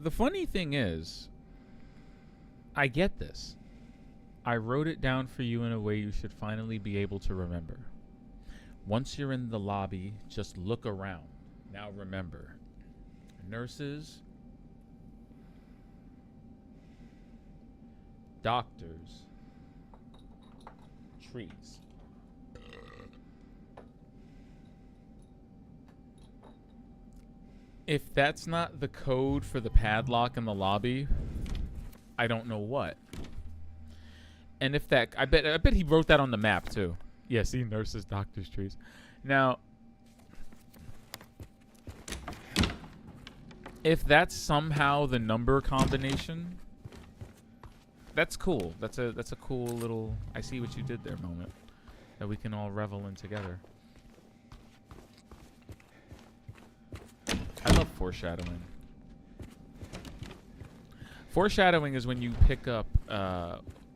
The funny thing is, I get this. I wrote it down for you in a way you should finally be able to remember. Once you're in the lobby, just look around. Now remember, nurses, doctors, trees. If that's not the code for the padlock in the lobby, I don't know what. And if that, I bet he wrote that on the map too. Yeah, see, nurses, doctors, trees. Now, if that's somehow the number combination, that's cool. That's a cool little I see what you did there moment that we can all revel in together. I love foreshadowing. Foreshadowing is when you pick up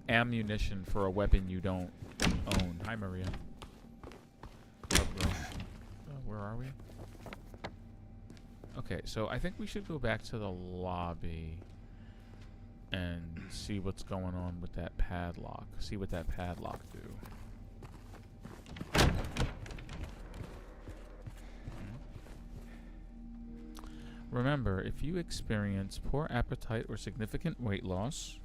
ammunition for a weapon you don't own. Hi, Maria. What's up, girl? Where are we? Okay, so I think we should go back to the lobby and see what's going on with that padlock. See what that padlock do. Remember, if you experience poor appetite or significant weight loss,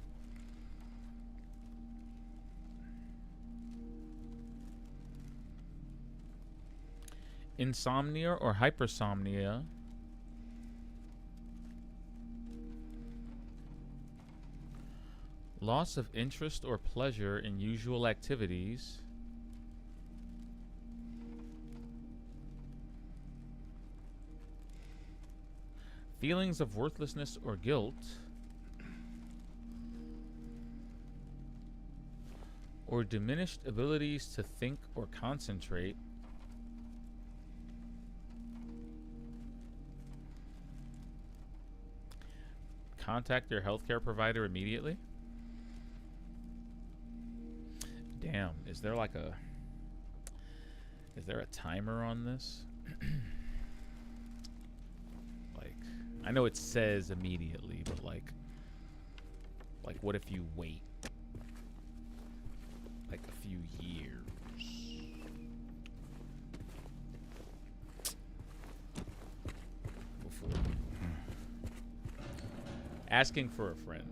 insomnia or hypersomnia, loss of interest or pleasure in usual activities, feelings of worthlessness or guilt, or diminished abilities to think or concentrate, contact your healthcare provider immediately. Damn, is there a timer on this? I know it says immediately, but like what if you wait like a few years? Before asking for a friend.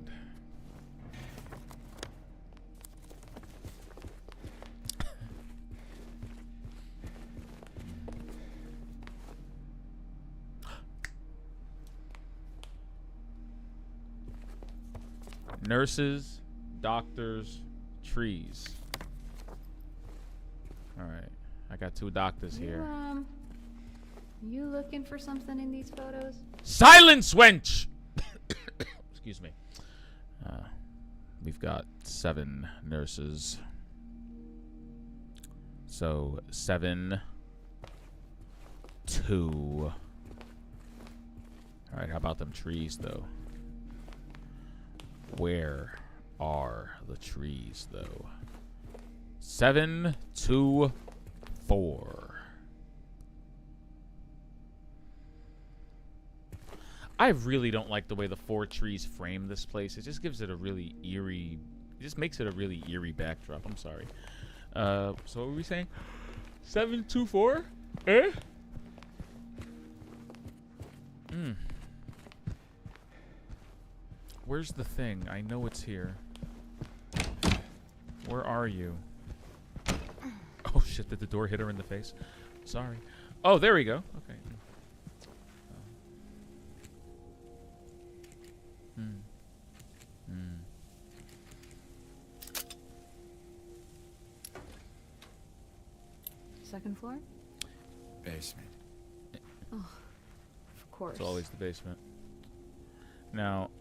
Nurses, doctors, trees. All right, I got two doctors here. You looking for something in these photos? Silence, wench! Excuse me. We've got 7 nurses. So 7, 2. All right, how about them trees, though? Where are the trees, though? 7, 2, 4. I really don't like the way the 4 trees frame this place. It just gives it a really eerie... It just makes it a really eerie backdrop. I'm sorry. So what were we saying? 7, 2, 4? Eh? Where's the thing? I know it's here. Where are you? Oh shit, did the door hit her in the face? Sorry. Oh, there we go. Okay. Second floor? Basement. Oh, of course. It's always the basement. Now,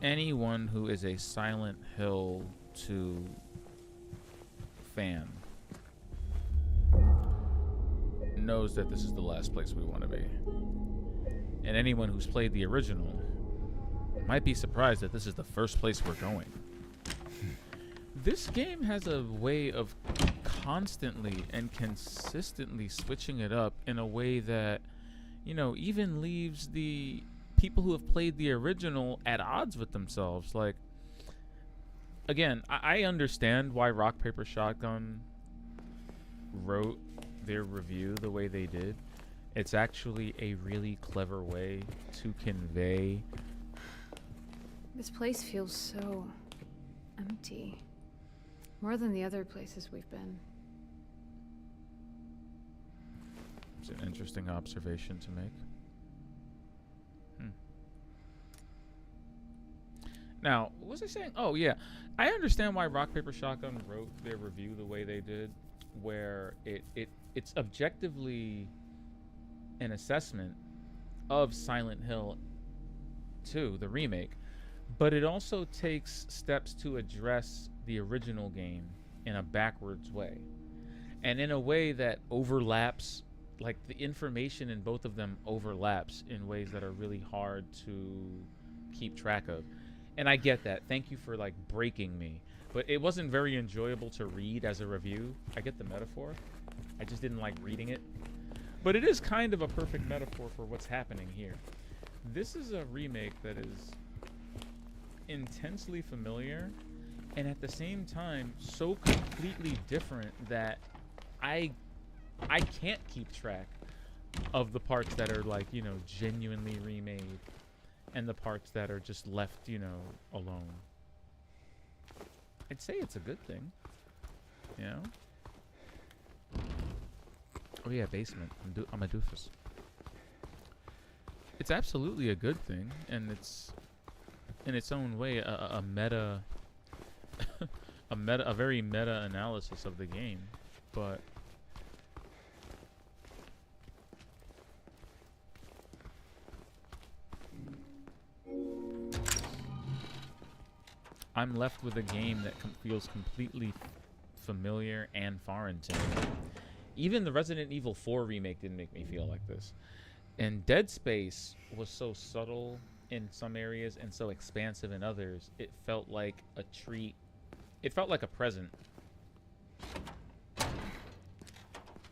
anyone who is a Silent Hill 2 fan knows that this is the last place we want to be. And anyone who's played the original might be surprised that this is the first place we're going. This game has a way of constantly and consistently switching it up in a way that, you know, even leaves the people who have played the original at odds with themselves. Like, again, I understand why Rock Paper Shotgun wrote their review the way they did. It's actually a really clever way to convey. This place feels so empty. More than the other places we've been. It's an interesting observation to make. Now, what was I saying? Oh, yeah. I understand why Rock Paper Shotgun wrote their review the way they did, where it's objectively an assessment of Silent Hill 2, the remake, but it also takes steps to address the original game in a backwards way, and in a way that overlaps, like the information in both of them overlaps in ways that are really hard to keep track of. And I get that. Thank you for like breaking me. But it wasn't very enjoyable to read as a review. I get the metaphor. I just didn't like reading it. But it is kind of a perfect metaphor for what's happening here. This is a remake that is intensely familiar and at the same time so completely different that I can't keep track of the parts that are like, you know, genuinely remade and the parts that are just left, you know, alone. I'd say it's a good thing, you know? Oh yeah, basement. I'm a doofus. It's absolutely a good thing, and it's in its own way a meta, a very meta analysis of the game, but I'm left with a game that feels completely familiar and foreign to me. Even the Resident Evil 4 remake didn't make me feel like this. And Dead Space was so subtle in some areas and so expansive in others, it felt like a treat. It felt like a present.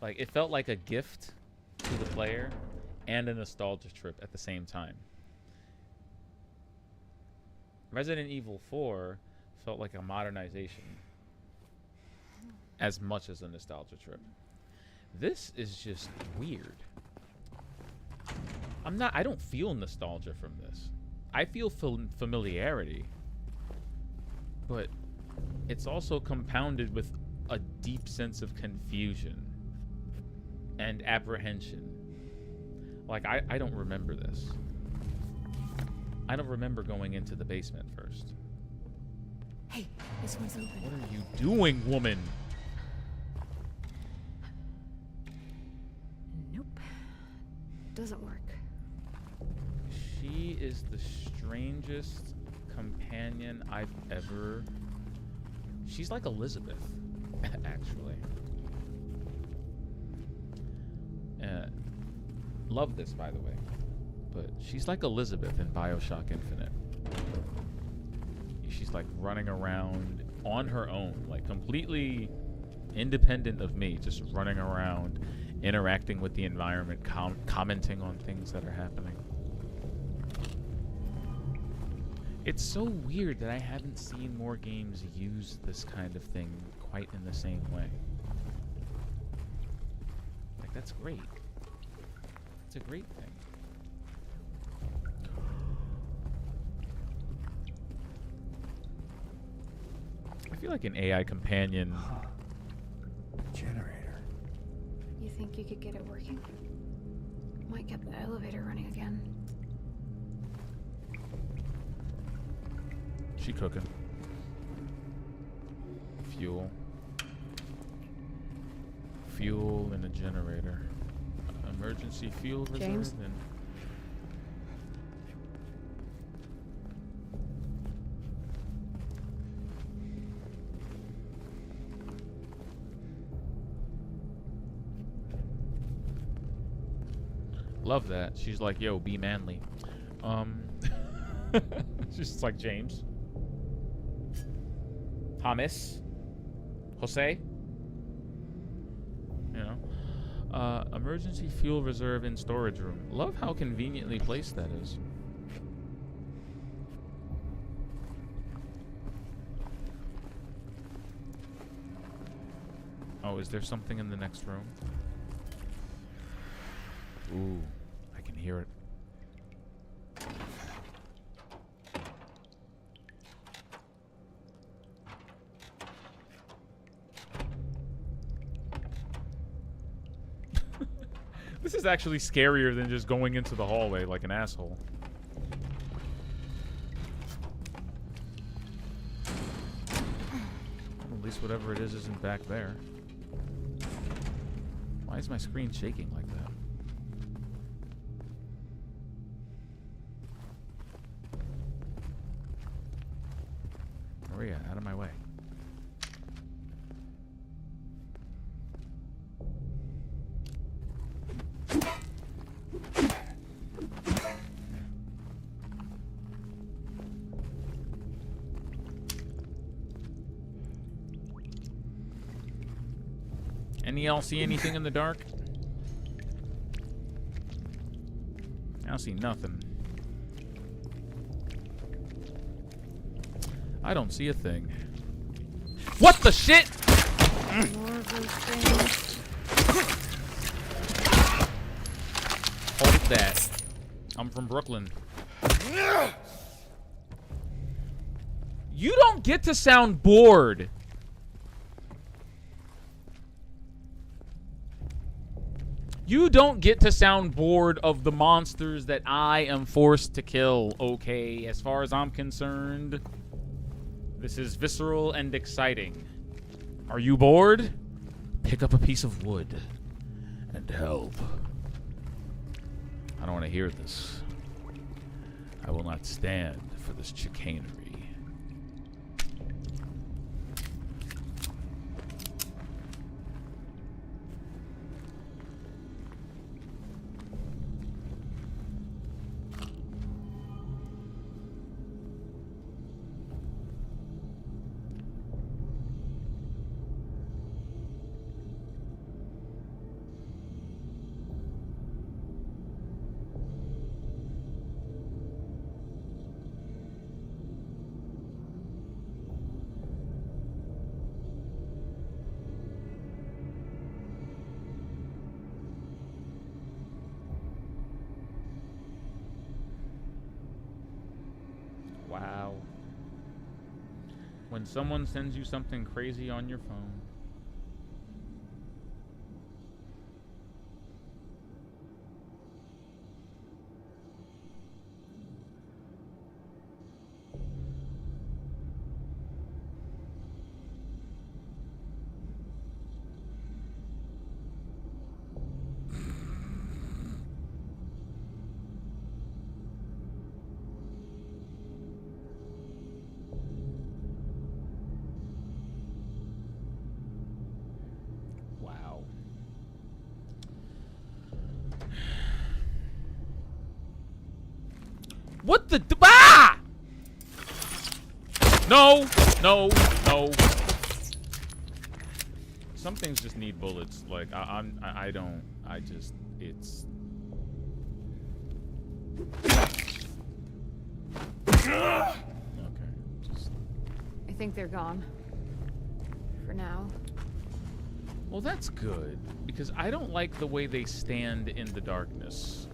Like, it felt like a gift to the player and a nostalgia trip at the same time. Resident Evil 4 felt like a modernization as much as a nostalgia trip. This is just weird. I don't feel nostalgia from this. I feel familiarity. But it's also compounded with a deep sense of confusion and apprehension. Like, I don't remember this. I don't remember going into the basement first. Hey, this one's open. What are you doing, woman? Nope. Doesn't work. She is the strangest companion I've ever... She's like Elizabeth, actually. Love this, by the way. But she's like Elizabeth in BioShock Infinite. She's like running around on her own, like completely independent of me, just running around, interacting with the environment, commenting on things that are happening. It's so weird that I haven't seen more games use this kind of thing quite in the same way. Like, that's great. It's a great thing. I feel like an AI companion. Generator. You think you could get it working? Might get the elevator running again. She cooking. Fuel. Fuel and a generator. Emergency fuel reserve. James? And love that. She's like, yo, be manly. She's just like, James. Thomas. Jose. You know. Emergency fuel reserve in storage room. Love how conveniently placed that is. Oh, is there something in the next room? Ooh, I can hear it. This is actually scarier than just going into the hallway like an asshole. At least whatever it is isn't back there. Why is my screen shaking like that? Where are you at? Out of my way. Any y'all see anything in the dark? I don't see nothing. I don't see a thing. What the shit? More of those things. Hold that. I'm from Brooklyn. You don't get to sound bored. You don't get to sound bored of the monsters that I am forced to kill, okay? As far as I'm concerned, this is visceral and exciting. Are you bored? Pick up a piece of wood and help. I don't want to hear this. I will not stand for this chicanery. Wow. When someone sends you something crazy on your phone. Wow. What the ah! No, no, no. Some things just need bullets. Like I don't. I just it's. Okay. Just. I think they're gone. For now. Well, that's good because I don't like the way they stand in the darkness.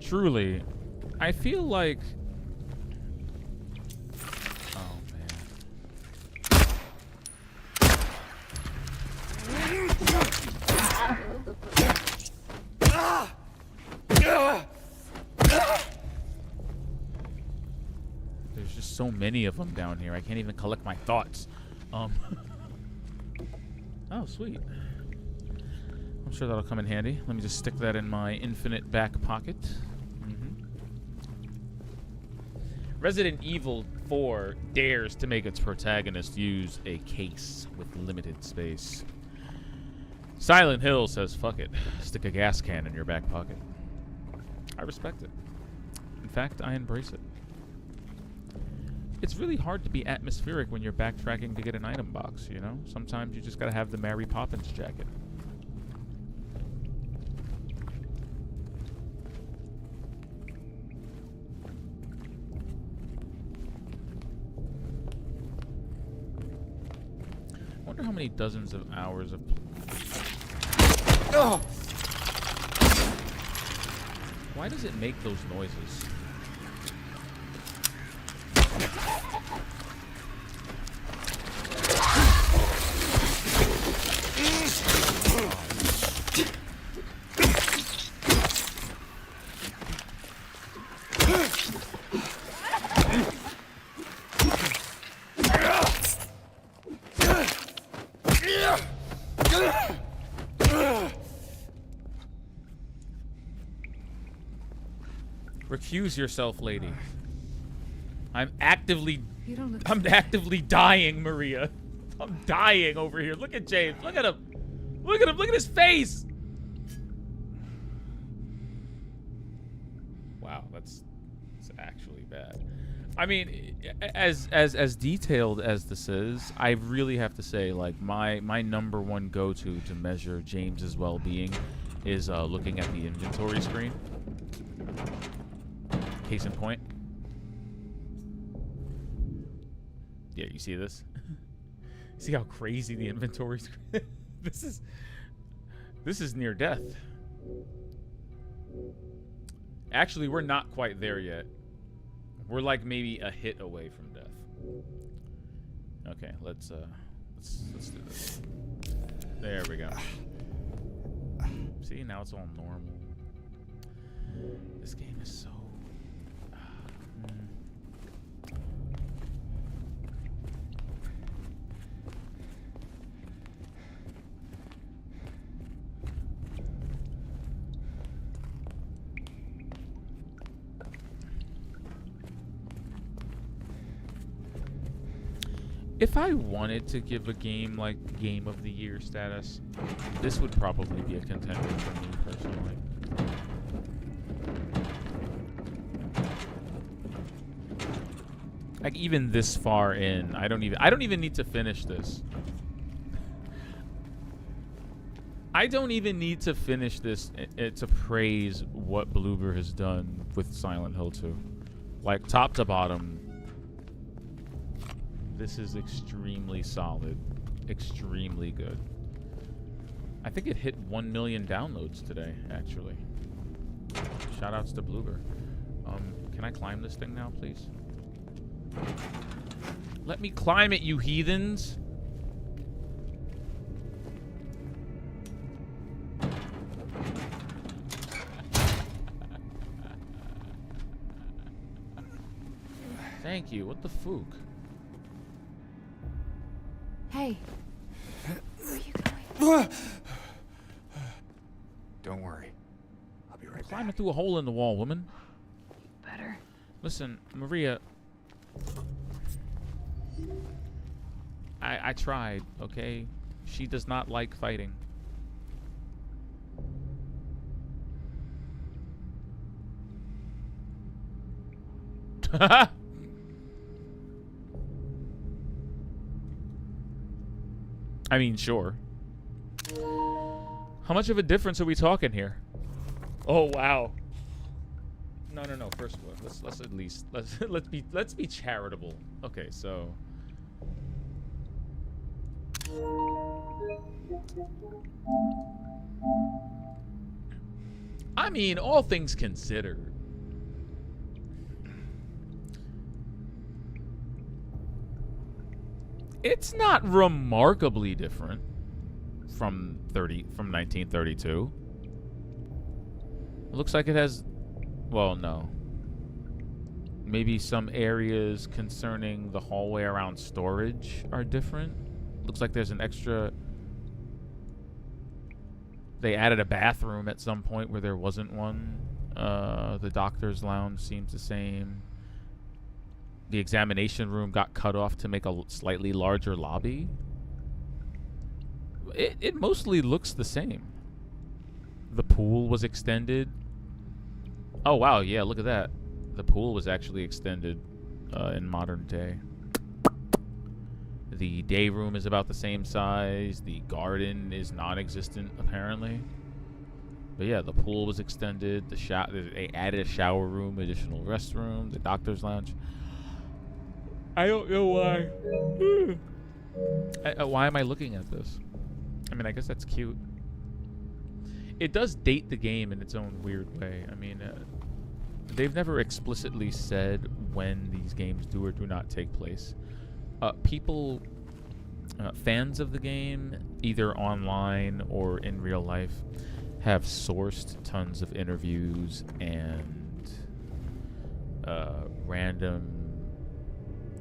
Truly, I feel like... Oh, man. There's just so many of them down here. I can't even collect my thoughts. Oh, sweet. I'm sure that'll come in handy. Let me just stick that in my infinite back pocket. Resident Evil 4 dares to make its protagonist use a case with limited space. Silent Hill says, fuck it. Stick a gas can in your back pocket. I respect it. In fact, I embrace it. It's really hard to be atmospheric when you're backtracking to get an item box, you know? Sometimes you just gotta have the Mary Poppins jacket. wonder how many dozens of hours of... Why does it make those noises? Recuse yourself, lady. I'm actively dying, Maria. I'm dying over here. Look at James. Look at him. Look at him. Look at his face. Wow, that's actually bad. I mean, as detailed as this is, I really have to say, like, my number one go-to to measure James's well-being is looking at the inventory screen. Case in point. Yeah, you see this? See how crazy the inventory screen. This is near death. Actually, we're not quite there yet. We're like maybe a hit away from death. Okay, let's do this. There we go. See, now it's all normal. This game is so... If I wanted to give a game like Game of the Year status, this would probably be a contender for me personally. Like even this far in, I don't even need to finish this. I don't even need to finish this to praise what Bloober has done with Silent Hill 2. Like top to bottom, this is extremely solid, extremely good. I think it hit 1 million downloads today, actually. Shoutouts to Bloober. Can I climb this thing now, please? Let me climb it, you heathens! Thank you. What the fook? Hey, where are you going? Don't worry. I'll be right Climbing back. through a hole in the wall, woman. Better. Listen, Maria. I tried, okay? She does not like fighting. I mean, sure. How much of a difference are we talking here? Oh wow. No. First of all, let's at least let's be charitable. Okay, so. I mean, all things considered. It's not remarkably different from 1932. It looks like it has, well, no. Maybe some areas concerning the hallway around storage are different. Looks like there's an extra. They added a bathroom at some point where there wasn't one. The doctor's lounge seems the same. The examination room got cut off to make a slightly larger lobby. It mostly looks the same. The pool was extended. Oh, wow. Yeah, look at that. The pool was actually extended in modern day. The day room is about the same size. The garden is non-existent, apparently. But yeah, the pool was extended. They added a shower room, additional restroom, the doctor's lounge. I don't know why. Why am I looking at this? I mean, I guess that's cute. It does date the game in its own weird way. I mean, they've never explicitly said when these games do or do not take place. People, fans of the game, either online or in real life, have sourced tons of interviews and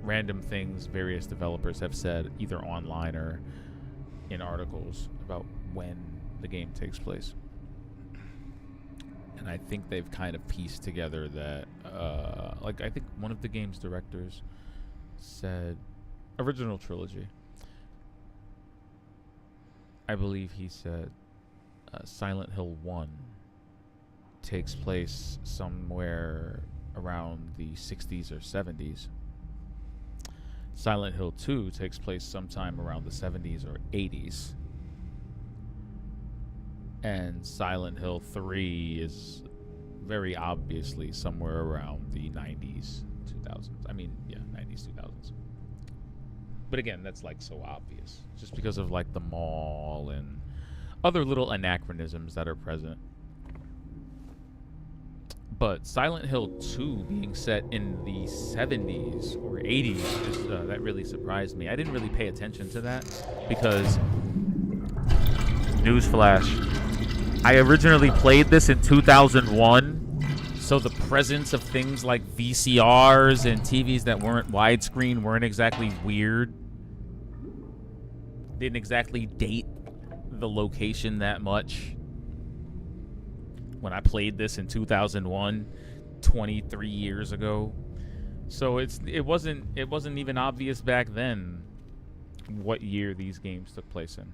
random things various developers have said either online or in articles about when the game takes place. And I think they've kind of pieced together that, like, I think one of the game's directors said, original trilogy, I believe he said Silent Hill 1 takes place somewhere around the 60s or 70s. Silent Hill 2 takes place sometime around the 70s or 80s. And Silent Hill 3 is very obviously somewhere around the 90s, 2000s. I mean, yeah, 90s, 2000s. But again, that's like so obvious. Just because of like the mall and other little anachronisms that are present. But Silent Hill 2 being set in the 70s or 80s, just, that really surprised me. I didn't really pay attention to that because, newsflash, I originally played this in 2001, so the presence of things like VCRs and TVs that weren't widescreen weren't exactly weird. Didn't exactly date the location that much. When I played this in 2001, 23 years ago. So it wasn't even obvious back then what year these games took place in.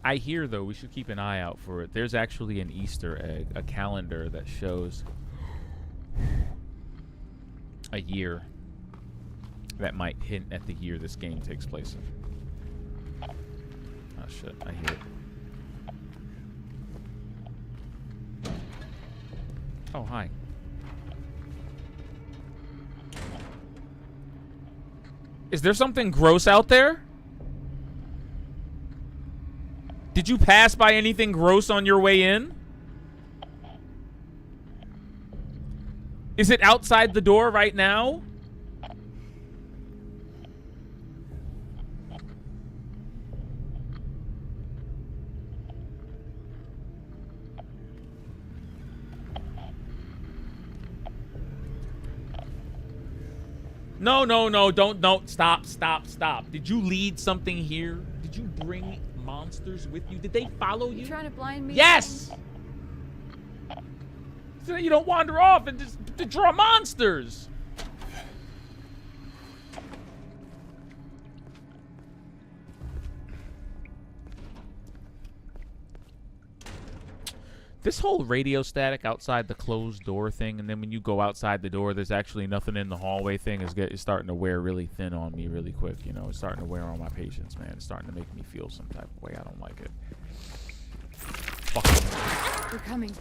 I hear, though, we should keep an eye out for it. There's actually an Easter egg, a calendar that shows a year that might hint at the year this game takes place in. Oh, shit, I hear it. Oh, hi. Is there something gross out there? Did you pass by anything gross on your way in? Is it outside the door right now? No, don't, stop. Did you lead something here? Did you bring monsters with you? Did they follow you? You trying to blind me? Yes! So that you don't wander off and just to draw monsters. This whole radio static outside the closed door thing, and then when you go outside the door, there's actually nothing in the hallway thing, is starting to wear really thin on me really quick. You know, it's starting to wear on my patience, man. It's starting to make me feel some type of way. I don't like it. Fuck. They're coming.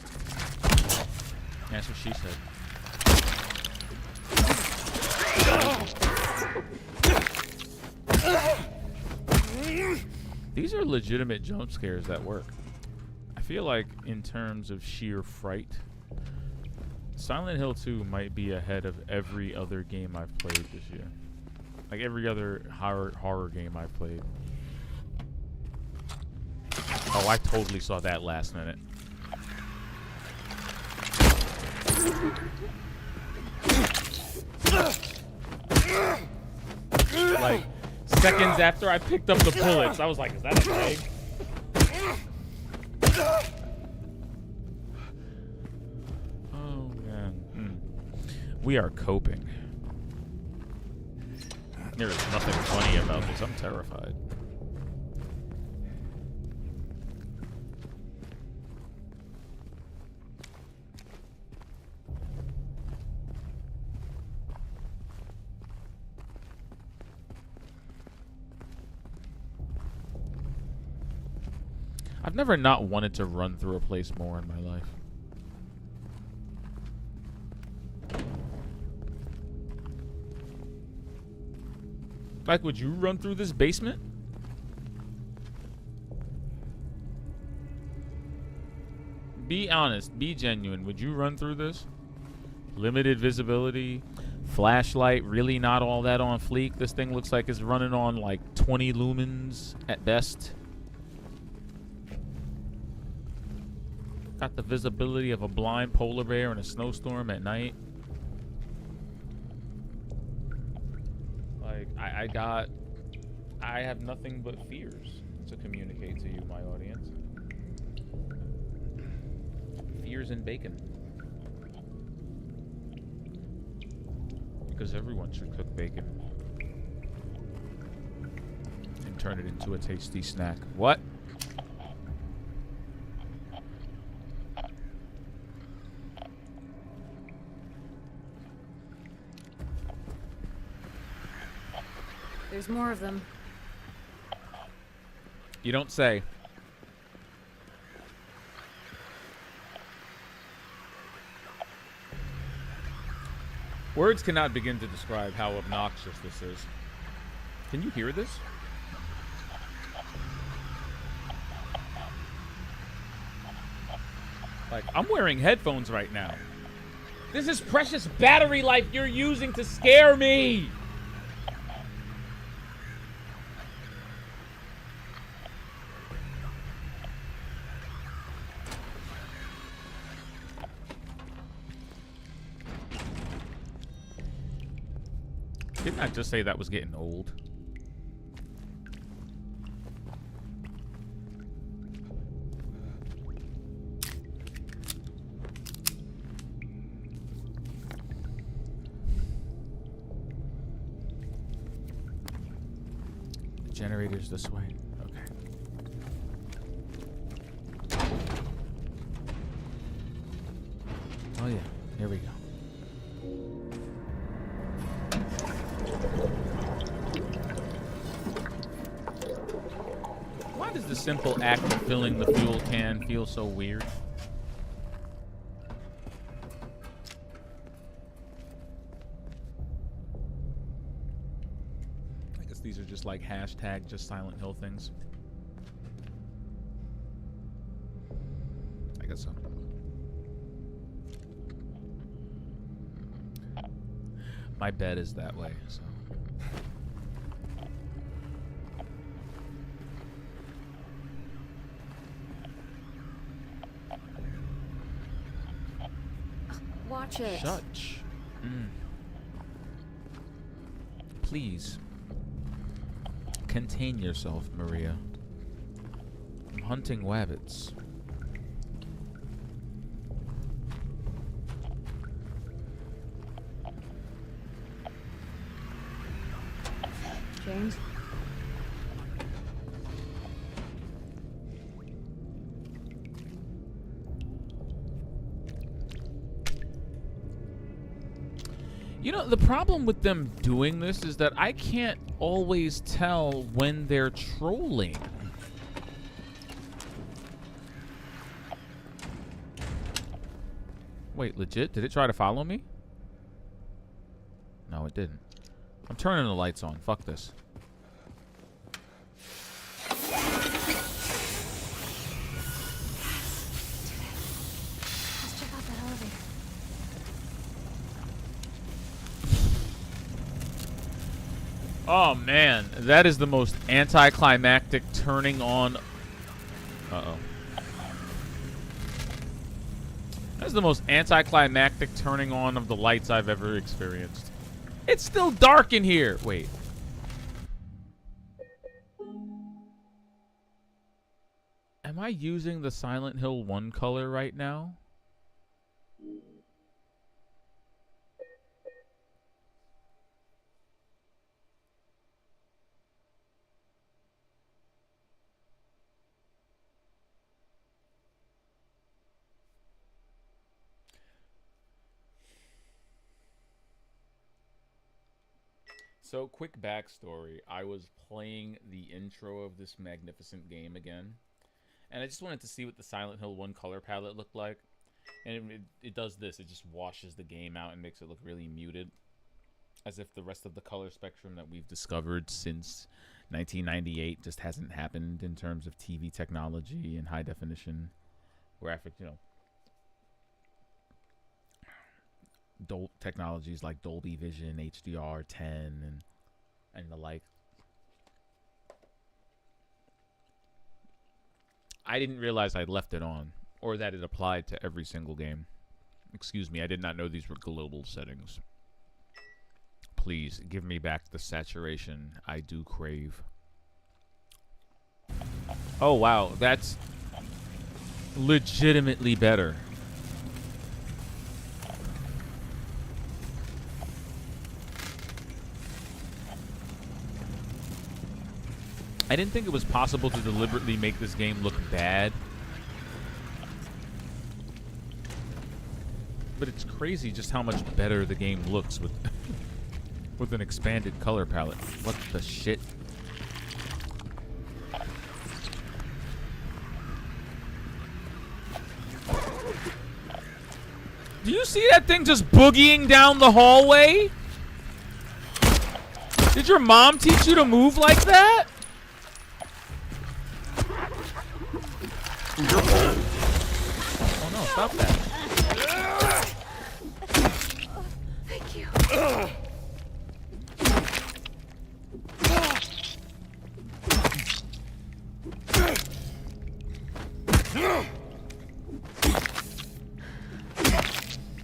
That's what she said. These are legitimate jump scares that work. I feel like in terms of sheer fright, Silent Hill 2 might be ahead of every other game I've played this year. Like every other horror game I've played. Oh, I totally saw that last minute. Like, seconds after I picked up the bullets, I was like, is that a leg? Oh, man. We are coping. There is nothing funny about this. I'm terrified. I've never not wanted to run through a place more in my life. Like, would you run through this basement? Be honest. Be genuine. Would you run through this? Limited visibility. Flashlight really not all that on fleek. This thing looks like it's running on like 20 lumens at best. Got the visibility of a blind polar bear in a snowstorm at night. Like, I have nothing but fears to communicate to you, my audience. Fears and bacon. Because everyone should cook bacon and turn it into a tasty snack. What? There's more of them. You don't say. Words cannot begin to describe how obnoxious this is. Can you hear this? Like, I'm wearing headphones right now. This is precious battery life you're using to scare me! Didn't I just say that was getting old? The generator's this way. Okay. Oh yeah, here we go. Why does the simple act of filling the fuel can feel so weird? I guess these are just like hashtag just Silent Hill things. I guess so. My bed is that way, so. Watch it. Shut. Please. Contain yourself, Maria. I'm hunting wabbits. James? You know, the problem with them doing this is that I can't always tell when they're trolling. Wait, legit? Did it try to follow me? No, it didn't. I'm turning the lights on. Fuck this. Let's check out that elevator. Oh man, that is the most anticlimactic turning on. Uh-oh. That's the most anticlimactic turning on of the lights I've ever experienced. It's still dark in here. Wait. Am I using the Silent Hill 1 color right now? So, quick backstory. I was playing the intro of this magnificent game again, and I just wanted to see what the Silent Hill 1 color palette looked like. And it does this. It just washes the game out and makes it look really muted. As if the rest of the color spectrum that we've discovered since 1998 just hasn't happened in terms of TV technology and high definition graphic, technologies like Dolby Vision, HDR10, and the like. I didn't realize I'd left it on, or that it applied to every single game. Excuse me, I did not know these were global settings. Please give me back the saturation I do crave. Oh wow, that's legitimately better. I didn't think it was possible to deliberately make this game look bad. But it's crazy just how much better the game looks with with an expanded color palette. What the shit? Do you see that thing just boogieing down the hallway? Did your mom teach you to move like that? Oh no, stop that. Thank you.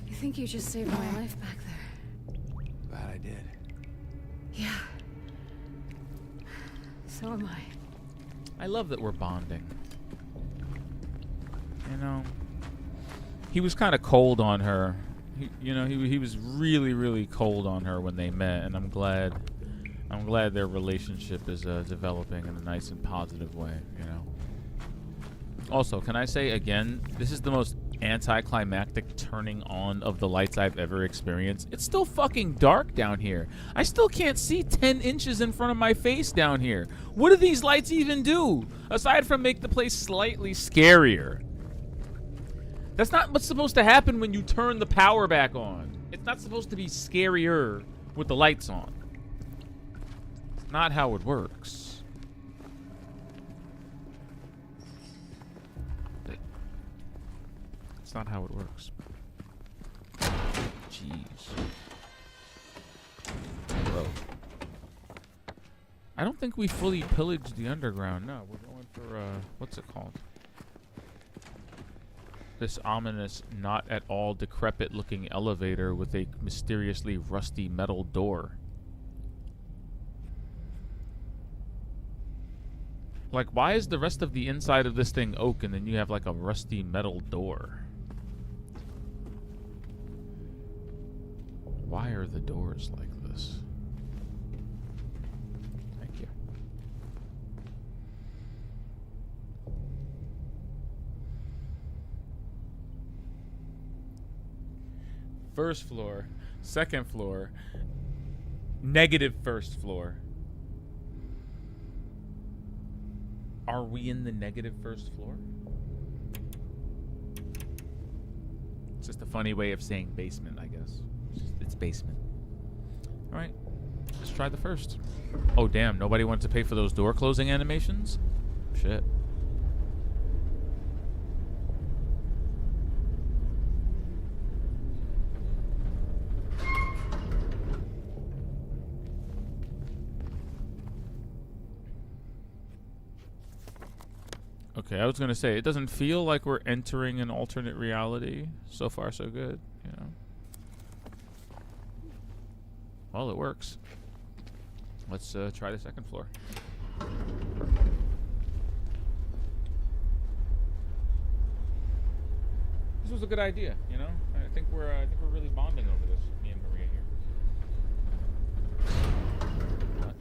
I think you just saved my life back there. Glad I did. Yeah. So am I. I love that we're bonding. You know, he was kind of cold on her. He was really, really cold on her when they met, and I'm glad their relationship is developing in a nice and positive way. Also, can I say again, this is the most anticlimactic turning on of the lights I've ever experienced. It's still fucking dark down here. I still can't see 10 inches in front of my face down here. What do these lights even do aside from make the place slightly scarier? That's not what's supposed to happen when you turn the power back on. It's not supposed to be scarier with the lights on. It's not how it works. It's not how it works. Jeez. Bro. I don't think we fully pillaged the underground. No, we're going for, what's it called? This ominous, not at all decrepit looking elevator with a mysteriously rusty metal door. Like, why is the rest of the inside of this thing oak and then you have like a rusty metal door? Why are the doors like this? Thank you. First floor, second floor, negative first floor. Are we in the negative first floor? It's just a funny way of saying basement, I guess. It's basement. All right, let's try the first. Oh, damn, nobody wanted to pay for those door closing animations? Shit. Okay, I was gonna say, it doesn't feel like we're entering an alternate reality. So far, so good, Well, it works. Let's try the second floor. This was a good idea, I think we're really bonding over this, me and Maria here. What?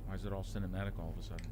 Why is it all cinematic all of a sudden?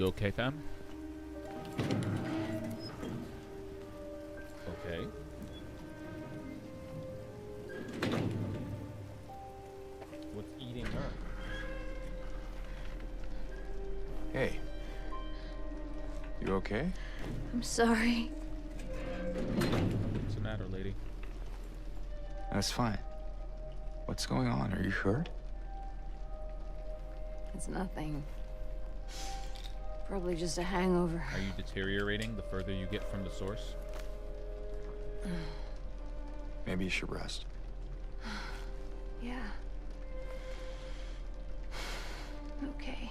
You okay, fam? Okay. What's eating her? Hey. You okay? I'm sorry. What's the matter, lady? That's fine. What's going on? Are you hurt? It's nothing. Probably just a hangover. Are you deteriorating the further you get from the source? Maybe you should rest. Yeah. Okay.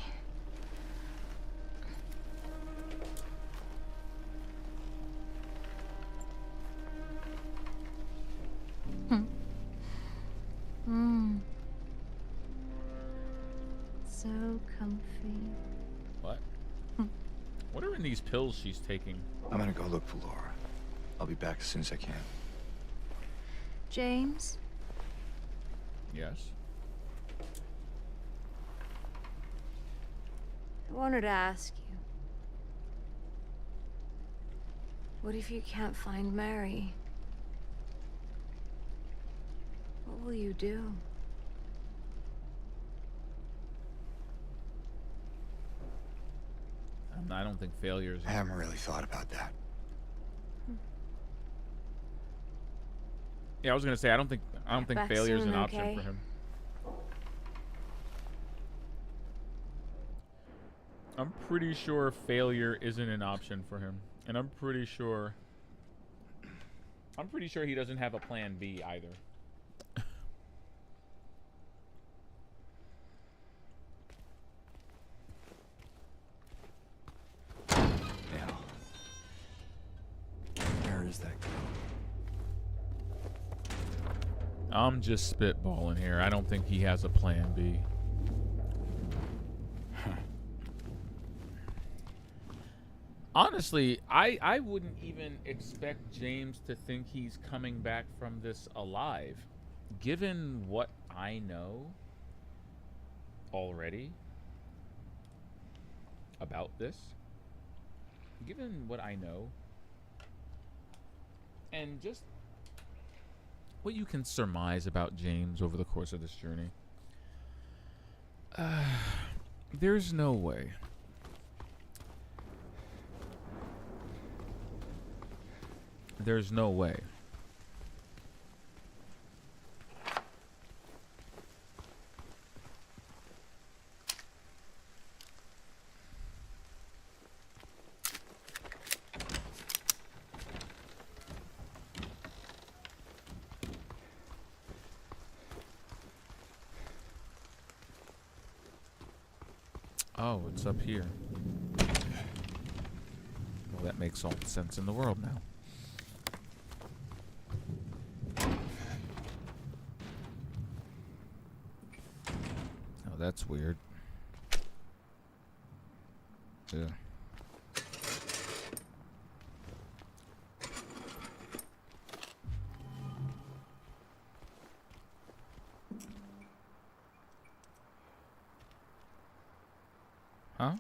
So comfy. What? What are in these pills she's taking? I'm gonna go look for Laura. I'll be back as soon as I can. James? Yes. I wanted to ask you. What if you can't find Mary? What will you do? I don't think failure is. I haven't really thought about that. Yeah, I was gonna say I don't think Back failure is soon, an option okay? for him. I'm pretty sure failure isn't an option for him, and I'm pretty sure he doesn't have a plan B either. Now, where is that girl? I'm just spitballing here. I don't think he has a plan B. Honestly, I wouldn't even expect James to think he's coming back from this alive. Given what I know already about this, given what I know, and just what you can surmise about James over the course of this journey, there's no way. There's no way. Oh, it's up here. Well, that makes all the sense in the world now. Oh, that's weird. Yeah. Huh?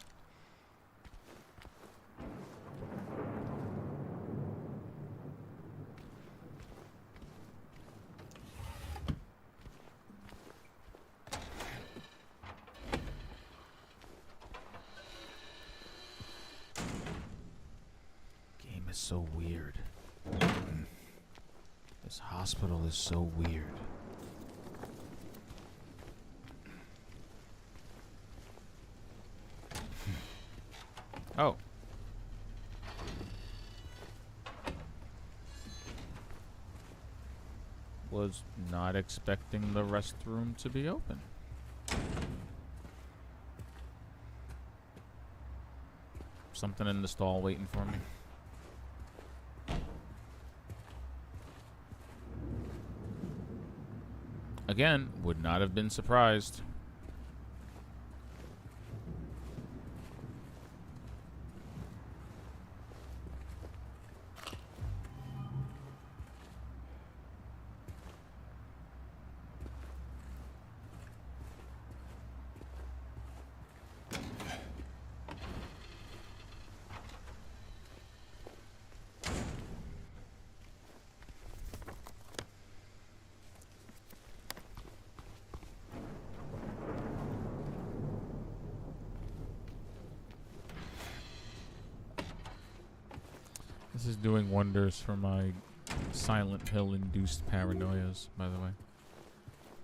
Game is so weird. This hospital is so weird. Oh. Was not expecting the restroom to be open. Something in the stall waiting for me. Again, would not have been surprised. This is doing wonders for my Silent Hill-induced paranoias, by the way.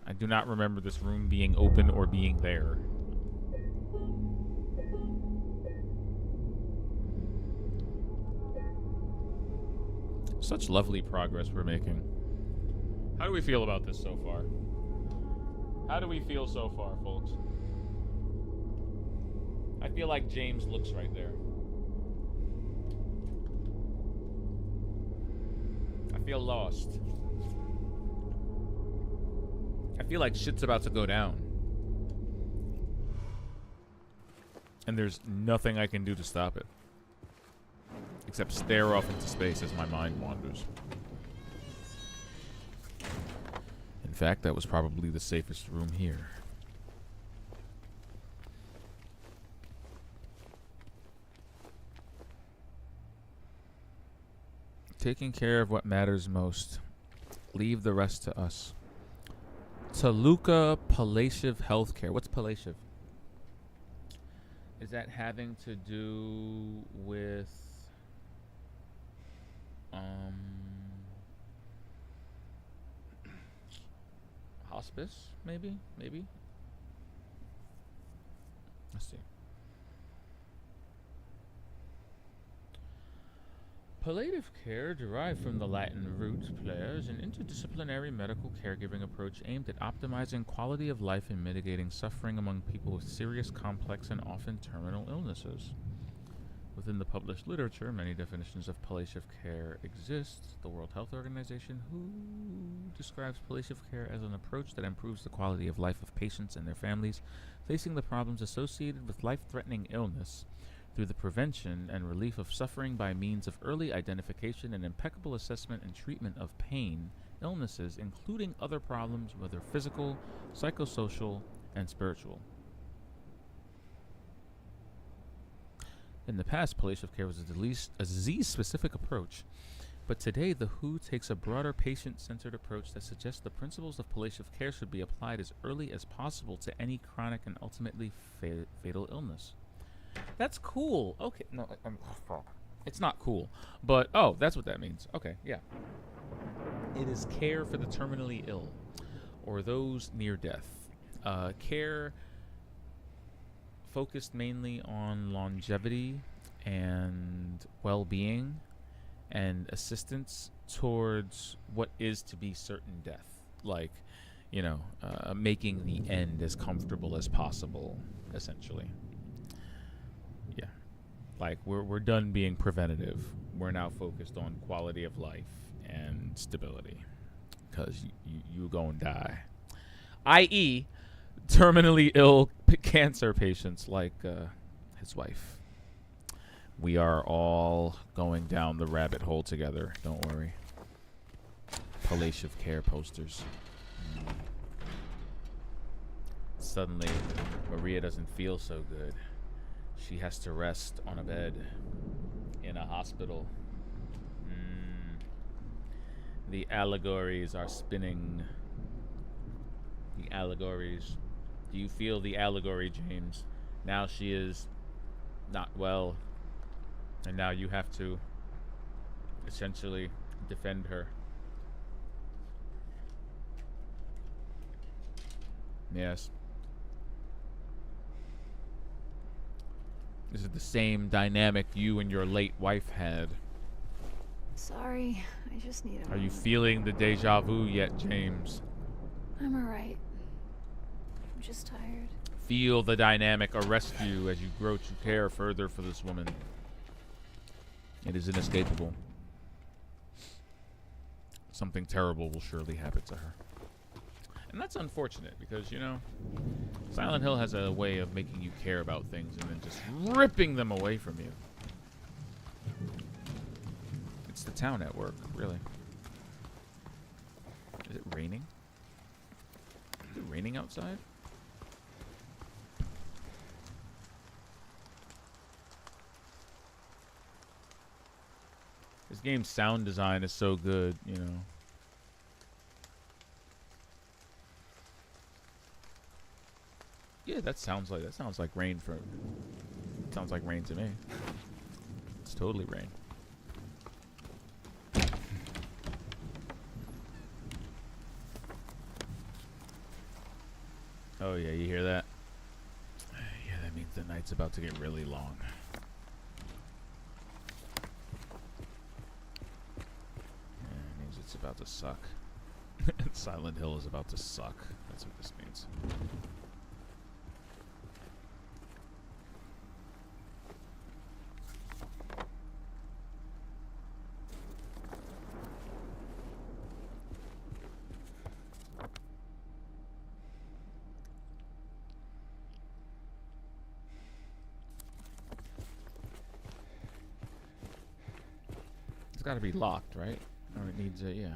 I do not remember this room being open or being there. Such lovely progress we're making. How do we feel about this so far? How do we feel so far, folks? I feel like James looks right there. I feel lost. I feel like shit's about to go down. And there's nothing I can do to stop it. Except stare off into space as my mind wanders. In fact, that was probably the safest room here. Taking care of what matters most. Leave the rest to us. Toluca Palliative Healthcare. What's palliative? Is that having to do with hospice? Maybe? Let's see. Palliative care, derived from the Latin root "palliare," is an interdisciplinary medical caregiving approach aimed at optimizing quality of life and mitigating suffering among people with serious, complex, and often terminal illnesses. Within the published literature, many definitions of palliative care exist. The World Health Organization, WHO, describes palliative care as an approach that improves the quality of life of patients and their families facing the problems associated with life-threatening illness through the prevention and relief of suffering by means of early identification and impeccable assessment and treatment of pain, illnesses, including other problems, whether physical, psychosocial, and spiritual. In the past, palliative care was a disease-specific approach, but today the WHO takes a broader patient-centered approach that suggests the principles of palliative care should be applied as early as possible to any chronic and ultimately fatal illness. That's cool. Okay, no, it's not cool, but oh, that's what that means. Okay, yeah. It is care for the terminally ill, or those near death. Care focused mainly on longevity and well-being, and assistance towards what is to be certain death, like, you know, making the end as comfortable as possible, essentially. Yeah, like we're done being preventative. We're now focused on quality of life and stability, because you go and die, i.e., terminally ill cancer patients like his wife. We are all going down the rabbit hole together. Don't worry. Palliative care posters. Suddenly, Maria doesn't feel so good. She has to rest on a bed in a hospital. The allegories are spinning. The allegories. Do you feel the allegory, James? Now she is not well, and now you have to essentially defend her. Yes. This is the same dynamic you and your late wife had. Sorry, I just need a Are you moment. feeling the deja vu yet, James? I'm alright. I'm just tired. Feel the dynamic arrest you as you grow to care further for this woman. It is inescapable. Something terrible will surely happen to her. And that's unfortunate because, you know, Silent Hill has a way of making you care about things and then just ripping them away from you. It's the town at work, really. Is it raining? Is it raining outside? This game's sound design is so good, you know. Yeah, that sounds like rain sounds like rain to me. It's totally rain. Oh yeah, you hear that? Yeah, that means the night's about to get really long. Yeah, it means it's about to suck. Silent Hill is about to suck. That's what this means. It's got to be locked, right? Or it needs a, yeah.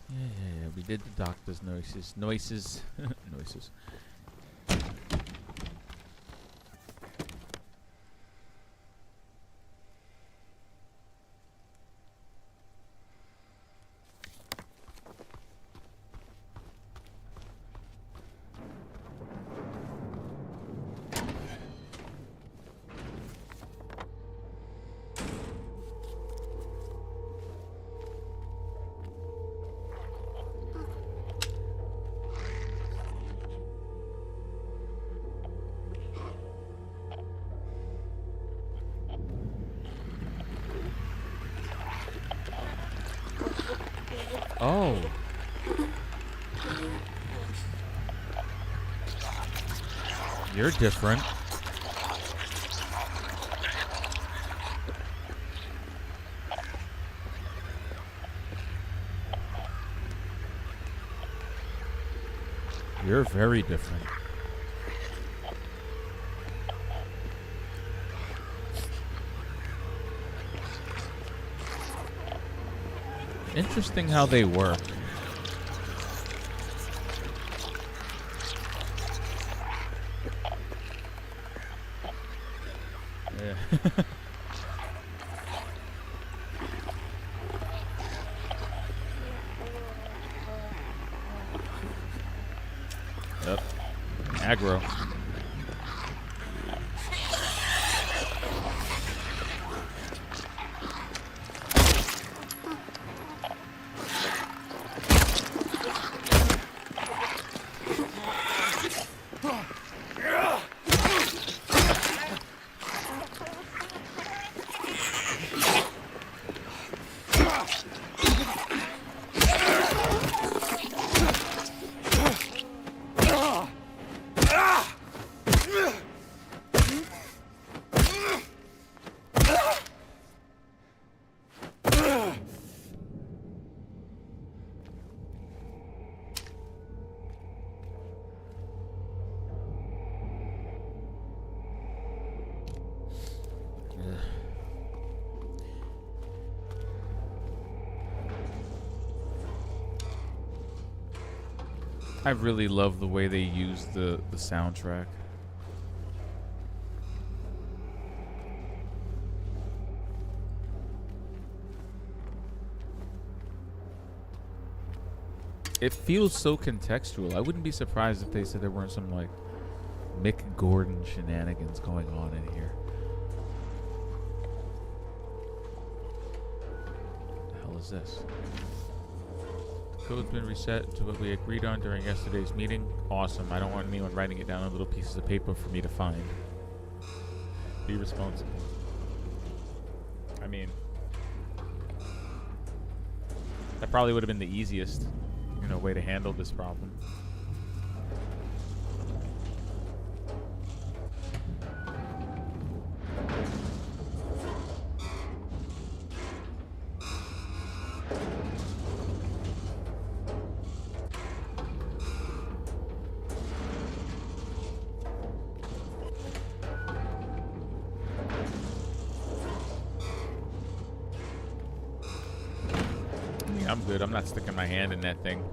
Yeah, we did the doctor's noises. Noises. Noises. Oh. You're different. You're very different. Interesting how they work. Yeah. Yep. Aggro. I really love the way they use the soundtrack. It feels so contextual. I wouldn't be surprised if they said there weren't some like Mick Gordon shenanigans going on in here. What the hell is this? Code's been reset to what we agreed on during yesterday's meeting. Awesome. I don't want anyone writing it down on little pieces of paper for me to find. Be responsible. I mean, that probably would have been the easiest, way to handle this problem. I'm good. I'm not sticking my hand in that thing.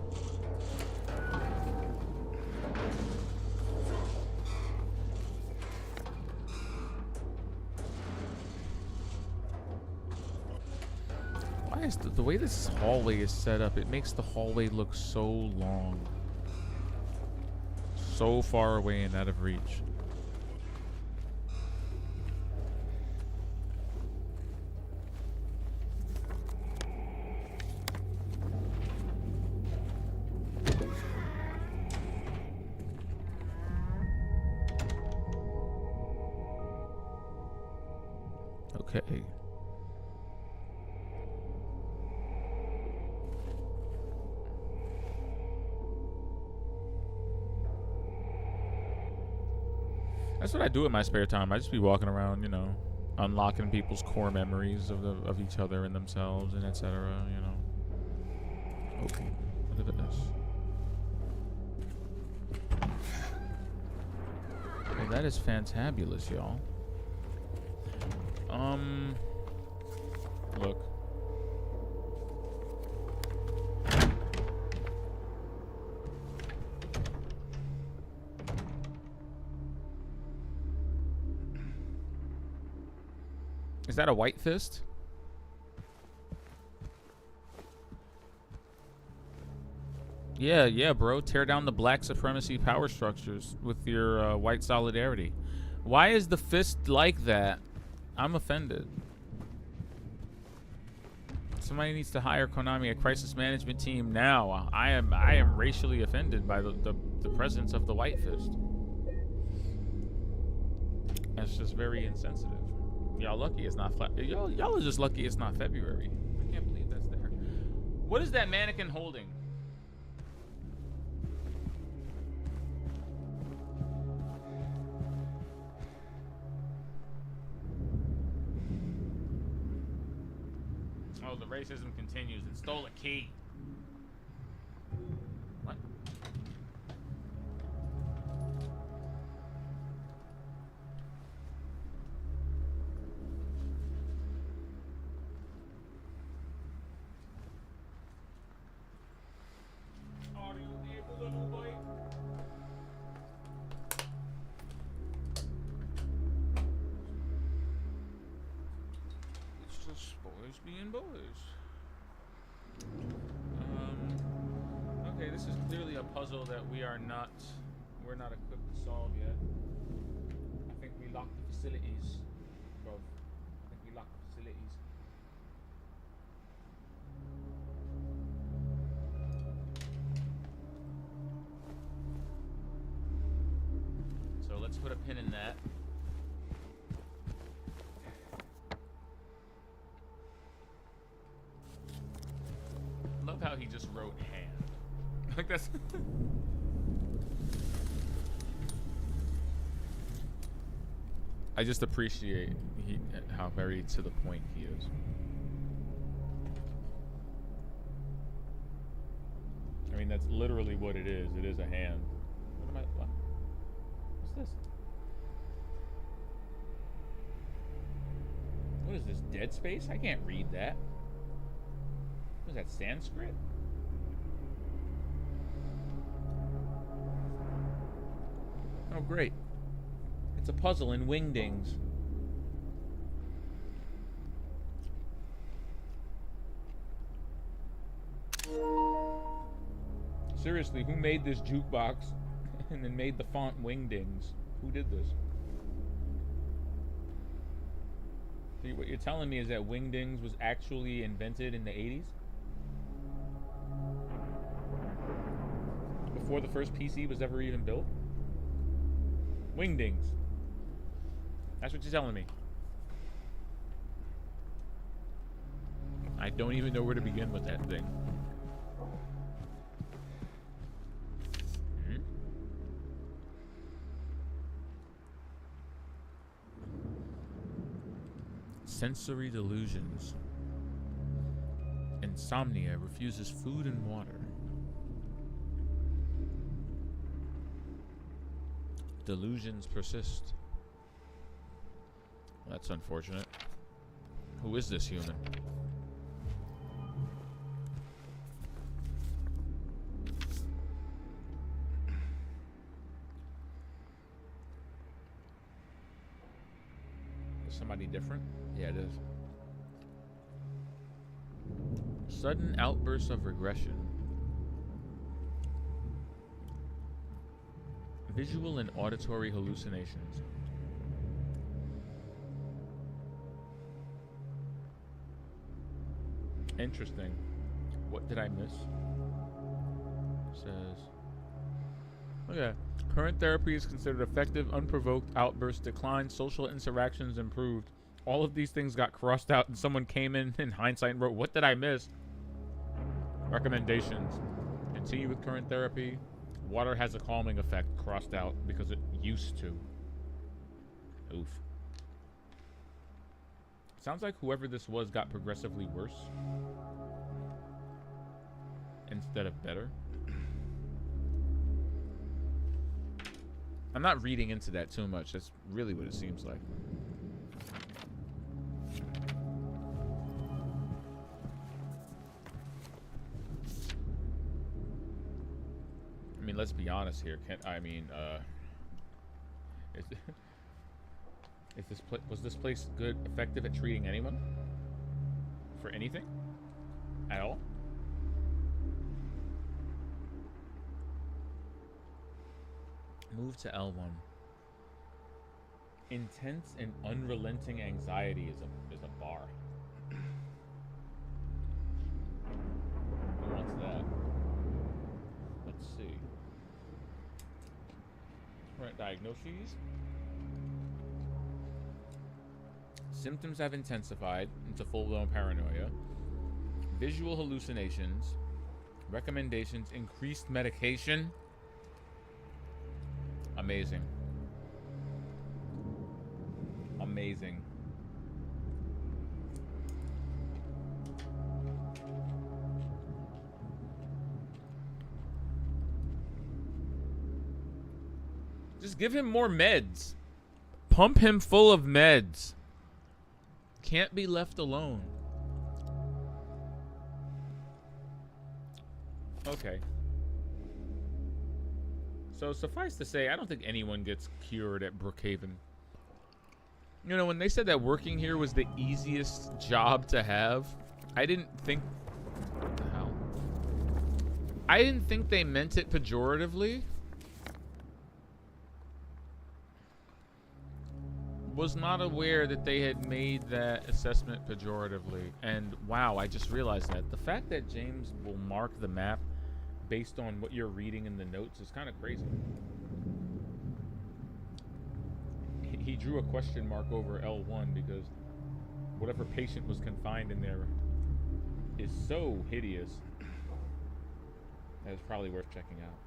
the way this hallway is set up, it makes the hallway look so long. So far away and out of reach. Okay. That's what I do in my spare time. I just be walking around, you know, unlocking people's core memories of each other and themselves and etc. You know. Okay. Look at this. Well, that is fantabulous, y'all. Look. Is that a white fist? Yeah, bro. Tear down the black supremacy power structures with your white solidarity. Why is the fist like that? I'm offended. Somebody needs to hire Konami a crisis management team now. I am racially offended by the presence of the white fist. That's just very insensitive. Y'all lucky it's not y'all are just lucky it's not February. I can't believe that's there. What is that mannequin holding? Oh, the racism continues. It stole a key. What? Are you able, little boy? It's just boys being boys. Okay, this is clearly a puzzle that we're not equipped to solve yet. I think we locked the facilities, bro. I think we locked the facilities. So let's put a pin in that. Love how he just wrote hand. Like that's I just appreciate how very to the point he is. I mean, that's literally what it is. It is a hand. What? What's this? What is this? Dead Space? I can't read that. What is that, Sanskrit? Oh, great. It's a puzzle in Wingdings. Seriously, who made this jukebox and then made the font Wingdings? Who did this? See, what you're telling me is that Wingdings was actually invented in the 80s? Before the first PC was ever even built? Wingdings. That's what you're telling me. I don't even know where to begin with that thing. Sensory delusions. Insomnia refuses food and water. Delusions persist. That's unfortunate. Who is this human? Is somebody different? Yeah, it is. Sudden outbursts of regression. Visual and auditory hallucinations. Interesting. What did I miss? Says. Okay. Current therapy is considered effective. Unprovoked outbursts declined. Social interactions improved. All of these things got crossed out, and someone came in hindsight and wrote, "What did I miss?" Recommendations. Continue with current therapy. Water has a calming effect, crossed out because it used to. Oof. Sounds like whoever this was got progressively worse instead of better. I'm not reading into that too much. That's really what it seems like. I mean, let's be honest here. Was this place good, effective at treating anyone? For anything? At all? Move to L1. Intense and unrelenting anxiety is a bar. Who wants that? Let's see. Current diagnoses. Symptoms have intensified into full-blown paranoia. Visual hallucinations. Recommendations: increased medication. Amazing. Amazing. Just give him more meds. Pump him full of meds. Can't be left alone. Okay. So suffice to say, I don't think anyone gets cured at Brookhaven. You know, when they said that working here was the easiest job to have, I didn't think... What the hell? I didn't think they meant it pejoratively. Was not aware that they had made that assessment pejoratively. And wow, I just realized that. The fact that James will mark the map based on what you're reading in the notes is kind of crazy. He drew a question mark over L1 because whatever patient was confined in there is so hideous that it's probably worth checking out.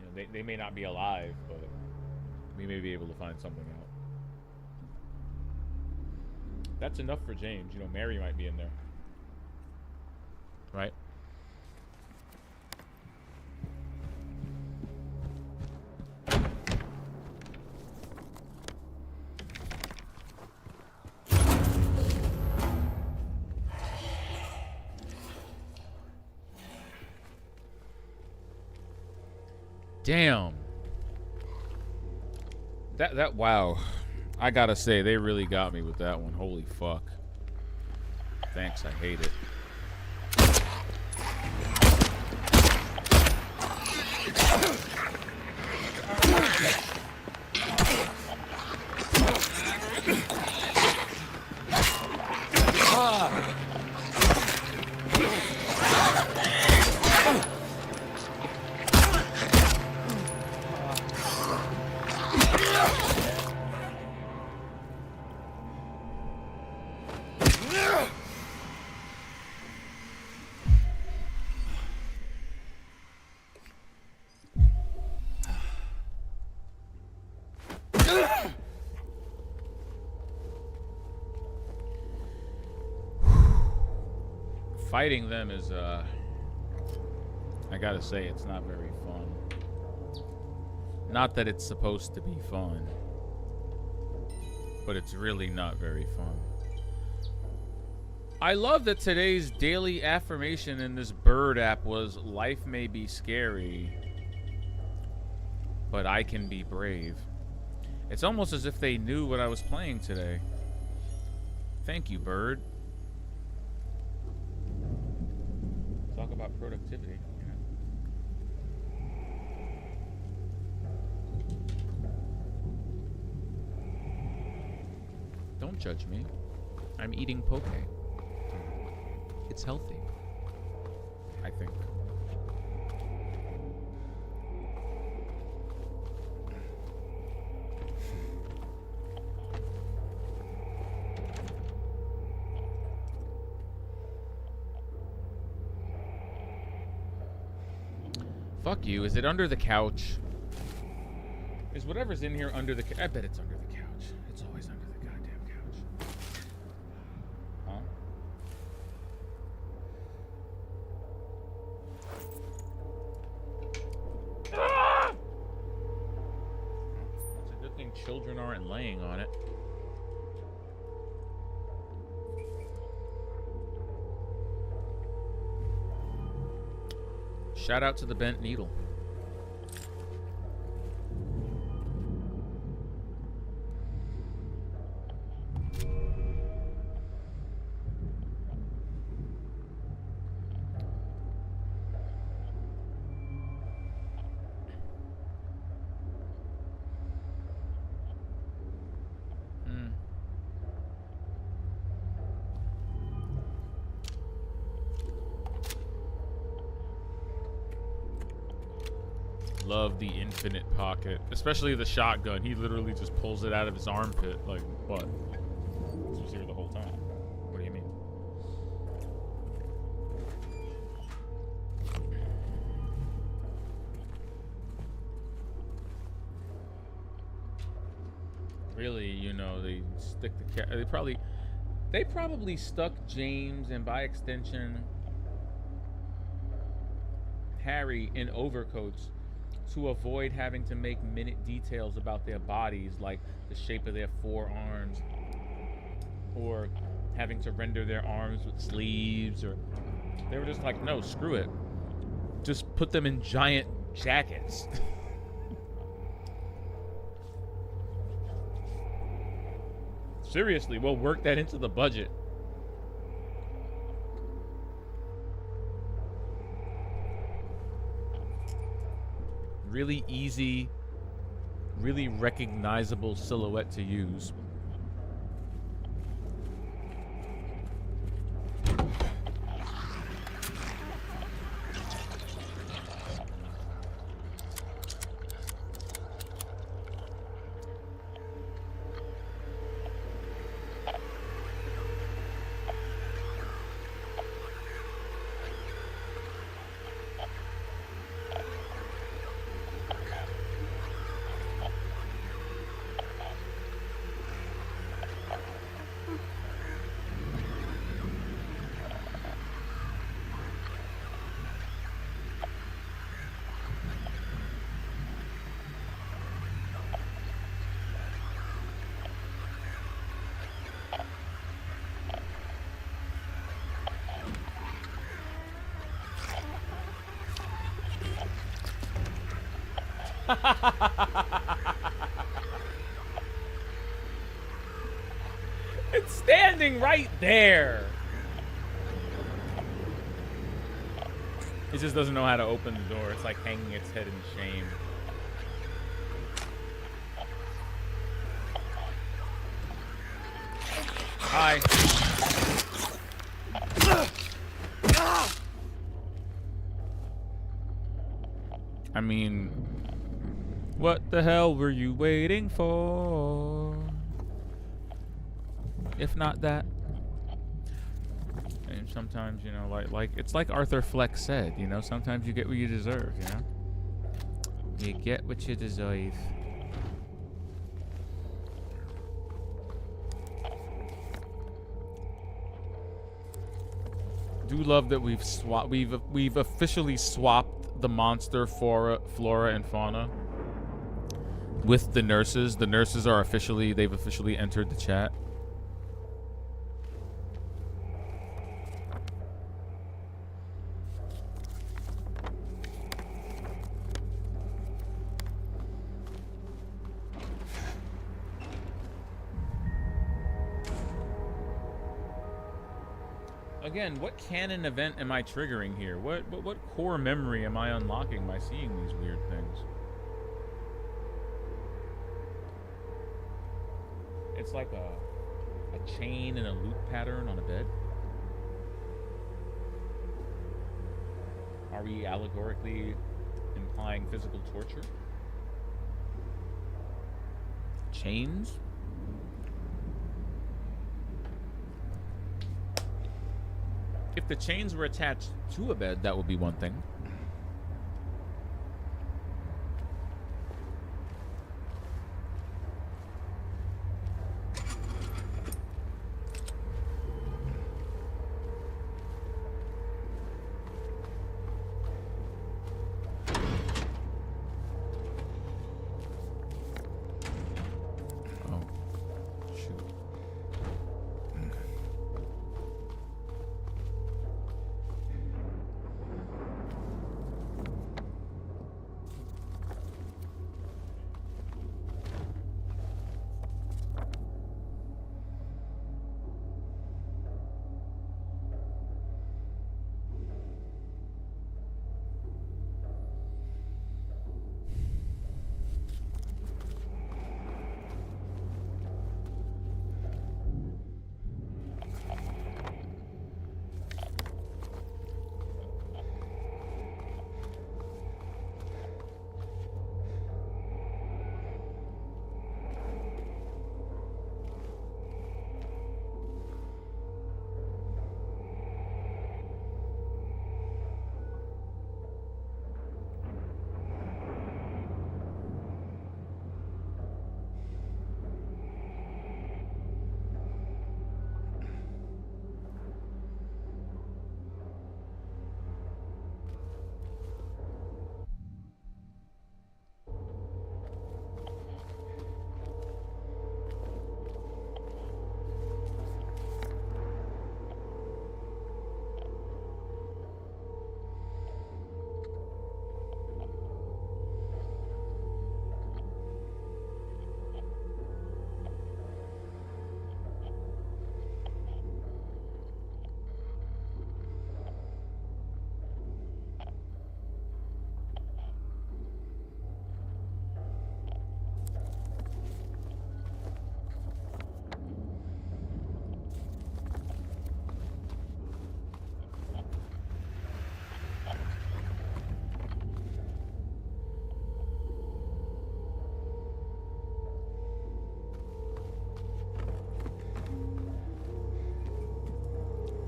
You know, they may not be alive, but we may be able to find something out. That's enough for James. You know, Mary might be in there. Right? Damn. That wow. I gotta say, they really got me with that one. Holy fuck. Thanks, I hate it. Fighting them is, I gotta say, it's not very fun. Not that it's supposed to be fun, but it's really not very fun. I love that today's daily affirmation in this bird app was, life may be scary, but I can be brave. It's almost as if they knew what I was playing today. Thank you, bird. about productivity, you know. Don't judge me. I'm eating poke. It's healthy, I think. Fuck you. Is it under the couch? Is whatever's in here under the couch? I bet it's under the couch. It's always under the goddamn couch. Huh? Ah! It's a good thing children aren't laying on it. Shout out to the bent needle. Love the infinite pocket, especially the shotgun. He literally just pulls it out of his armpit. Like, what? This was here the whole time. What do you mean? Really, you know, they stick the cat. They probably stuck James and by extension Harry in overcoats to avoid having to make minute details about their bodies, like the shape of their forearms, or having to render their arms with sleeves, or they were just like, no, screw it. Just put them in giant jackets. Seriously, we'll work that into the budget. Really easy, really recognizable silhouette to use. It's standing right there. It just doesn't know how to open the door. It's like hanging its head in shame. Hi. I mean, what the hell were you waiting for? If not that. And sometimes, you know, like it's like Arthur Fleck said, you know, sometimes you get what you deserve, you know? You get what you deserve. Do love that we've officially swapped the monster flora and fauna with the nurses. The nurses are they've officially entered the chat. Again, what canon event am I triggering here? What core memory am I unlocking by seeing these weird things? It's like a chain and a loop pattern on a bed. Are we allegorically implying physical torture? Chains? If the chains were attached to a bed, that would be one thing. Oh, shoot.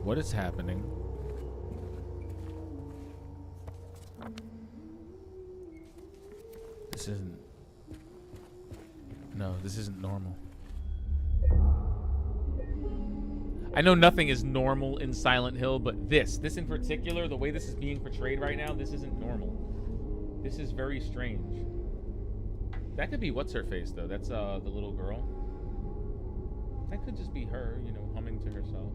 What is happening? This isn't... No, this isn't normal. I know nothing is normal in Silent Hill, but this in particular, the way this is being portrayed right now, this isn't normal. This is very strange. That could be what's-her-face, though. That's the little girl. That could just be her, you know, humming to herself.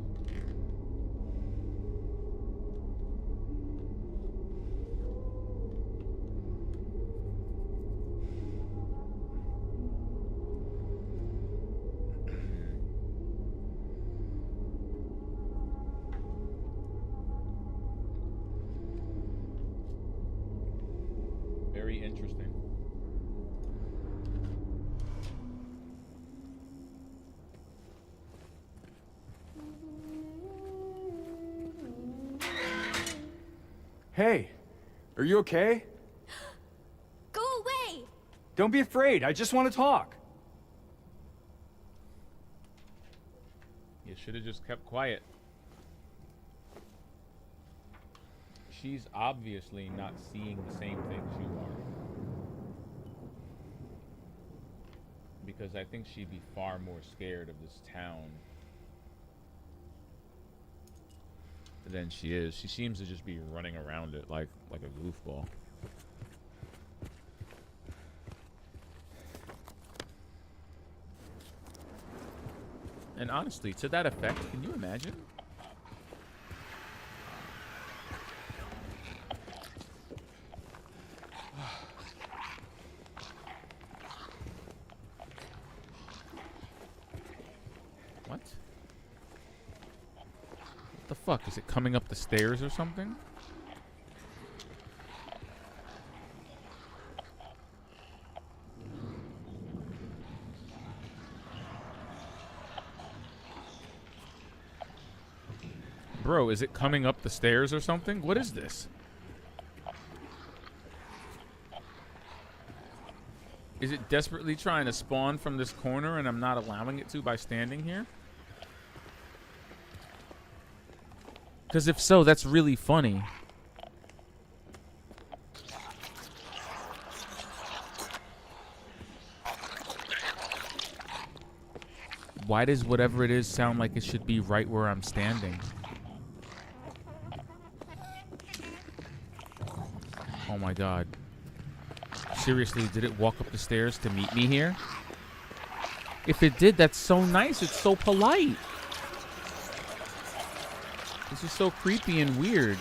Very interesting. Hey, are you okay? Go away! Don't be afraid, I just want to talk. You should have just kept quiet. She's obviously not seeing the same things you are. Because I think she'd be far more scared of this town than she is. She seems to just be running around it like a goofball. And honestly, to that effect, can you imagine? What? What the fuck? Is it coming up the stairs or something? Bro, is it coming up the stairs or something? What is this? Is it desperately trying to spawn from this corner and I'm not allowing it to by standing here? Because if so, that's really funny. Why does whatever it is sound like it should be right where I'm standing? Oh my god. Seriously, did it walk up the stairs to meet me here? If it did, that's so nice. It's so polite. This is so creepy and weird.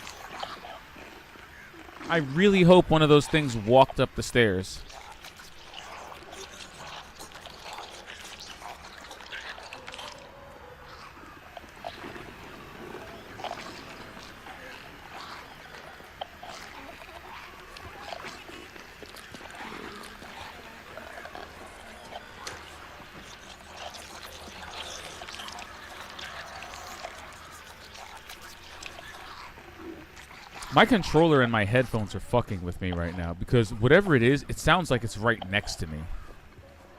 I really hope one of those things walked up the stairs. My controller and my headphones are fucking with me right now because whatever it is, it sounds like it's right next to me.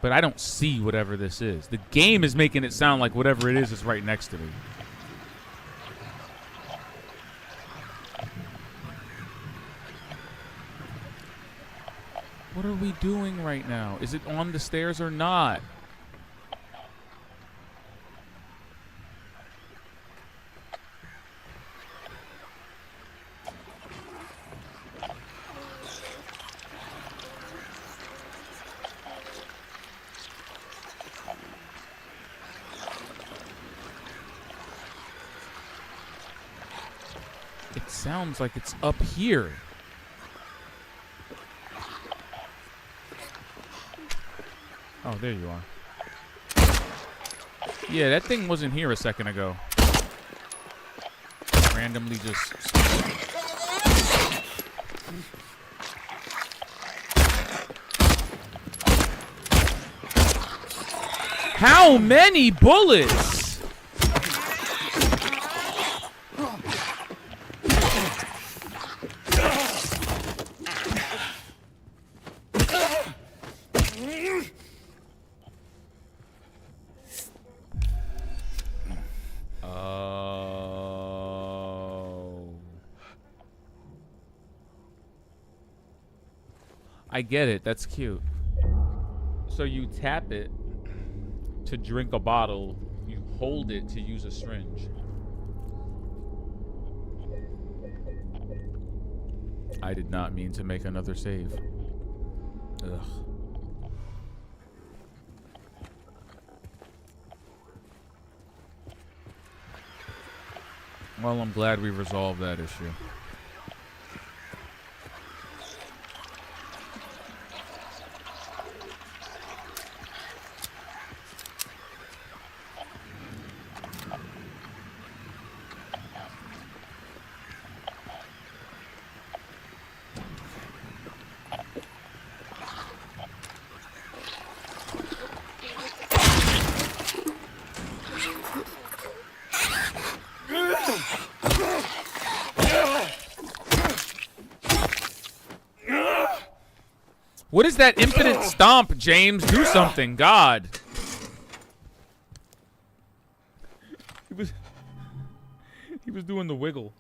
But I don't see whatever this is. The game is making it sound like whatever it is right next to me. What are we doing right now? Is it on the stairs or not? It sounds like it's up here. Oh, there you are. Yeah, that thing wasn't here a second ago. Randomly just... How many bullets? I get it. That's cute. So you tap it to drink a bottle. You hold it to use a syringe. I did not mean to make another save. Ugh. Well, I'm glad we resolved that issue. What is that impotent stomp, James? Do something, God. He was doing the wiggle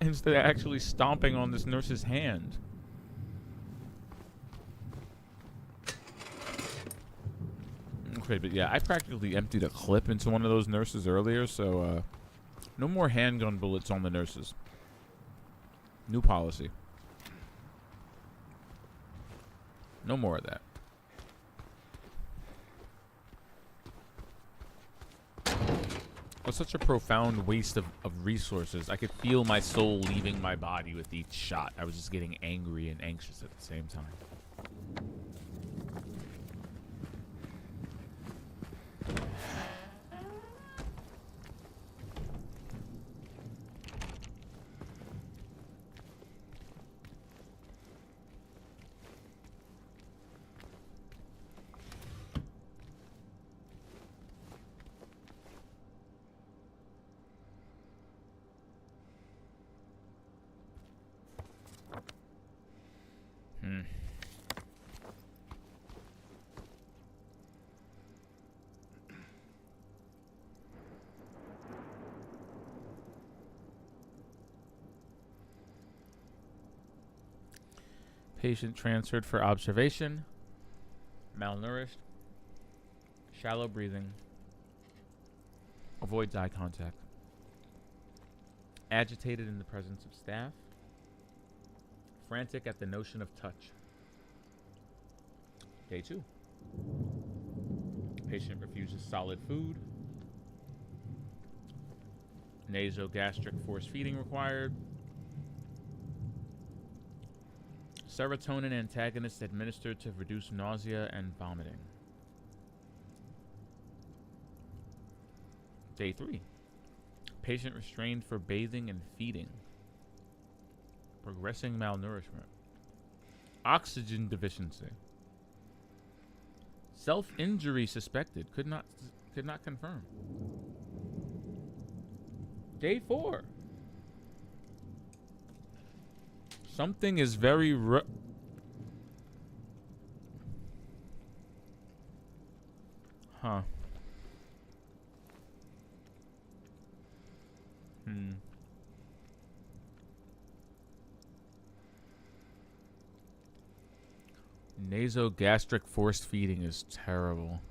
instead of actually stomping on this nurse's hand. Okay, but yeah, I practically emptied a clip into one of those nurses earlier, so no more handgun bullets on the nurses. New policy. No more of that. It was such a profound waste of resources. I could feel my soul leaving my body with each shot. I was just getting angry and anxious at the same time. Patient transferred for observation. Malnourished. Shallow breathing. Avoids eye contact. Agitated in the presence of staff. Frantic at the notion of touch. Day 2. Patient refuses solid food. Nasogastric force feeding required. Serotonin antagonist administered to reduce nausea and vomiting. Day 3. Patient restrained for bathing and feeding. Progressing malnourishment. Oxygen deficiency. Self-injury suspected. Could not confirm. Day 4. Something is very Huh. Nasogastric forced feeding is terrible.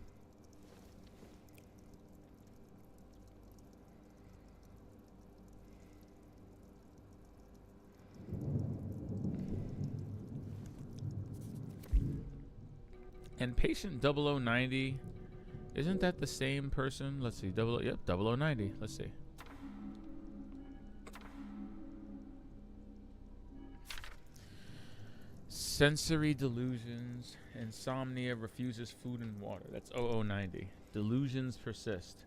And patient 0090, isn't that the same person? Let's see. Yep, 0090. Let's see. Sensory delusions, insomnia, refuses food and water. That's 0090. Delusions persist.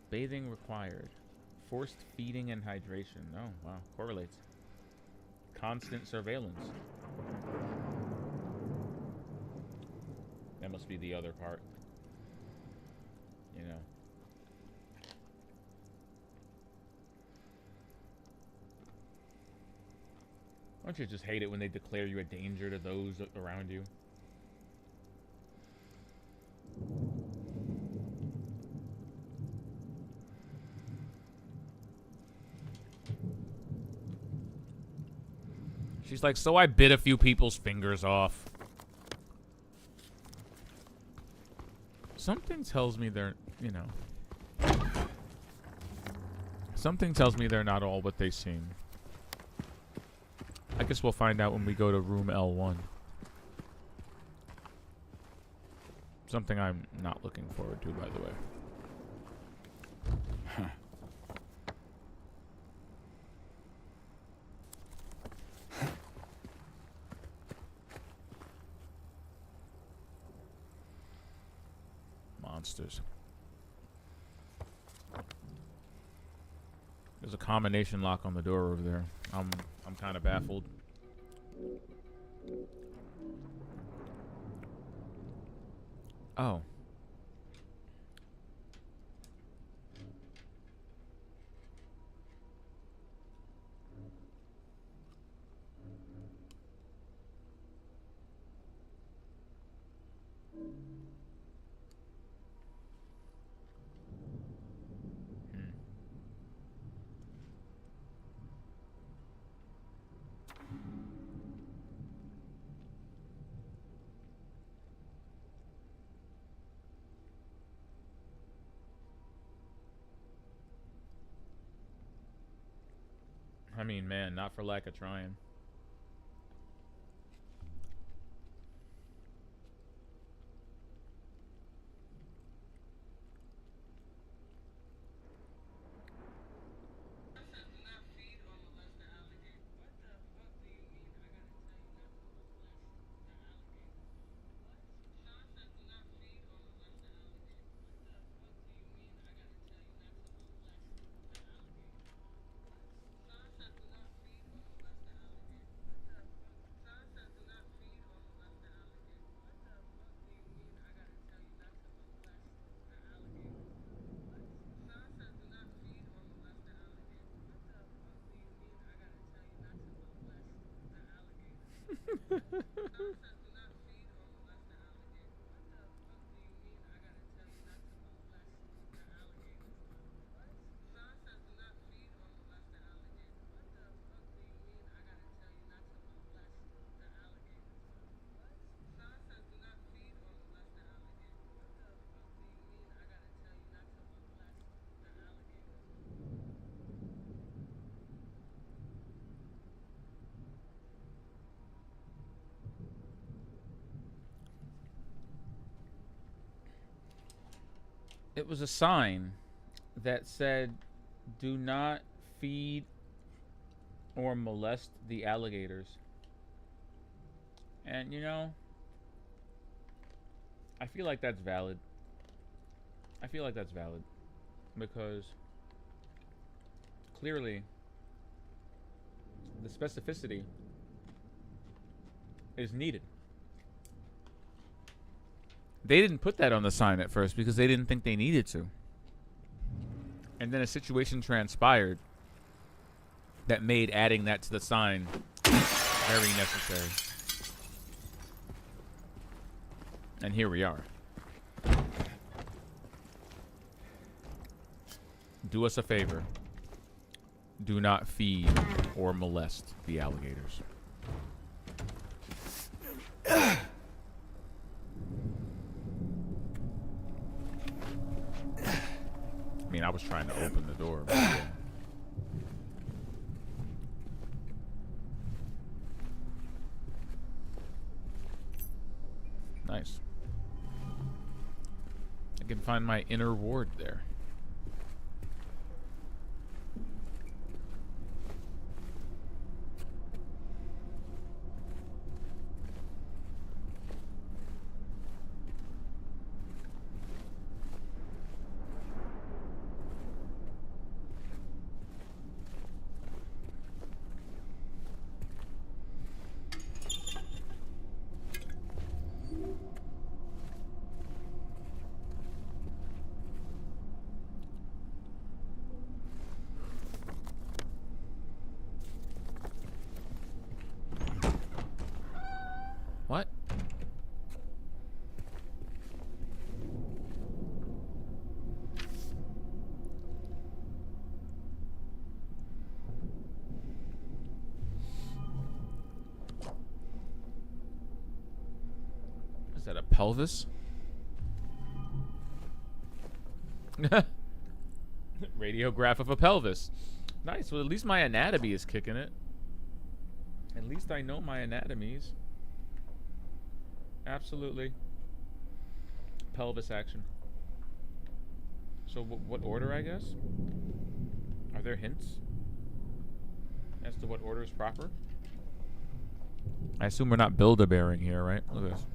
Bathing required. Forced feeding and hydration. Oh, wow. Correlates. Constant surveillance. That must be the other part. You know. Don't you just hate it when they declare you a danger to those around you? She's like, so I bit a few people's fingers off. Something tells me they're, you know. Something tells me they're not all what they seem. I guess we'll find out when we go to room L1. Something I'm not looking forward to, by the way. Huh. Monsters. There's a combination lock on the door over there. I'm kind of baffled. Oh. I mean, man, not for lack of trying. it was a sign that said, "Do not feed or molest the alligators." And you know, I feel like that's valid. I feel like that's valid because clearly the specificity is needed. They didn't put that on the sign at first because they didn't think they needed to. And then a situation transpired that made adding that to the sign very necessary. And here we are. Do us a favor. Do not feed or molest the alligators. I mean, I was trying to open the door. But yeah. Nice. I can find my inner ward there. What? Is that a pelvis? Radiograph of a pelvis. Nice. Well, at least my anatomy is kicking it. At least I know my anatomies. Absolutely. Pelvis action. So what order, I guess? Are there hints as to what order is proper? I assume we're not Build-A-Bearing here, right? Look at this.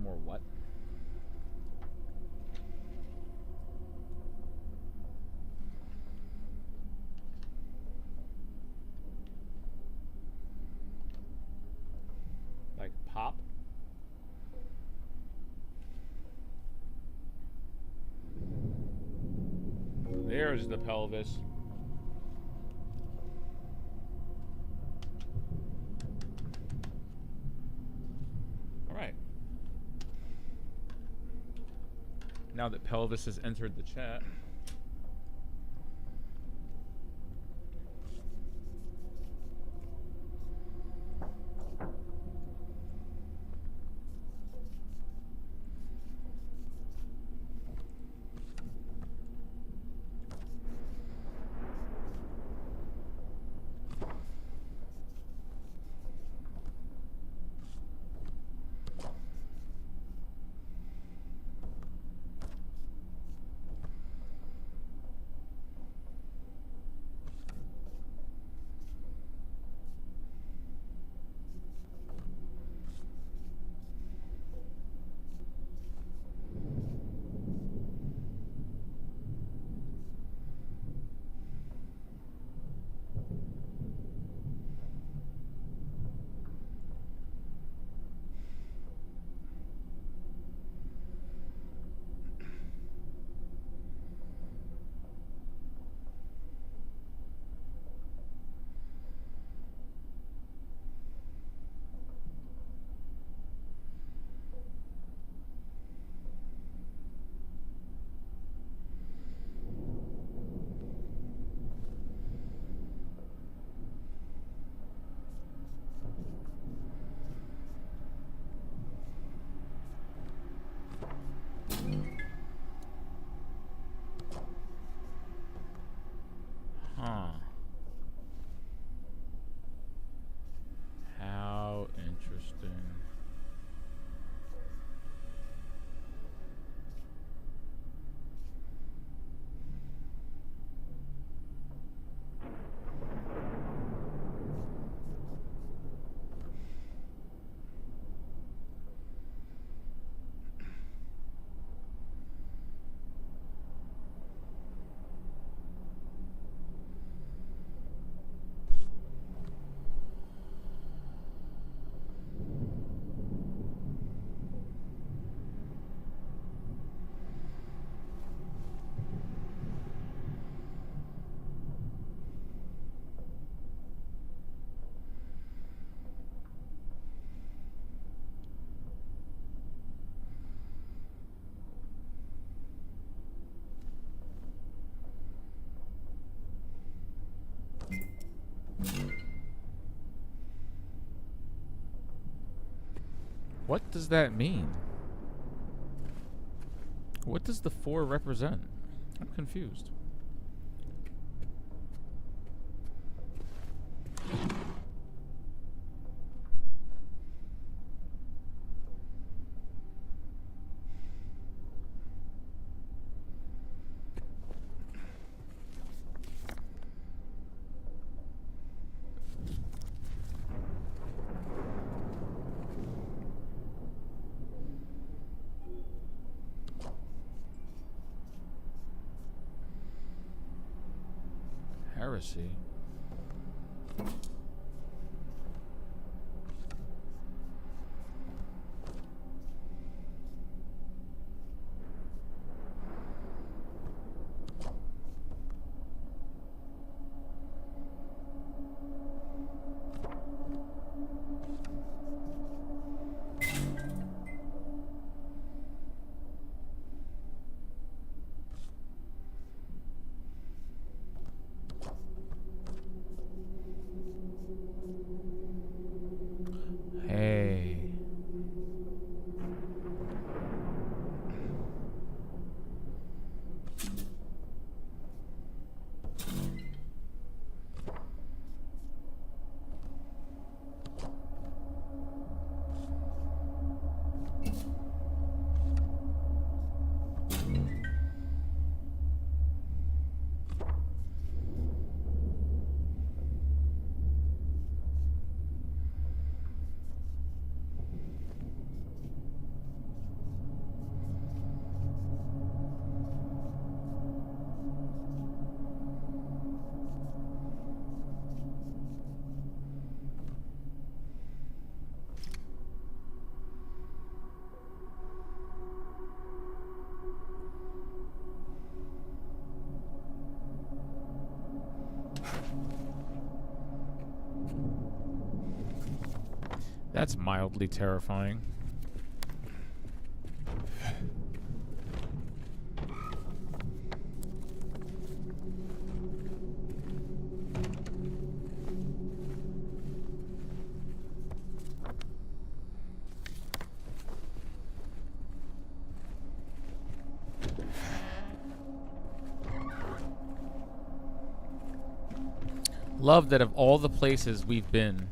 More what? Like pop? There's the pelvis. Now that pelvis has entered the chat. What does that mean? What does the 4 represent? I'm confused. Heresy. Hey. That's mildly terrifying. Love that of all the places we've been,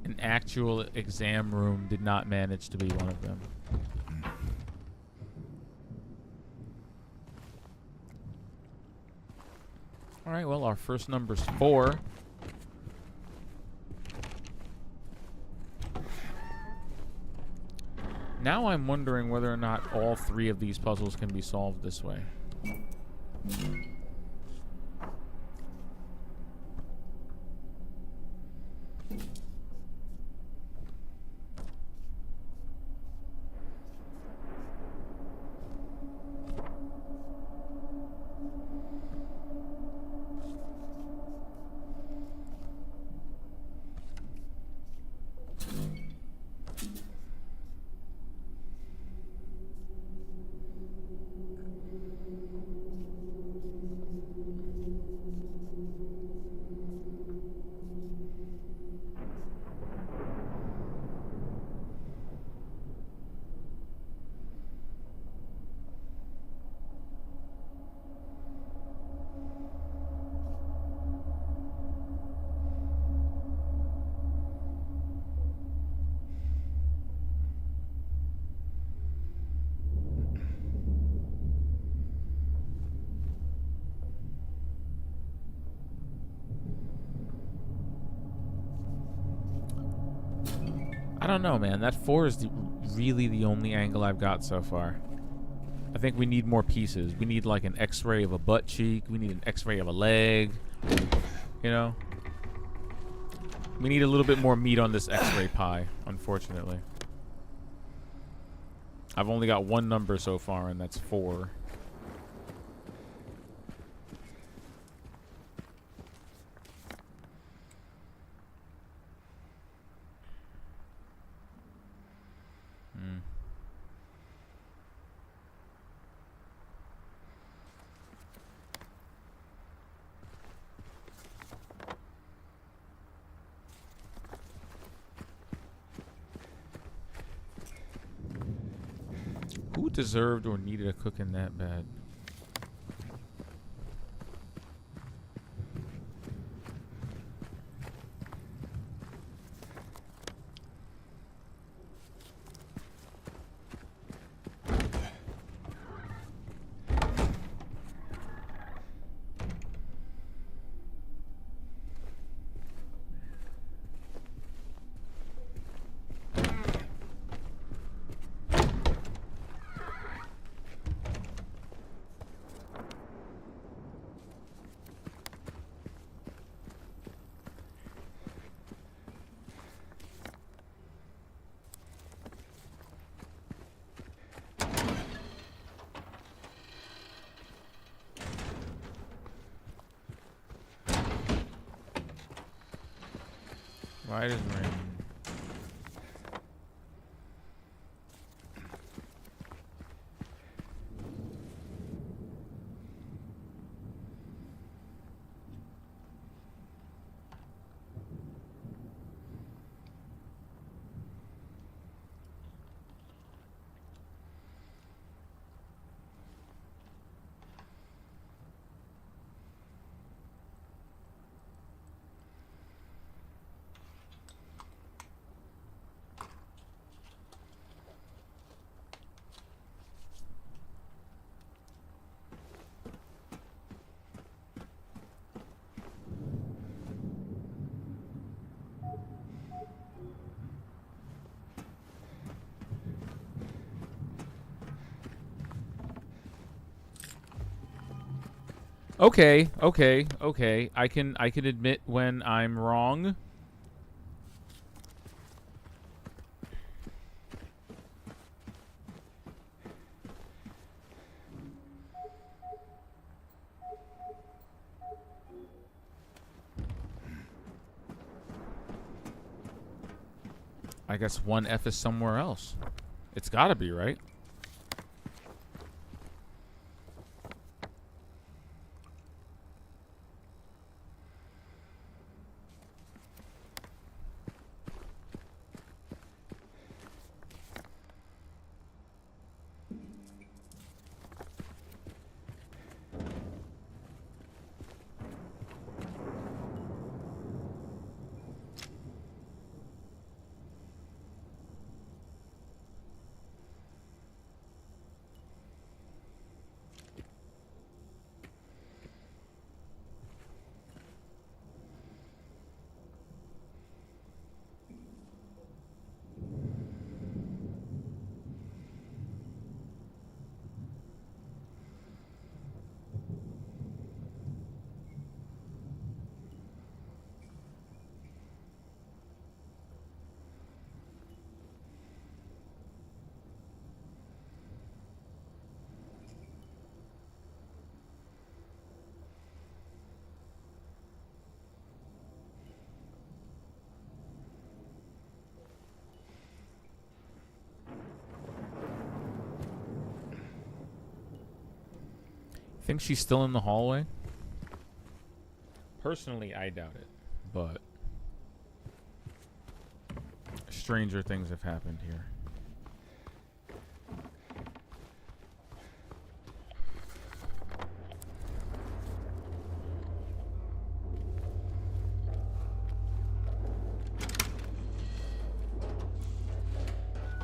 an actual exam room did not manage to be one of them. All right, well, our first number's 4. Now I'm wondering whether or not all 3 of these puzzles can be solved this way. I don't know, man. That 4 is really the only angle I've got so far. I think we need more pieces. We need like an x-ray of a butt cheek. We need an x-ray of a leg. You know? We need a little bit more meat on this x-ray pie, unfortunately. I've only got 1 number so far, and that's 4. Who deserved or needed a cooking that bad? Why does rain? Okay. I can admit when I'm wrong. I guess 1F is somewhere else. It's gotta be, right? Think she's still in the hallway? Personally, I doubt it, but stranger things have happened here.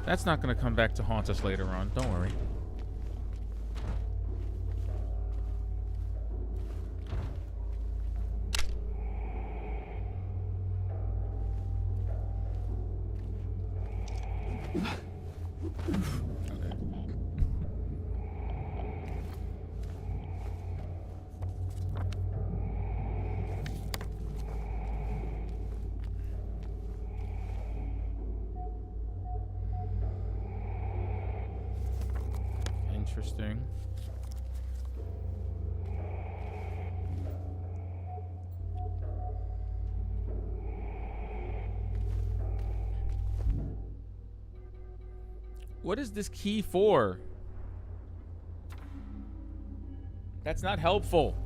That's not going to come back to haunt us later on. Don't worry. Interesting. What is this key for? That's not helpful.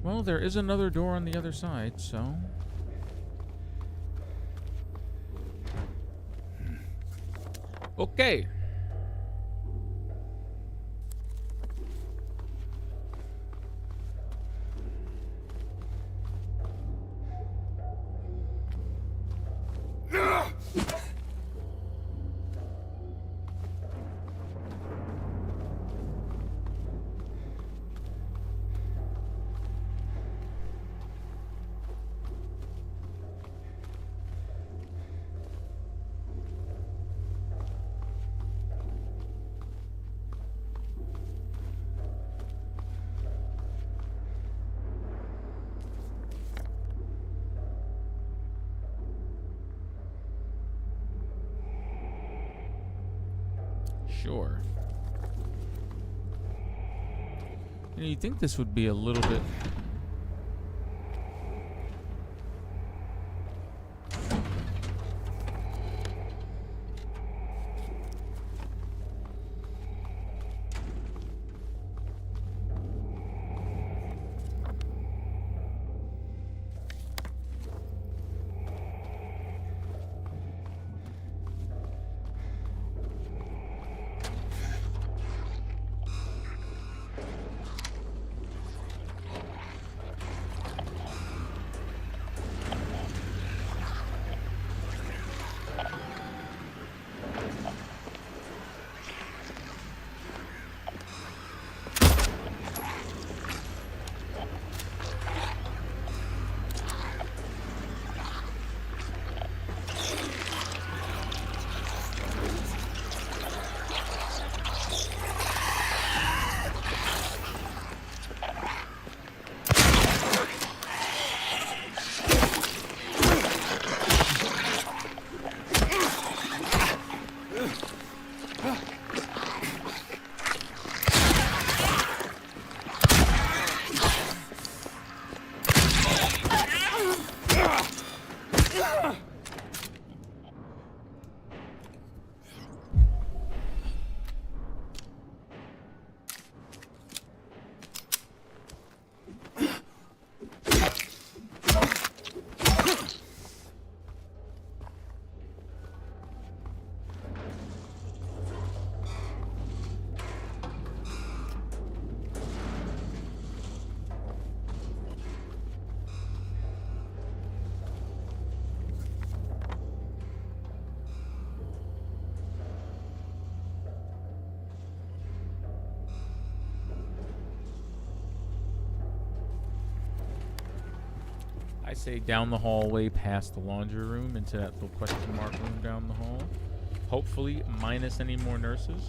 Well, there is another door on the other side, so... Okay. Sure. You know, you'd think this would be a little bit... I say down the hallway past the laundry room into that little question mark room down the hall. Hopefully minus any more nurses.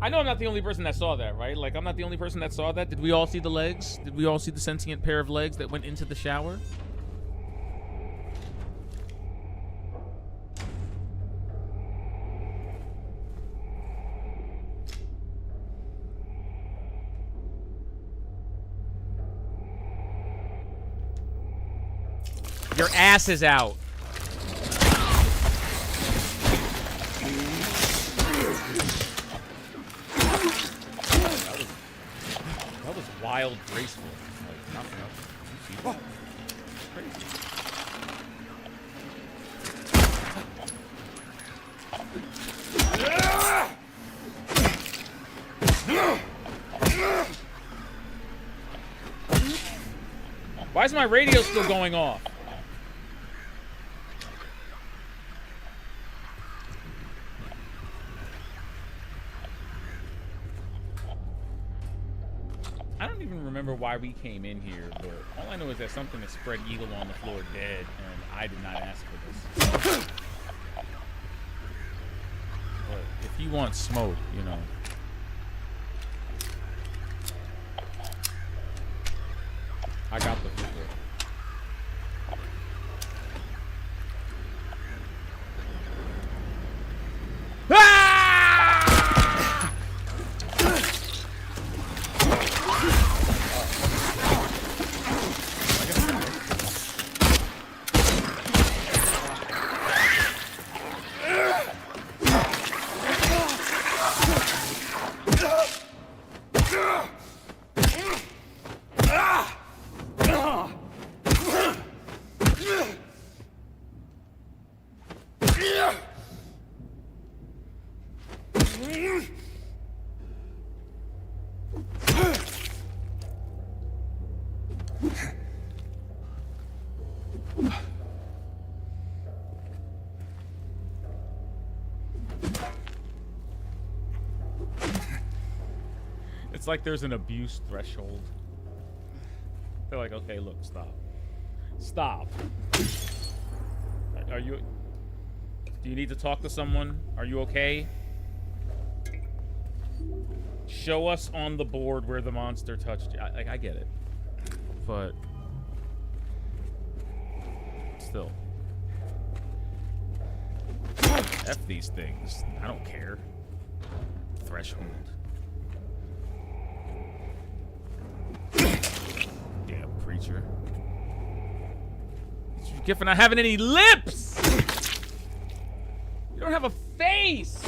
I know I'm not the only person that saw that, right? Like, I'm not the only person that saw that. Did we all see the legs? Did we all see the sentient pair of legs that went into the shower? Your ass is out. That was wild, graceful. Like, nothing else. You see that? Crazy. Why is my radio still going off? I don't even remember why we came in here, but all I know is that something is spread eagle on the floor dead, and I did not ask for this. But if you want smoke, you know. I got the hookah. It's like there's an abuse threshold. They're like, okay, look, stop. Stop. Are you... Do you need to talk to someone? Are you okay? Show us on the board where the monster touched you. I get it. But... still. F these things. I don't care. Threshold. Damn creature. It's your gift for not having any lips! You don't have a face!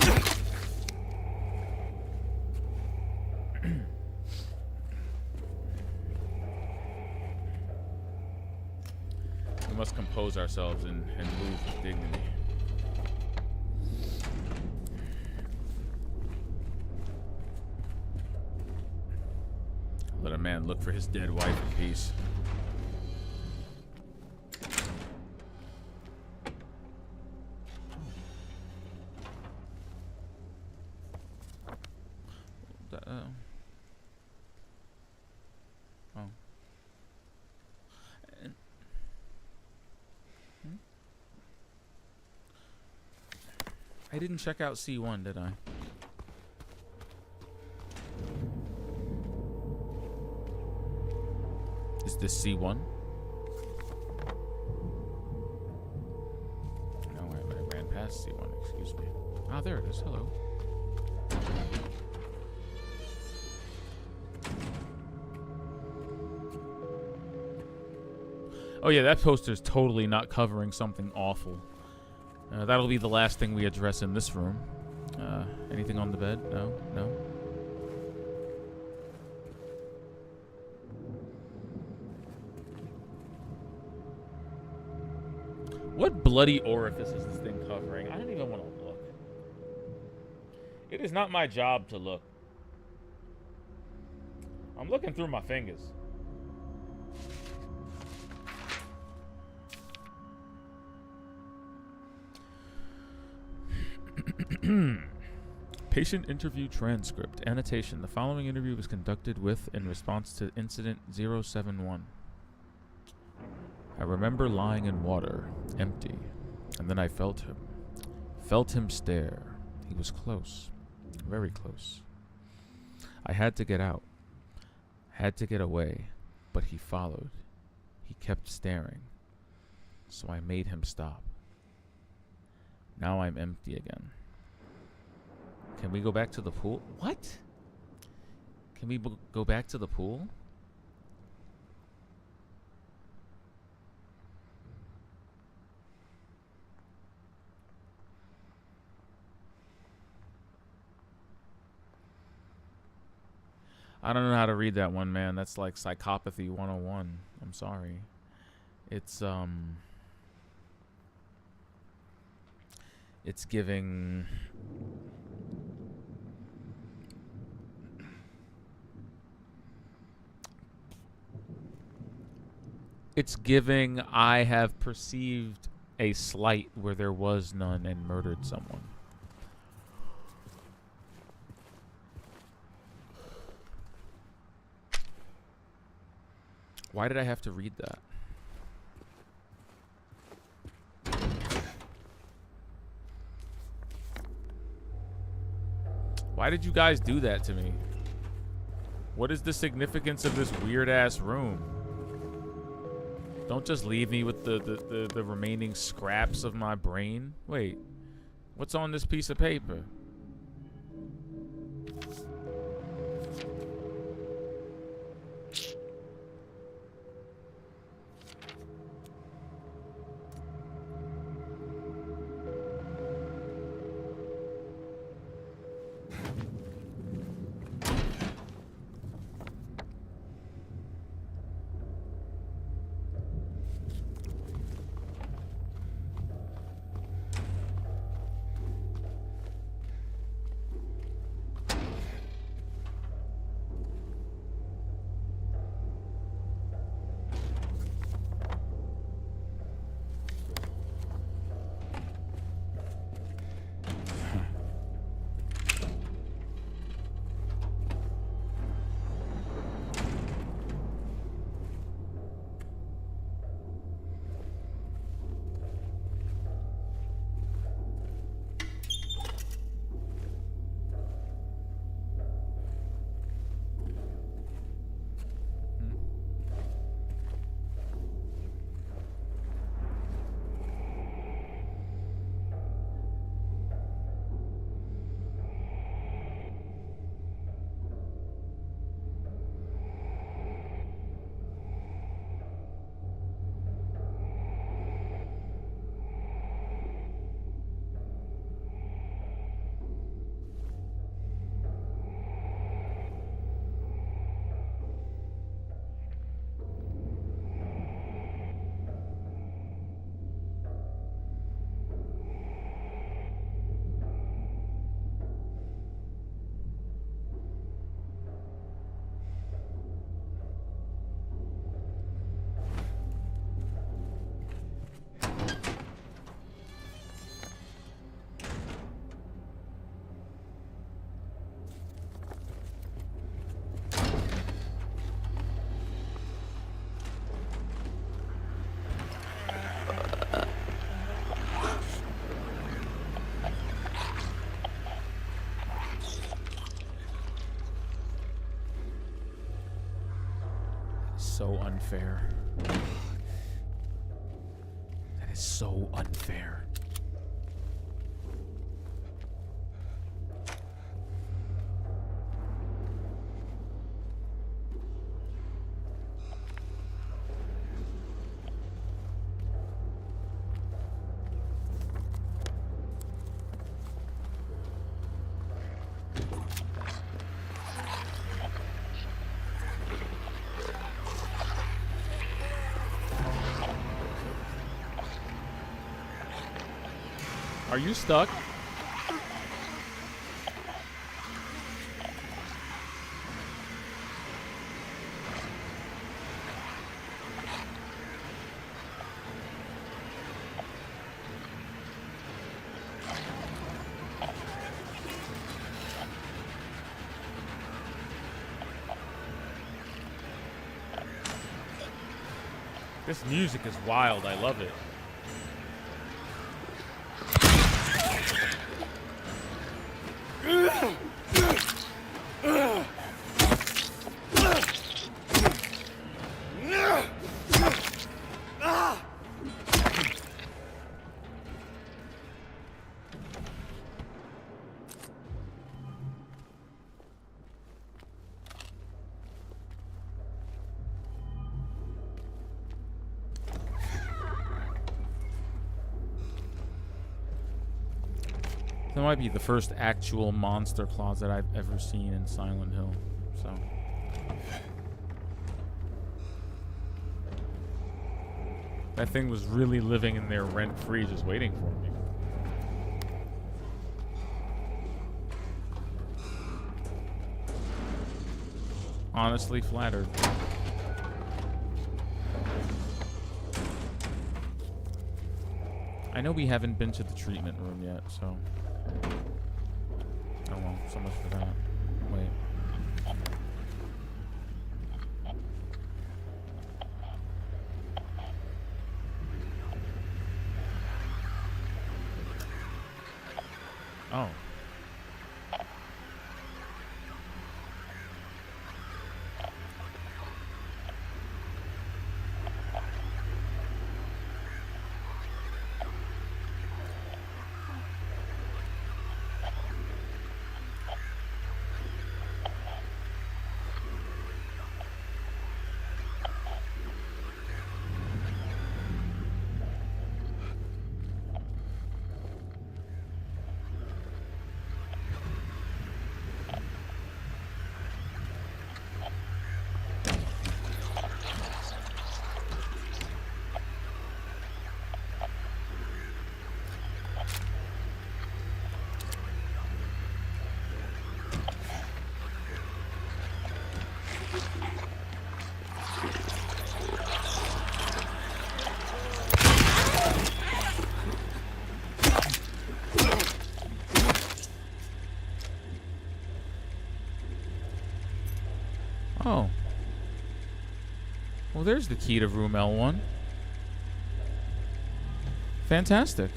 We must compose ourselves and move with dignity. Let a man look for his dead wife in peace. Oh. I didn't check out C1, did I? Is this C1? No, I ran past C1, excuse me. Ah, there it is. Hello. Oh yeah, that poster's totally not covering something awful. That'll be the last thing we address in this room. Anything on the bed? No? No? What bloody orifice is this thing covering? I don't even want to look. It is not my job to look. I'm looking through my fingers. Patient interview transcript. Annotation. The following interview was conducted with in response to incident 071. I remember lying in water, empty, and then I felt him. Felt him stare. He was close. Very close. I had to get out. Had to get away, but he followed. He kept staring. So I made him stop. Now I'm empty again. Can we go back to the pool? What? Can we go back to the pool? I don't know how to read that one, man. That's like psychopathy 101. I'm sorry. It's giving... It's giving I have perceived a slight where there was none and murdered someone. Why did I have to read that? Why did you guys do that to me? What is the significance of this weird-ass room? Don't just leave me with the remaining scraps of my brain. Wait, what's on this piece of paper? so unfair. That is so unfair. Are you stuck? This music is wild. I love it. That might be the first actual monster closet I've ever seen in Silent Hill. So that thing was really living in there rent-free, just waiting for me. Honestly flattered. I know we haven't been to the treatment room yet, so... Oh well, so much for that. Wait. Oh. Oh. Well, there's the key to room L1. Fantastic.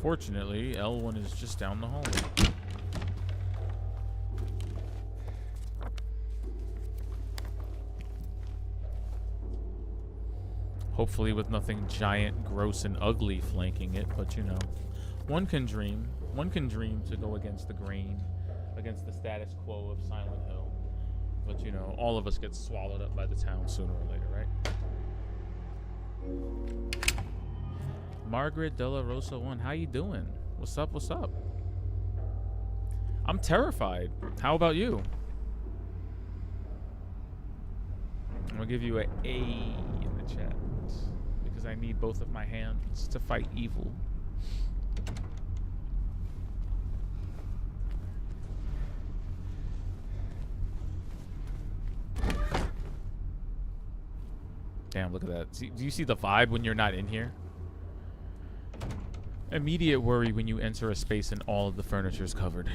Fortunately, L1 is just down the hallway. Hopefully with nothing giant, gross, and ugly flanking it, but you know, one can dream. One can dream to go against the grain, against the status quo of Silent Hill. But you know, all of us get swallowed up by the town sooner or later, right? Margaret Della Rosa 1, how you doing? What's up, what's up? I'm terrified. How about you? I'm gonna give you a in the chat because I need both of my hands to fight evil. Damn, look at that. See, do you see the vibe when you're not in here? Immediate worry when you enter a space and all of the furniture is covered.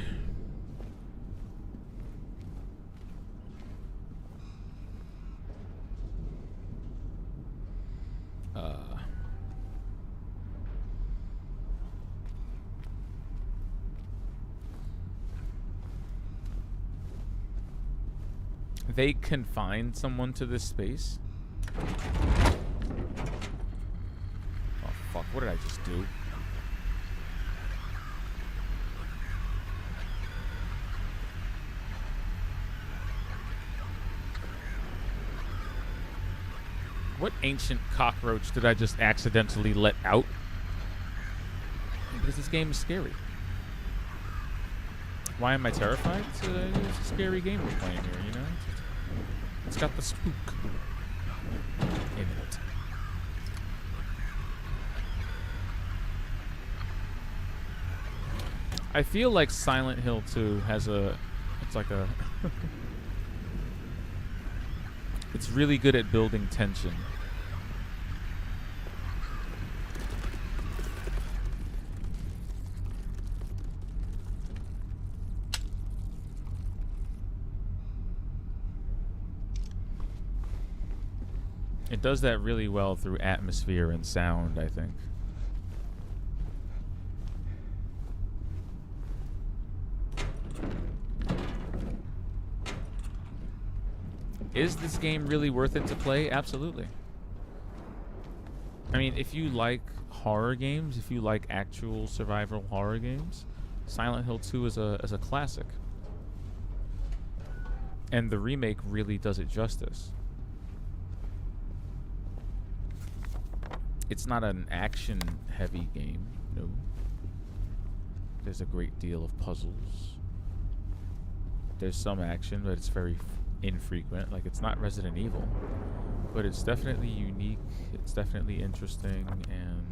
They confined someone to this space? Oh fuck, what did I just do? What ancient cockroach did I just accidentally let out? Because this game is scary. Why am I terrified? It's a scary game we're playing here, you know? It's got the spook in it. I feel like Silent Hill 2 has it's like a it's really good at building tension. It does that really well through atmosphere and sound, I think. Is this game really worth it to play? Absolutely. I mean, if you like horror games, if you like actual survival horror games, Silent Hill 2 is a classic. And the remake really does it justice. It's not an action-heavy game, no. There's a great deal of puzzles. There's some action, but it's very infrequent. Like, it's not Resident Evil, but it's definitely unique. It's definitely interesting, and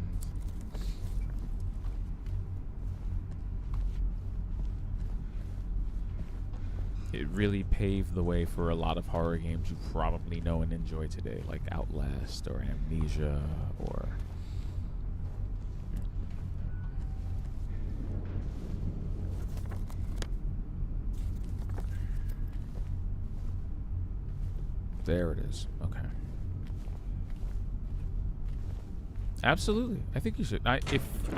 it really paved the way for a lot of horror games you probably know and enjoy today, like Outlast or Amnesia or there it is. Okay. Absolutely. I think you should. I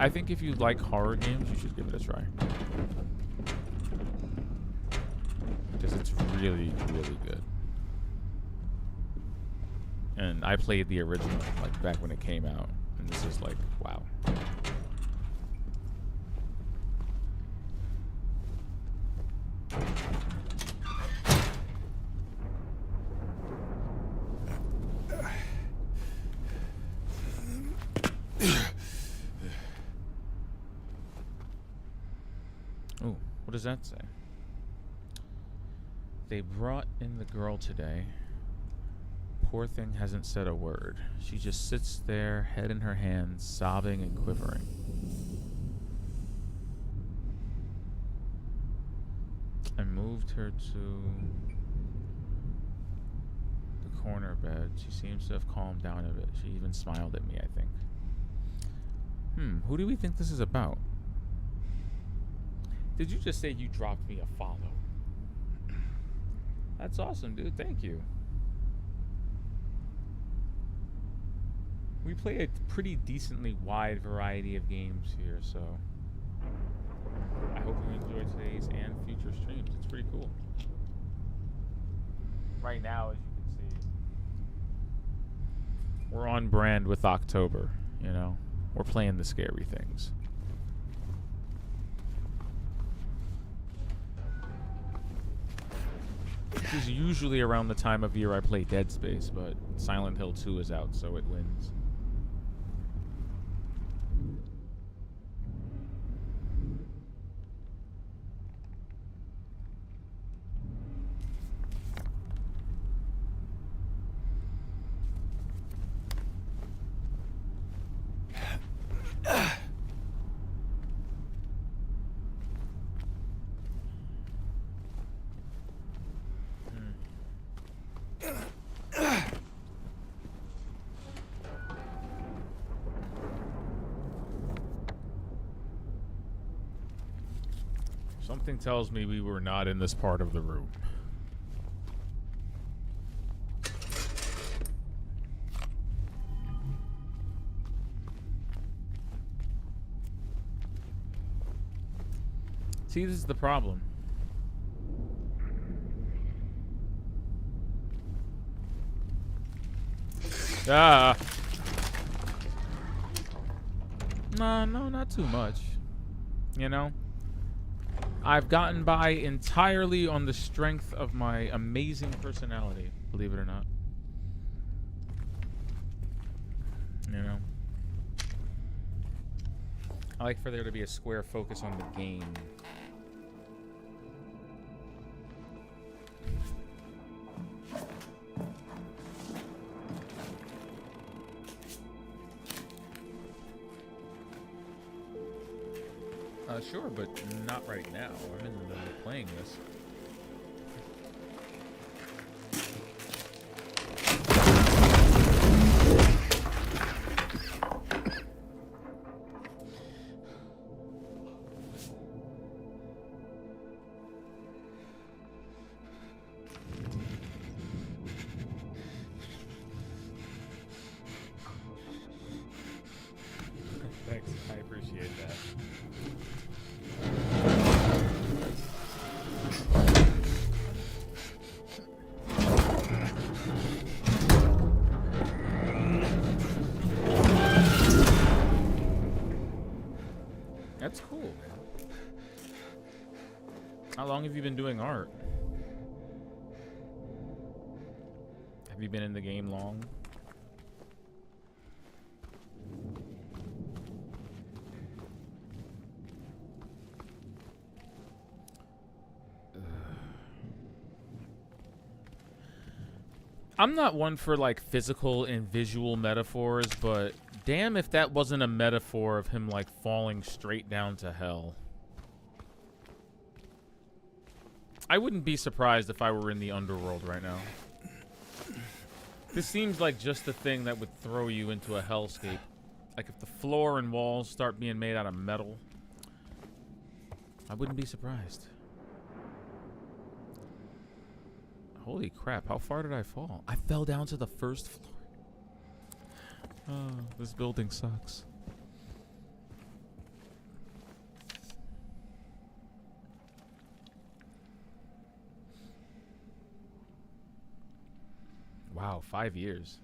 think if you like horror games, you should give it a try. Because it's really, really good. And I played the original, like, back when it came out. And this is like, wow. Ooh, what does that say? They brought in the girl today. Poor thing hasn't said a word. She just sits there, head in her hands, sobbing and quivering. I moved her to the corner bed. She seems to have calmed down a bit. She even smiled at me, I think. Who do we think this is about? Did you just say you dropped me a follow? That's awesome, dude. Thank you. We play a pretty decently wide variety of games here, so I hope you enjoy today's and future streams. It's pretty cool. Right now, as you can see, we're on brand with October, you know? We're playing the scary things. Which is usually around the time of year I play Dead Space, but Silent Hill 2 is out, so it wins. Something tells me we were not in this part of the room. See, this is the problem. Ah. No, not too much. You know? I've gotten by entirely on the strength of my amazing personality, believe it or not. You know? I like for there to be a square focus on the game. Sure, but not right now. I'm in the middle of playing this. Thanks, I appreciate that. That's cool, man. How long have you been doing art? Have you been in the game long? I'm not one for like physical and visual metaphors, but damn if that wasn't a metaphor of him like falling straight down to hell. I wouldn't be surprised if I were in the underworld right now. This seems like just the thing that would throw you into a hellscape. Like if the floor and walls start being made out of metal, I wouldn't be surprised. Holy crap, how far did I fall? I fell down to the first floor. Oh, this building sucks. Wow, 5 years.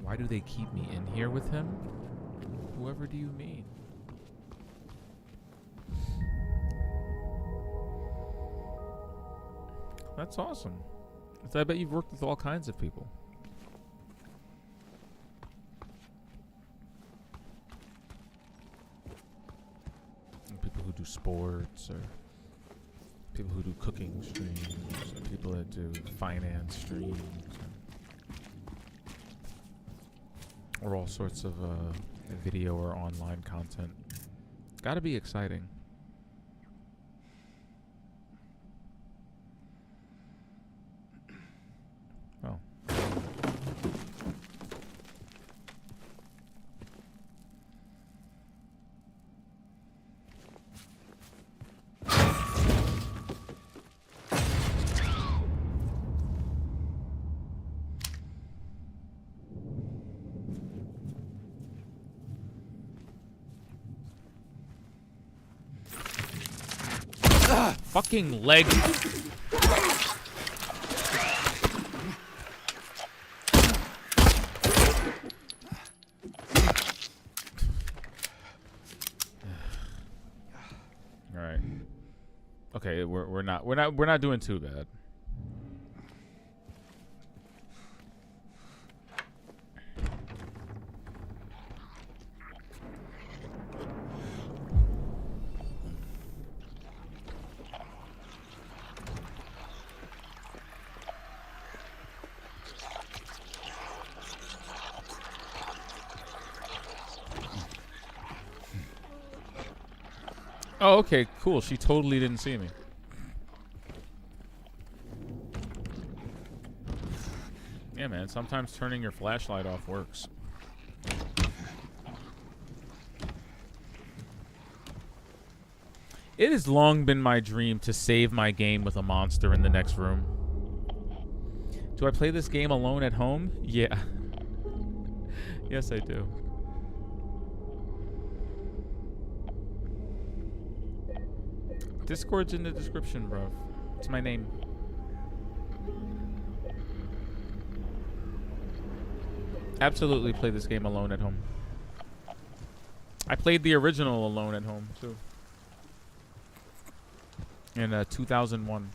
Why do they keep me in here with him? Whoever do you mean? That's awesome. I bet you've worked with all kinds of people. People who do sports, or people who do cooking streams, or people that do finance streams, or all sorts of video or online content. Gotta be exciting. Oh. Fucking leg. All right. Okay, we're not doing too bad. Oh, okay, cool. She totally didn't see me. Yeah, man. Sometimes turning your flashlight off works. It has long been my dream to save my game with a monster in the next room. Do I play this game alone at home? Yeah. Yes, I do. Discord's in the description, bro. It's my name. Absolutely play this game alone at home. I played the original alone at home, too. In 2001.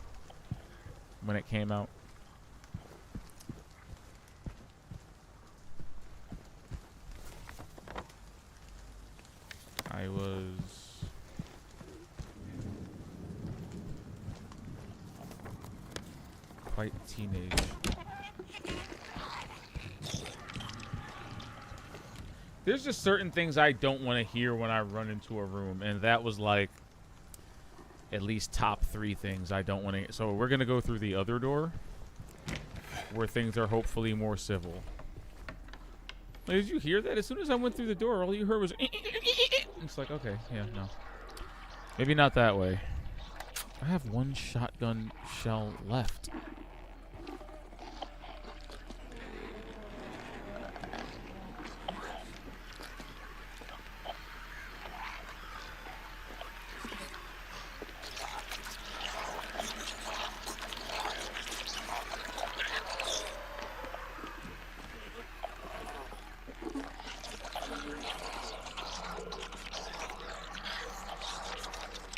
When it came out. I was... quite a teenage. There's just certain things I don't want to hear when I run into a room, and that was like at least top 3 things I don't want to. So we're gonna go through the other door, where things are hopefully more civil. Like, did you hear that? As soon as I went through the door, all you heard was. It's like, okay, yeah, no, maybe not that way. I have 1 shotgun shell left.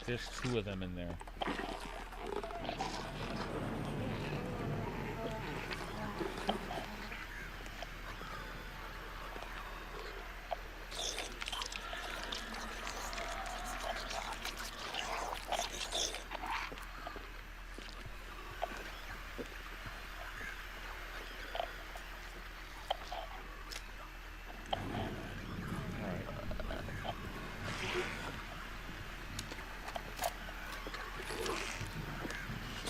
There's 2 of them in there.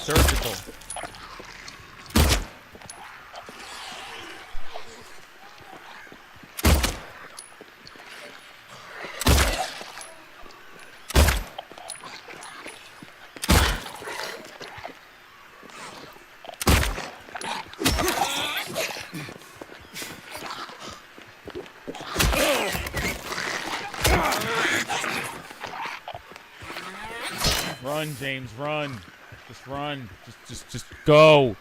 Surgical. Run, James, run. Just run. Just go.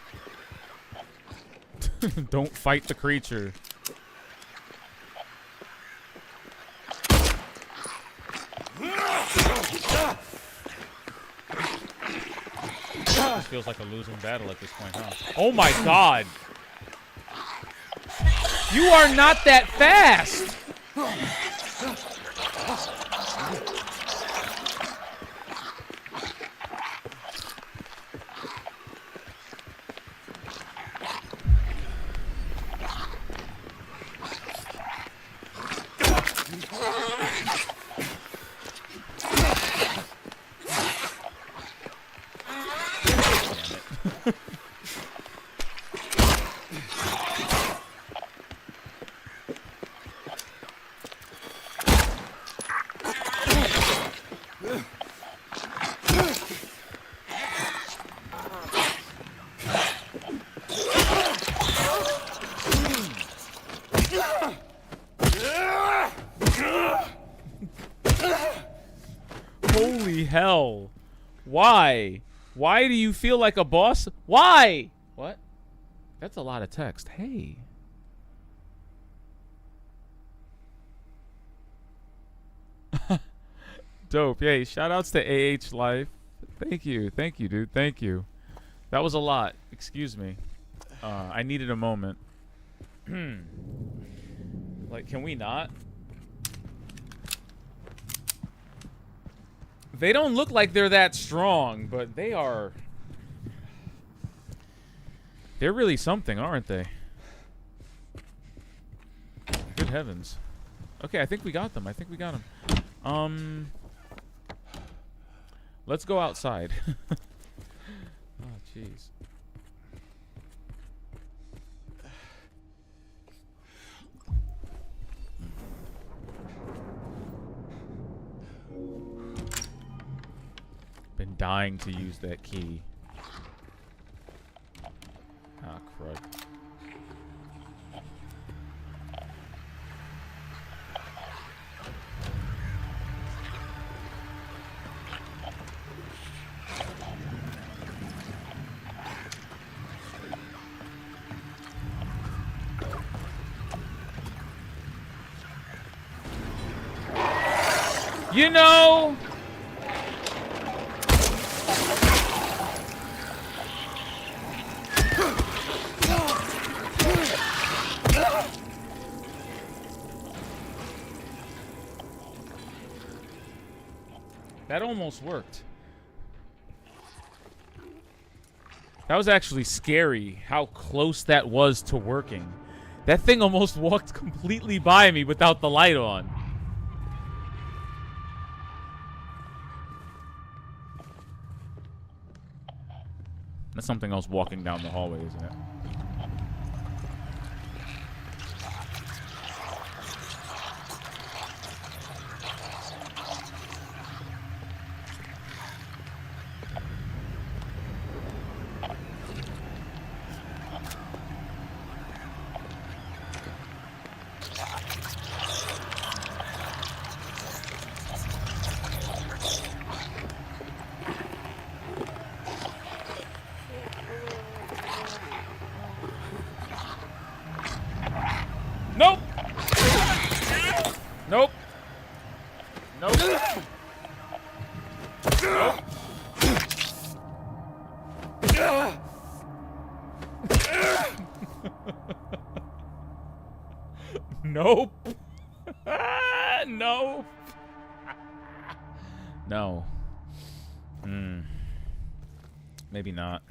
Don't fight the creature. This feels like a losing battle at this point, huh? Oh my god. You are not that fast. Holy hell. Why? Why do you feel like a boss? Why? What? That's a lot of text. Hey. Dope. Yay. Shout outs to AH Life. Thank you. Thank you, dude. Thank you. That was a lot. Excuse me. I needed a moment. Like, can we not? They don't look like they're that strong, but they are... They're really something, aren't they? Good heavens. Okay, I think we got them. I think we got them. Let's go outside. Oh, jeez. Been dying to use that key. Ah, crud. You know... That almost worked. That was actually scary how close that was to working. That thing almost walked completely by me without the light on. That's something else walking down the hallway, isn't it? Nope. Nope. Nope. Nope. Nope. No. No. Maybe not.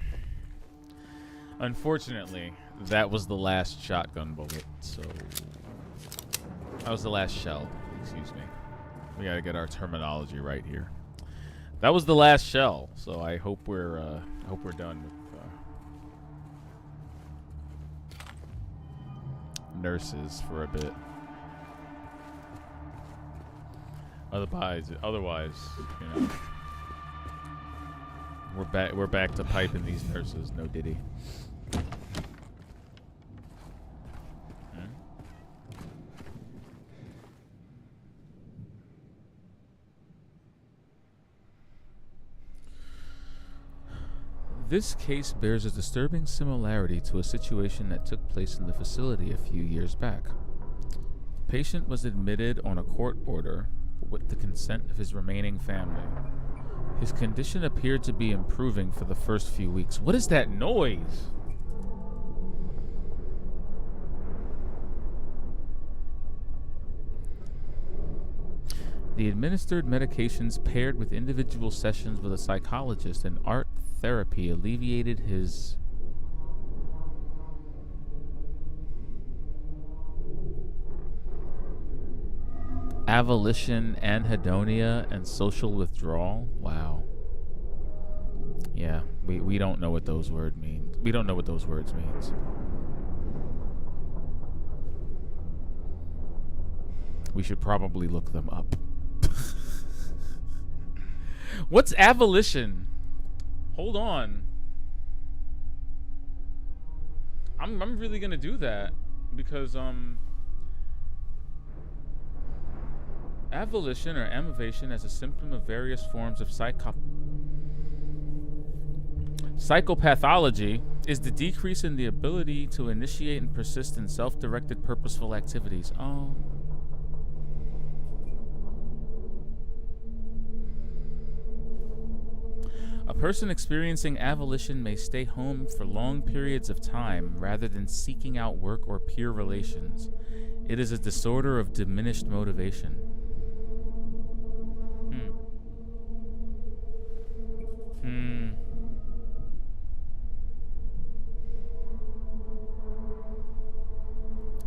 Unfortunately, that was the last shotgun bullet, so... That was the last shell, excuse me. We gotta get our terminology right here. That was the last shell, so I hope we're done with nurses for a bit. Otherwise, you know, we're back to piping these nurses. No diddy. This case bears a disturbing similarity to a situation that took place in the facility a few years back. The patient was admitted on a court order with the consent of his remaining family. His condition appeared to be improving for the first few weeks. What is that noise? The administered medications paired with individual sessions with a psychologist and art therapy alleviated his avolition, anhedonia, and social withdrawal. Wow. Yeah, we don't know what those words mean. We don't know what those words means. We should probably look them up. What's avolition? Hold on. I'm really gonna do that because avolition or amovation as a symptom of various forms of Psychopathology is the decrease in the ability to initiate and persist in self-directed purposeful activities. Oh. A person experiencing avolition may stay home for long periods of time rather than seeking out work or peer relations. It is a disorder of diminished motivation.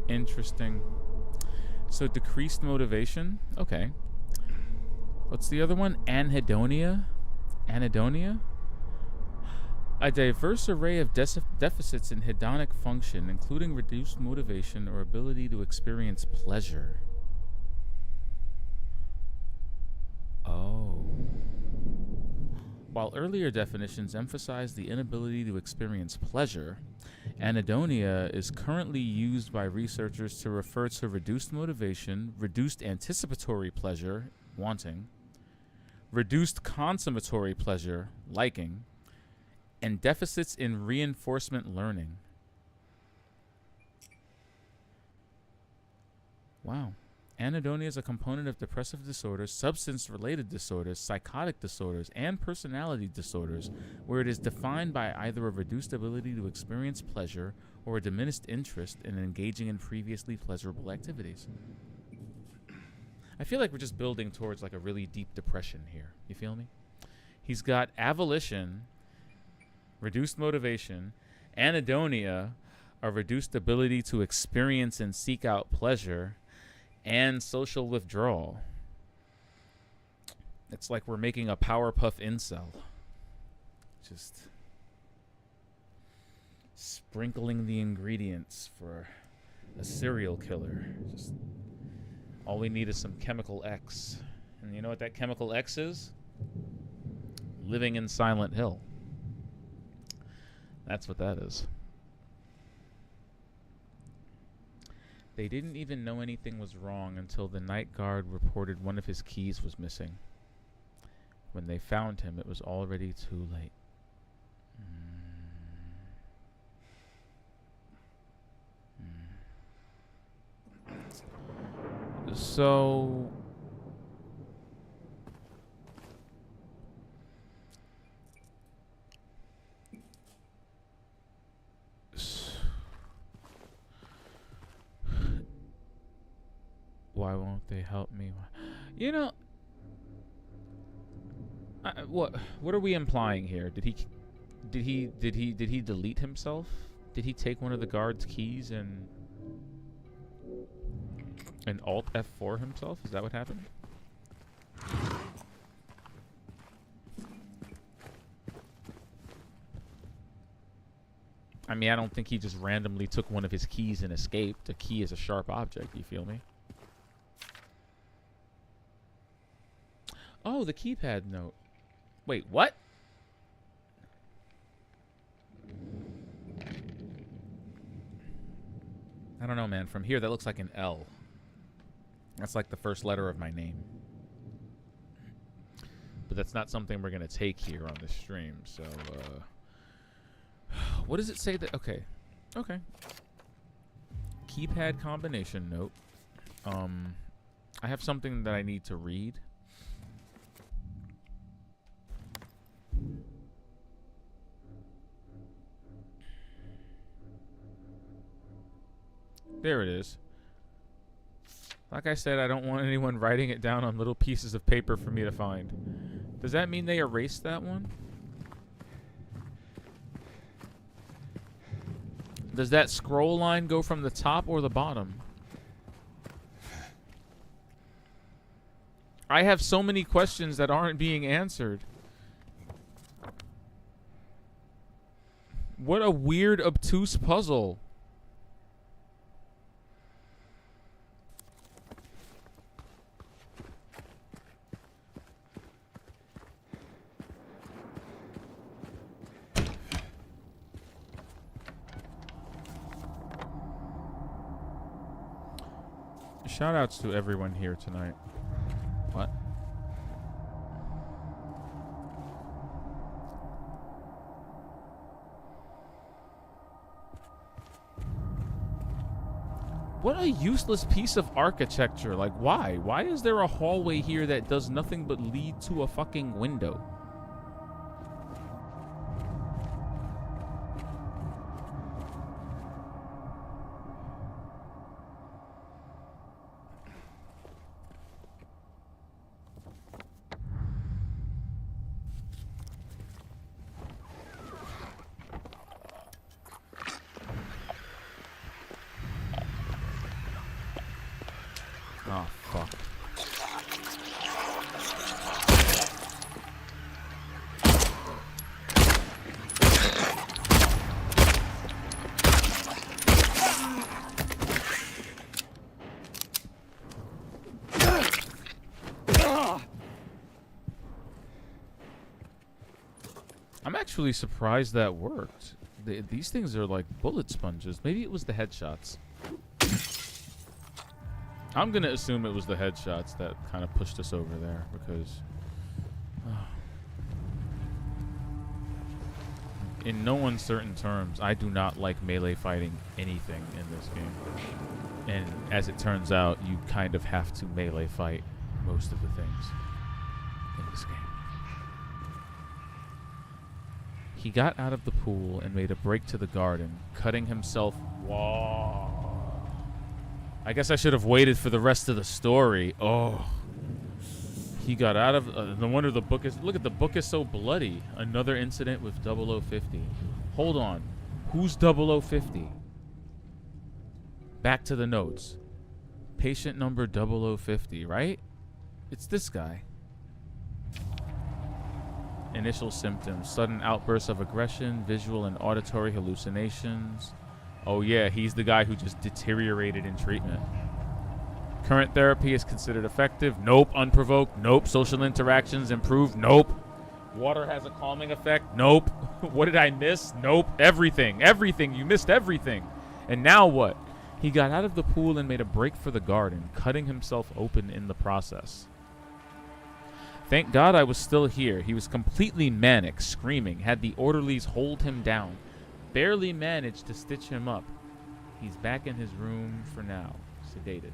Interesting. So decreased motivation? Okay. What's the other one? Anhedonia? Anhedonia? A diverse array of deficits in hedonic function, including reduced motivation or ability to experience pleasure. Oh. While earlier definitions emphasize the inability to experience pleasure, anhedonia is currently used by researchers to refer to reduced motivation, reduced anticipatory pleasure, wanting, reduced consummatory pleasure, liking, and deficits in reinforcement learning. Wow. Anhedonia is a component of depressive disorders, substance-related disorders, psychotic disorders, and personality disorders, where it is defined by either a reduced ability to experience pleasure or a diminished interest in engaging in previously pleasurable activities. I feel like we're just building towards like a really deep depression here. You feel me? He's got avolition, reduced motivation, anhedonia, a reduced ability to experience and seek out pleasure, and social withdrawal. It's like we're making a Powerpuff incel. Just sprinkling the ingredients for a serial killer. Just all we need is some chemical X. And you know what that chemical X is? Living in Silent Hill. That's what that is. They didn't even know anything was wrong until the night guard reported one of his keys was missing. When they found him, it was already too late. So... Why won't they help me? You know, what are we implying here? Did he delete himself? Did he take one of the guard's keys and Alt F4 himself? Is that what happened? I mean, I don't think he just randomly took one of his keys and escaped. A key is a sharp object, you feel me? Oh, the keypad note. Wait, what? I don't know, man. From here, that looks like an L. That's like the first letter of my name. But that's not something we're going to take here on the stream, so, what does it say that... Okay. Okay. Keypad combination note. I have something that I need to read. There it is. Like I said, I don't want anyone writing it down on little pieces of paper for me to find. Does that mean they erased that one? Does that scroll line go from the top or the bottom? I have so many questions that aren't being answered. What a weird, obtuse puzzle. Shoutouts to everyone here tonight. What? What a useless piece of architecture. Like, why? Why is there a hallway here that does nothing but lead to a fucking window? Oh, fuck. I'm actually surprised that worked. These things are like bullet sponges. Maybe it was the headshots. I'm going to assume it was the headshots that kind of pushed us over there because in no uncertain terms, I do not like melee fighting anything in this game. And as it turns out, you kind of have to melee fight most of the things in this game. He got out of the pool and made a break to the garden, cutting himself. Whoa. I guess I should have waited for the rest of the story. Oh. He got out of... no wonder the book is... Look at the book is so bloody. Another incident with 0050. Hold on. Who's 0050? Back to the notes. Patient number 0050, right? It's this guy. Initial symptoms. Sudden outbursts of aggression, visual and auditory hallucinations. Oh yeah, he's the guy who just deteriorated in treatment. Current therapy is considered effective. Nope. Unprovoked. Nope. Social interactions improved. Nope. Water has a calming effect. Nope. What did I miss? Nope. Everything. Everything. You missed everything. And now what? He got out of the pool and made a break for the garden, cutting himself open in the process. Thank God I was still here. He was completely manic, screaming, had the orderlies hold him down. Barely managed to stitch him up. He's back in his room for now, sedated.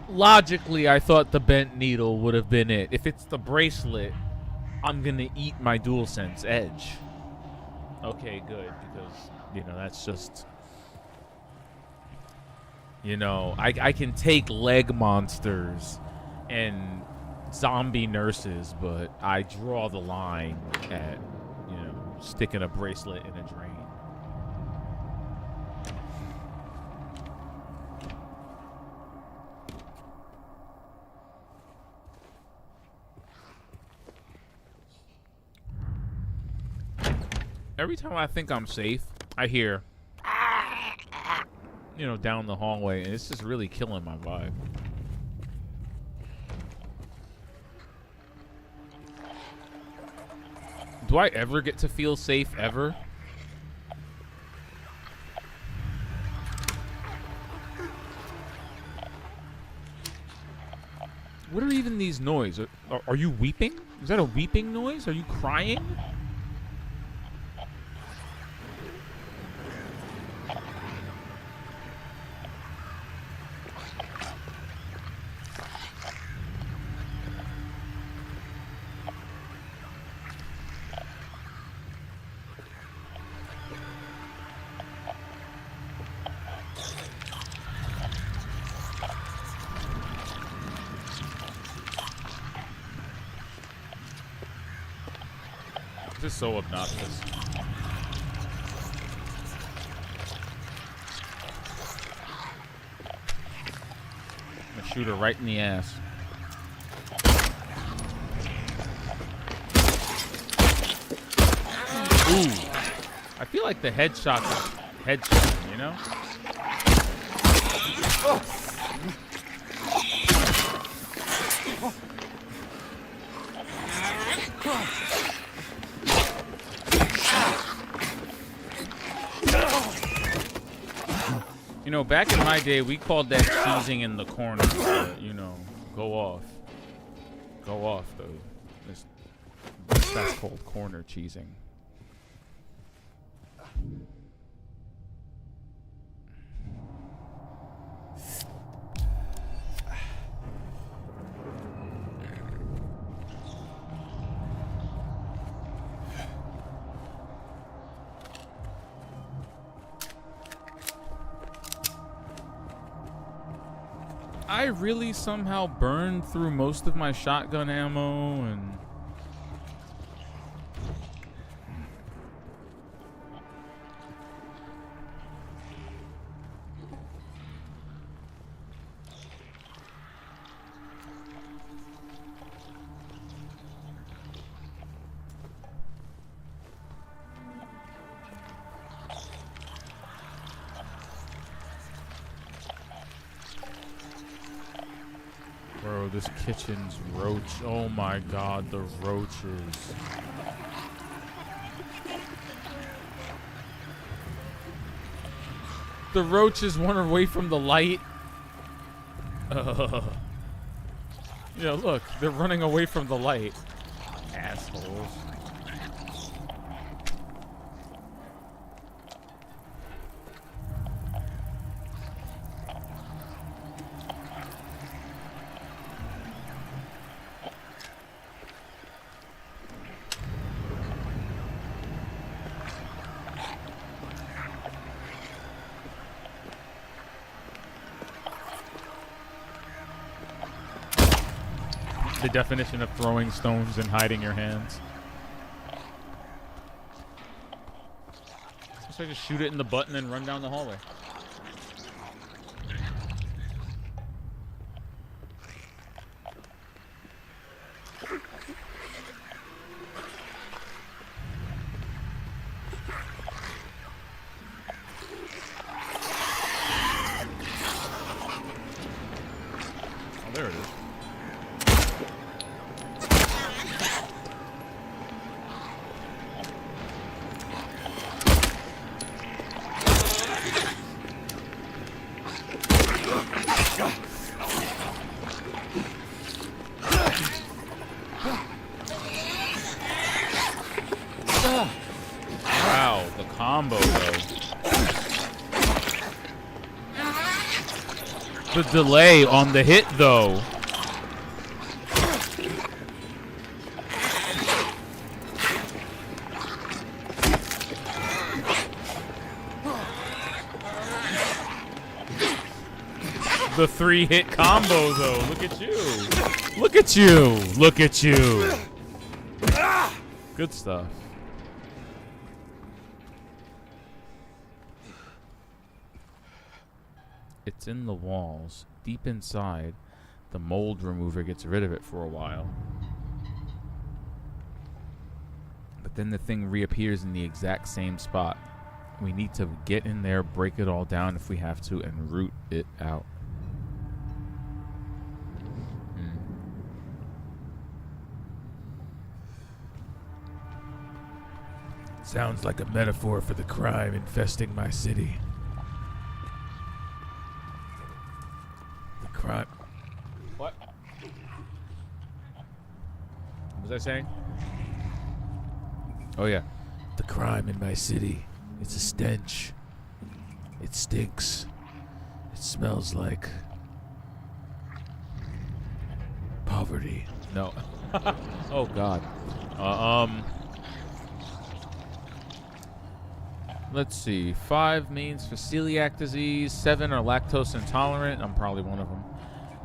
Logically, I thought the bent needle would have been it. If it's the bracelet, I'm gonna eat my DualSense Edge. Okay, good, because, you know, that's just... You know, I can take leg monsters and zombie nurses, but I draw the line at, you know, sticking a bracelet in a drain. Every time I think I'm safe, I hear, you know, down the hallway, and it's just really killing my vibe. Do I ever get to feel safe, ever? What are even these noises? Are you weeping? Is that a weeping noise? Are you crying? This is so obnoxious. I'm gonna shoot her right in the ass. Ooh. I feel like the headshot, you know? You know, back in my day, we called that cheesing in the corner. You know, go off. Go off, though. That's called corner cheesing. I really somehow burned through most of my shotgun ammo and bro, this kitchen's roach. Oh my god, the roaches. The roaches run away from the light. Yeah, look, they're running away from the light. Assholes. The definition of throwing stones and hiding your hands. So I just shoot it in the butt and then run down the hallway. Oh, there it is. Wow, the combo though. The delay on the hit though. The 3-hit combo though. Look at you. Look at you. Look at you. Good stuff. It's in the walls. Deep inside, the mold remover gets rid of it for a while. But then the thing reappears in the exact same spot. We need to get in there, break it all down if we have to, and root it out. Sounds like a metaphor for the crime infesting my city. The crime. What? What was I saying? Oh, yeah. The crime in my city. It's a stench. It stinks. It smells like poverty. No. Oh, God. Let's see. 5 means for celiac disease. 7 are lactose intolerant. I'm probably one of them.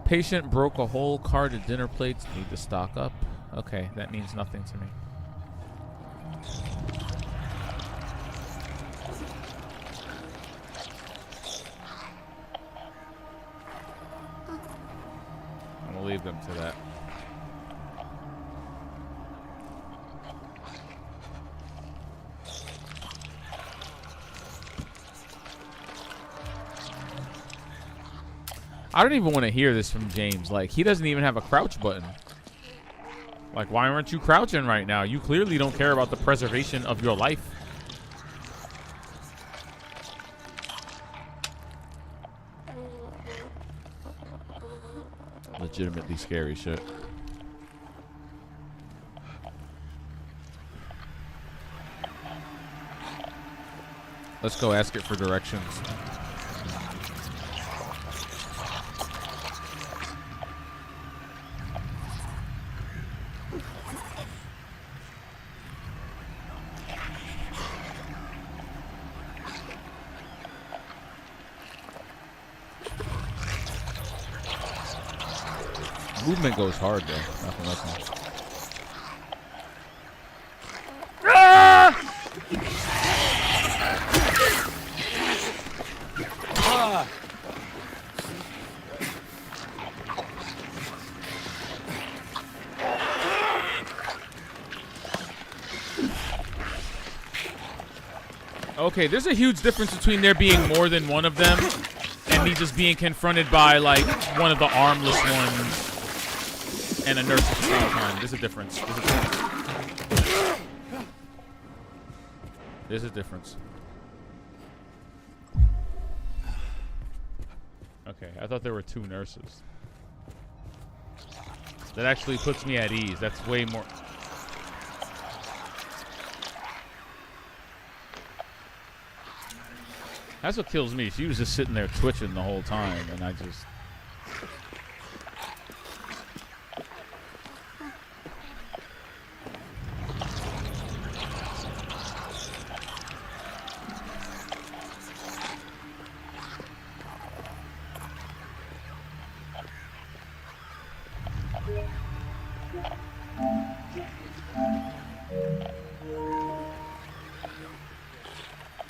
Patient broke a whole cart of dinner plates. Need to stock up. Okay, that means nothing to me. I'm gonna leave them to that. I don't even want to hear this from James. Like, he doesn't even have a crouch button. Like, why aren't you crouching right now? You clearly don't care about the preservation of your life. Legitimately scary shit. Let's go ask it for directions. Movement goes hard though. Nothing like that. Okay, there's a huge difference between there being more than one of them and me just being confronted by, like, one of the armless ones and a nurse at the same time. There's a difference. There's a difference. Okay, I thought there were two nurses. That actually puts me at ease. That's way more... That's what kills me. She was just sitting there twitching the whole time, and I just...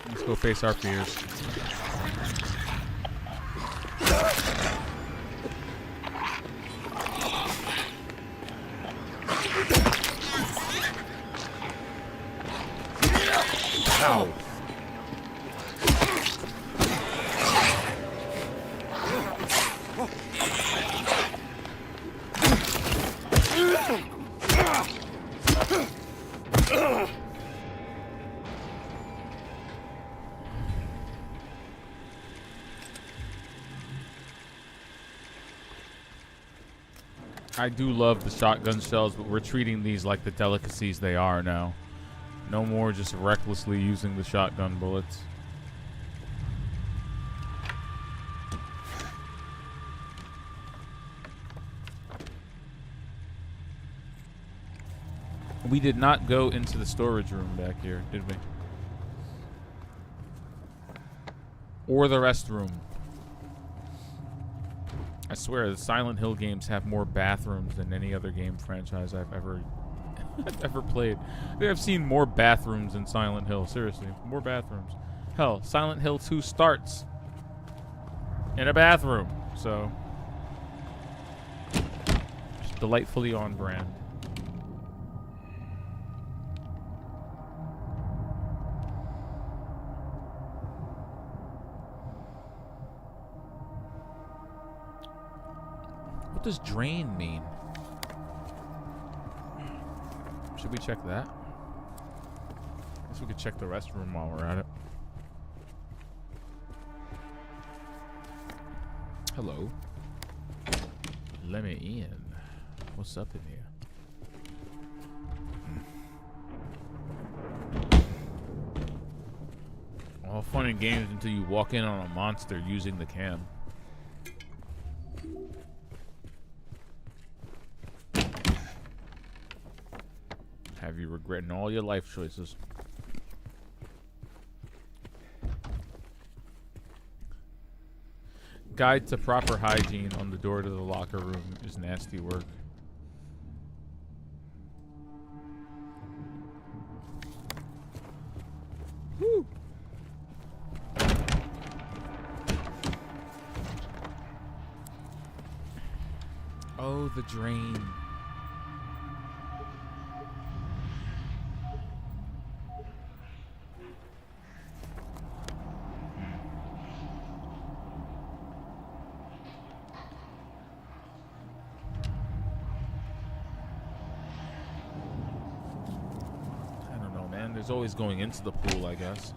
Let's go face our fears. Ow. I do love the shotgun shells, but we're treating these like the delicacies they are now. No more just recklessly using the shotgun bullets. We did not go into the storage room back here, did we? Or the restroom. I swear, the Silent Hill games have more bathrooms than any other game franchise I've ever played. I think I've seen more bathrooms in Silent Hill. Seriously, more bathrooms. Hell, Silent Hill 2 starts in a bathroom. So, just delightfully on brand. What does drain mean? Should we check that? Guess we could check the restroom while we're at it. Hello. Let me in. What's up in here? All fun and games until you walk in on a monster using the cam. Have you regretting all your life choices? Guide to proper hygiene on the door to the locker room is nasty work. Woo! Oh, the drain. There's always going into the pool, I guess.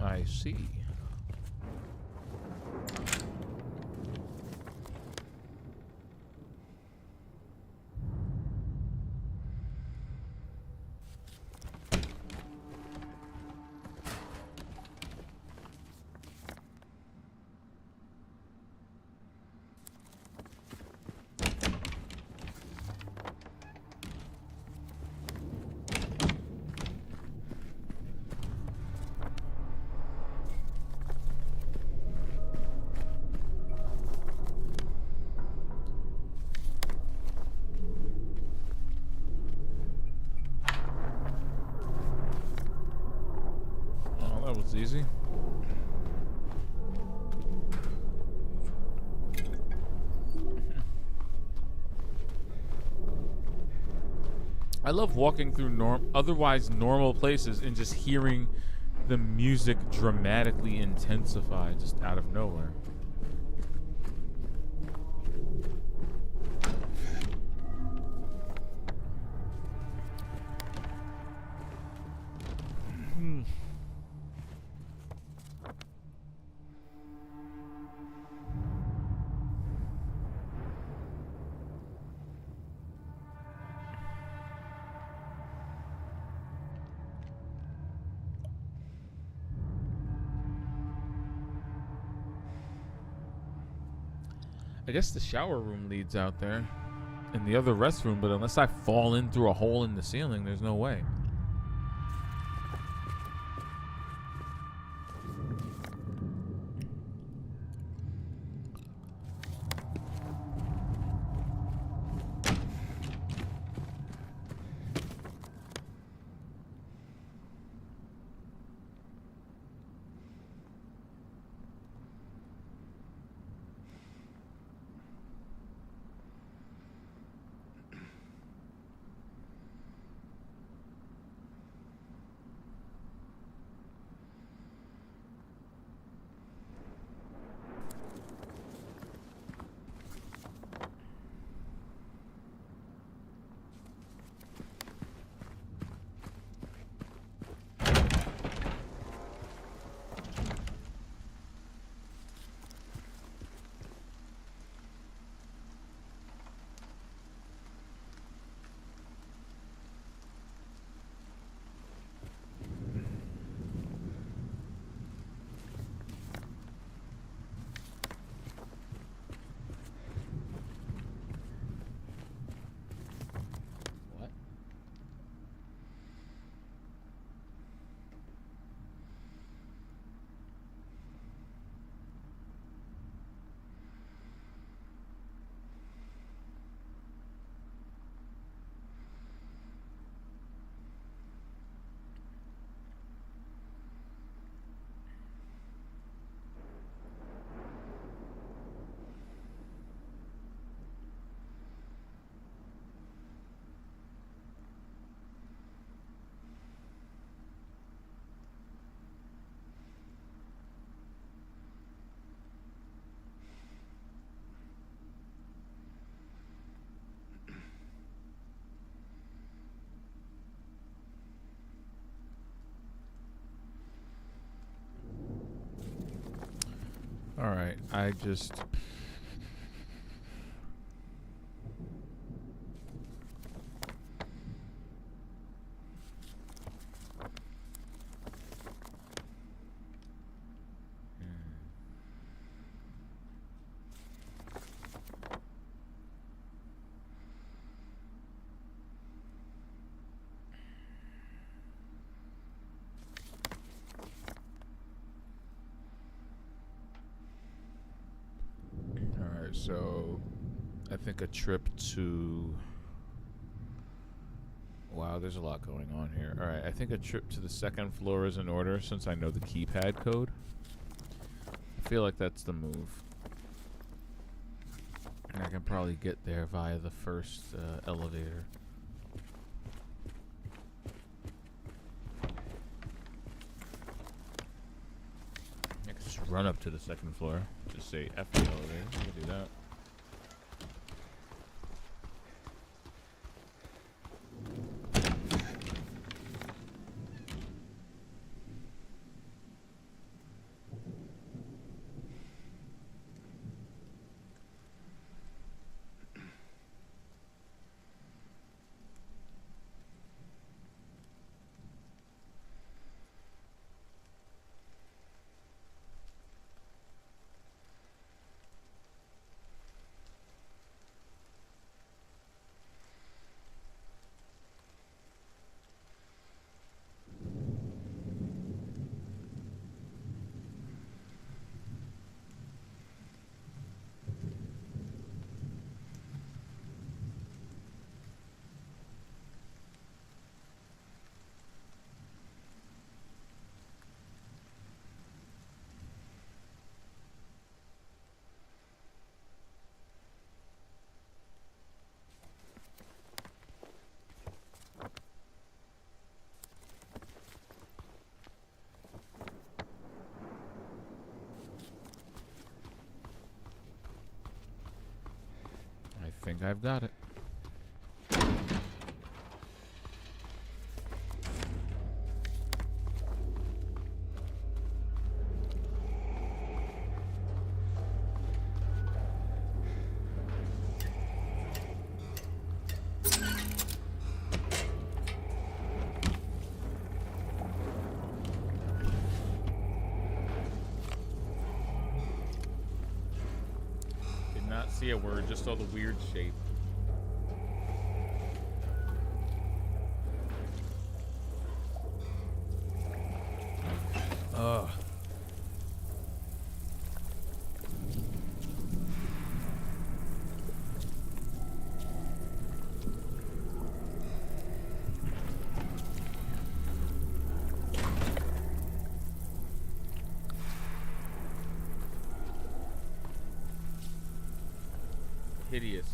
I see. That was easy. I love walking through otherwise normal places and just hearing the music dramatically intensify just out of nowhere. I guess the shower room leads out there and the other restroom, but unless I fall in through a hole in the ceiling, there's no way. All right, I just... So, I think a trip to... Wow, there's a lot going on here. All right, I think a trip to the second floor is in order since I know the keypad code. I feel like that's the move. And I can probably get there via the first elevator. I can just run up to the second floor. Just say F the elevator. I can do that. I think I've got it. Did not see a word, just saw the weird shape. Ugh. Hideous.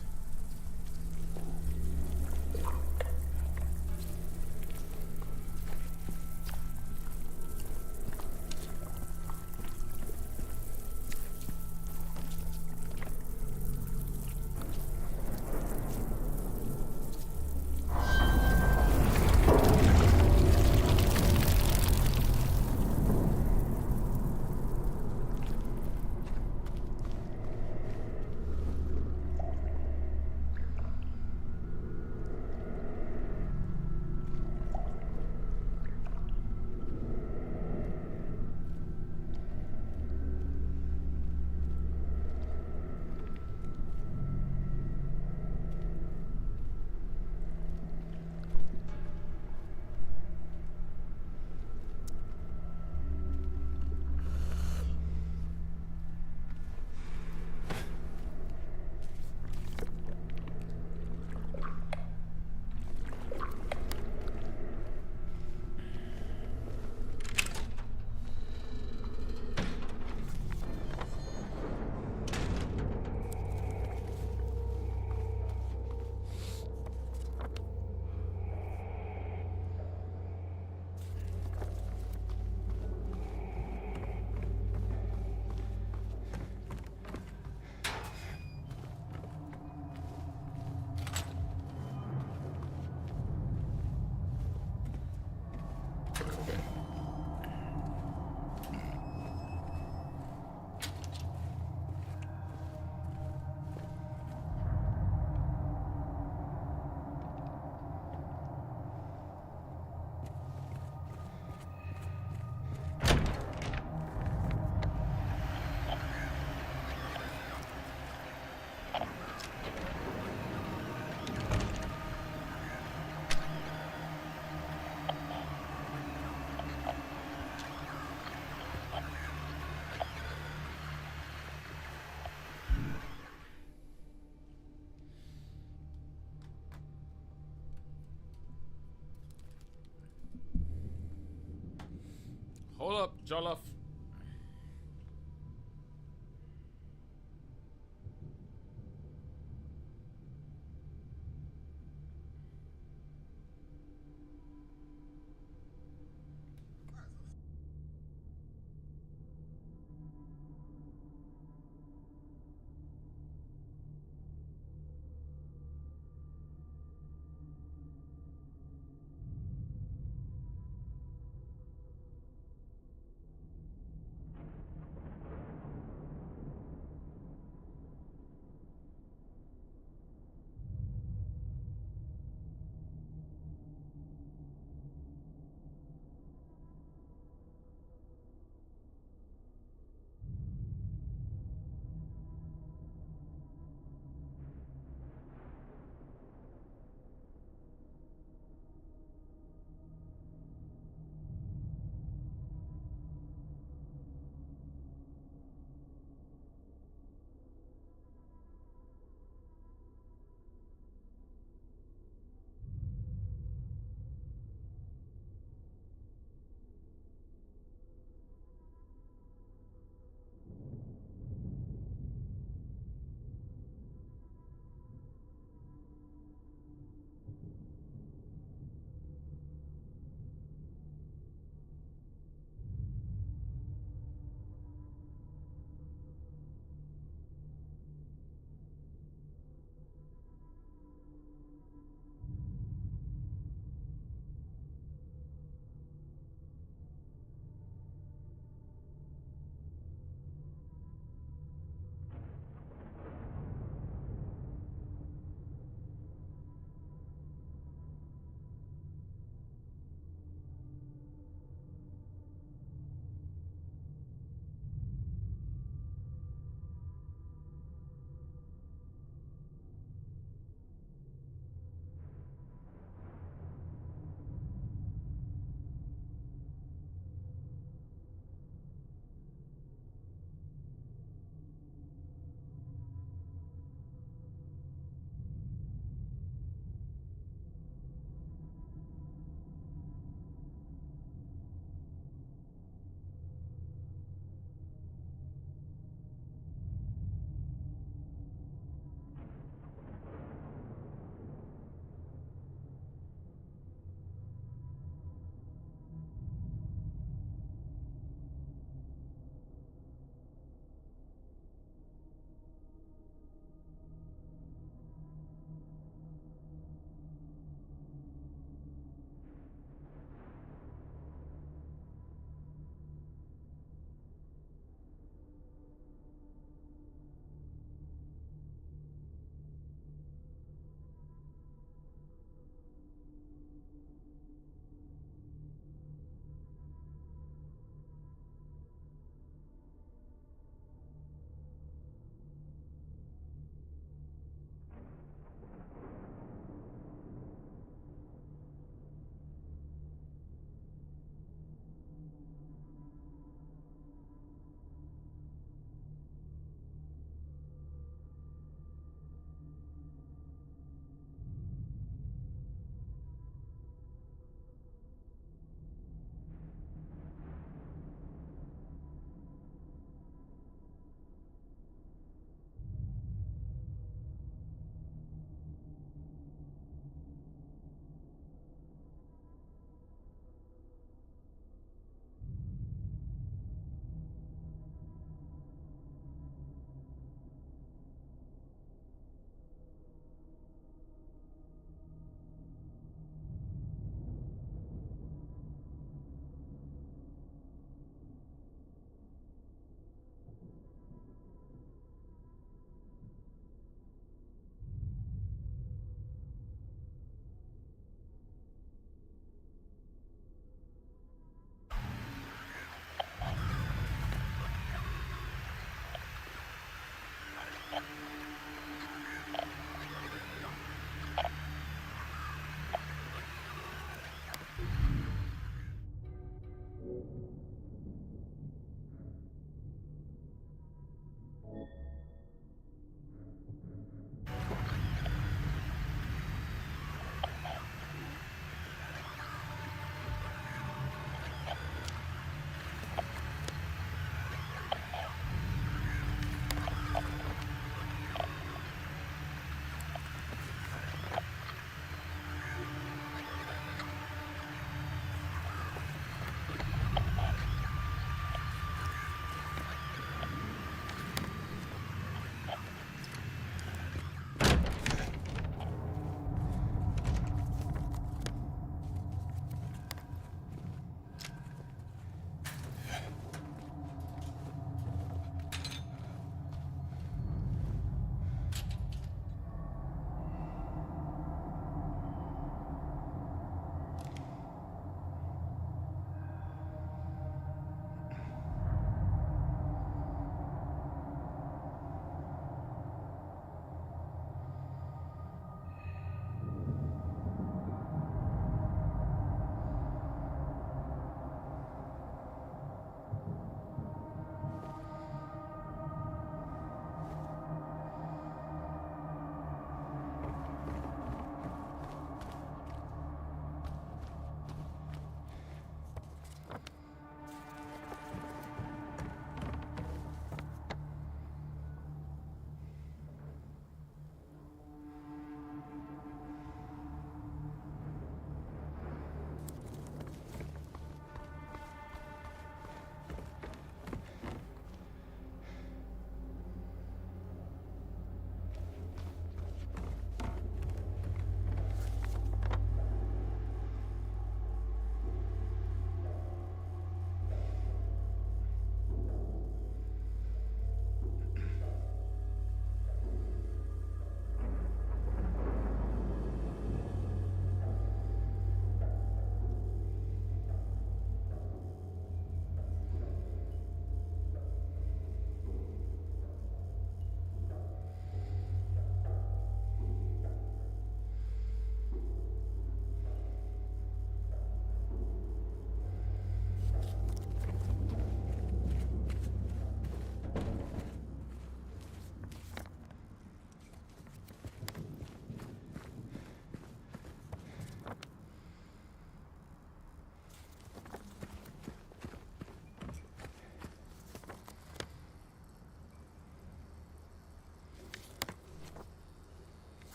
Hold up, Jollof.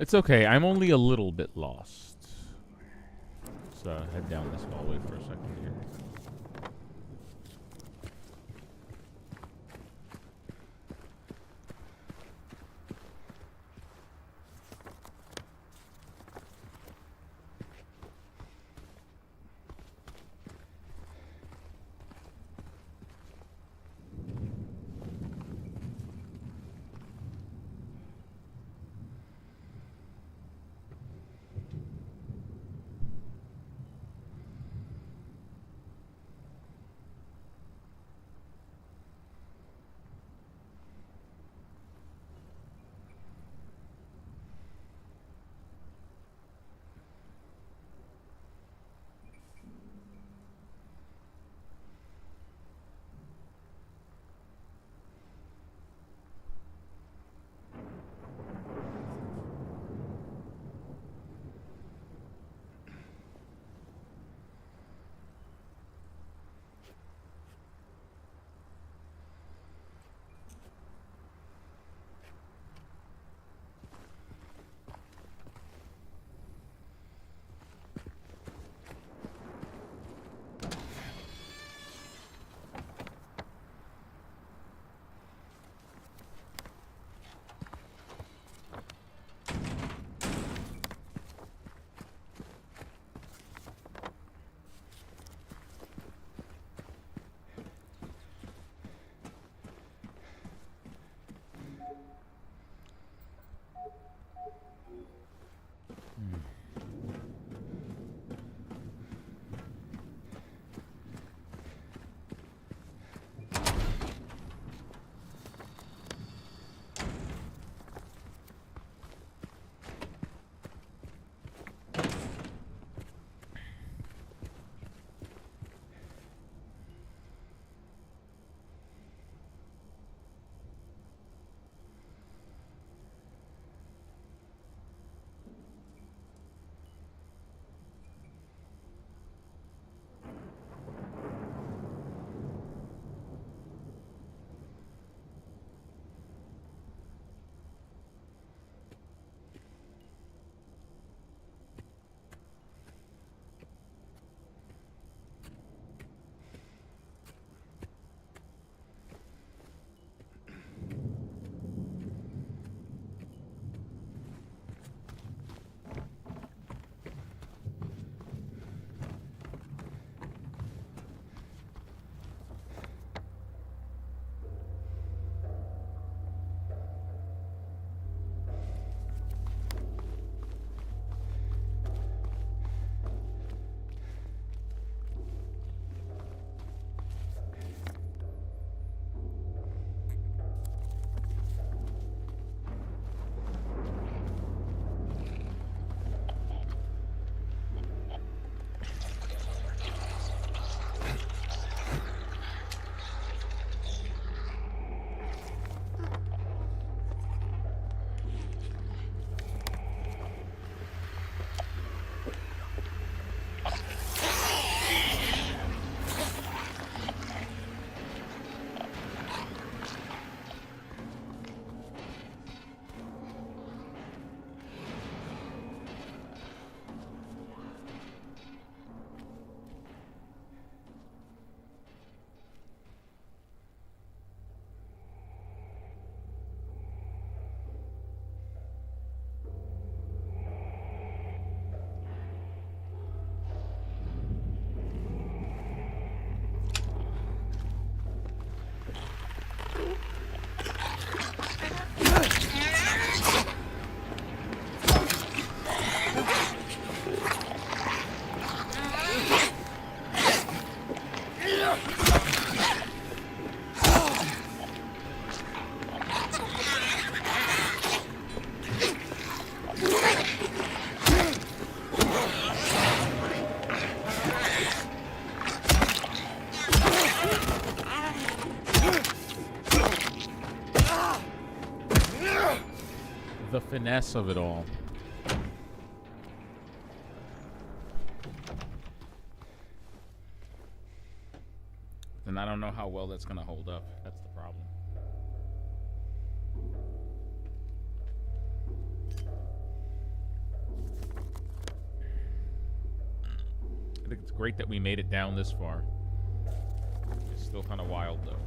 It's okay. I'm only a little bit lost. Let's head down this hallway for a second here. The finesse of it all. And I don't know how well that's going to hold up. That's the problem. think it's great that we made it down this far. It's still kind of wild, though.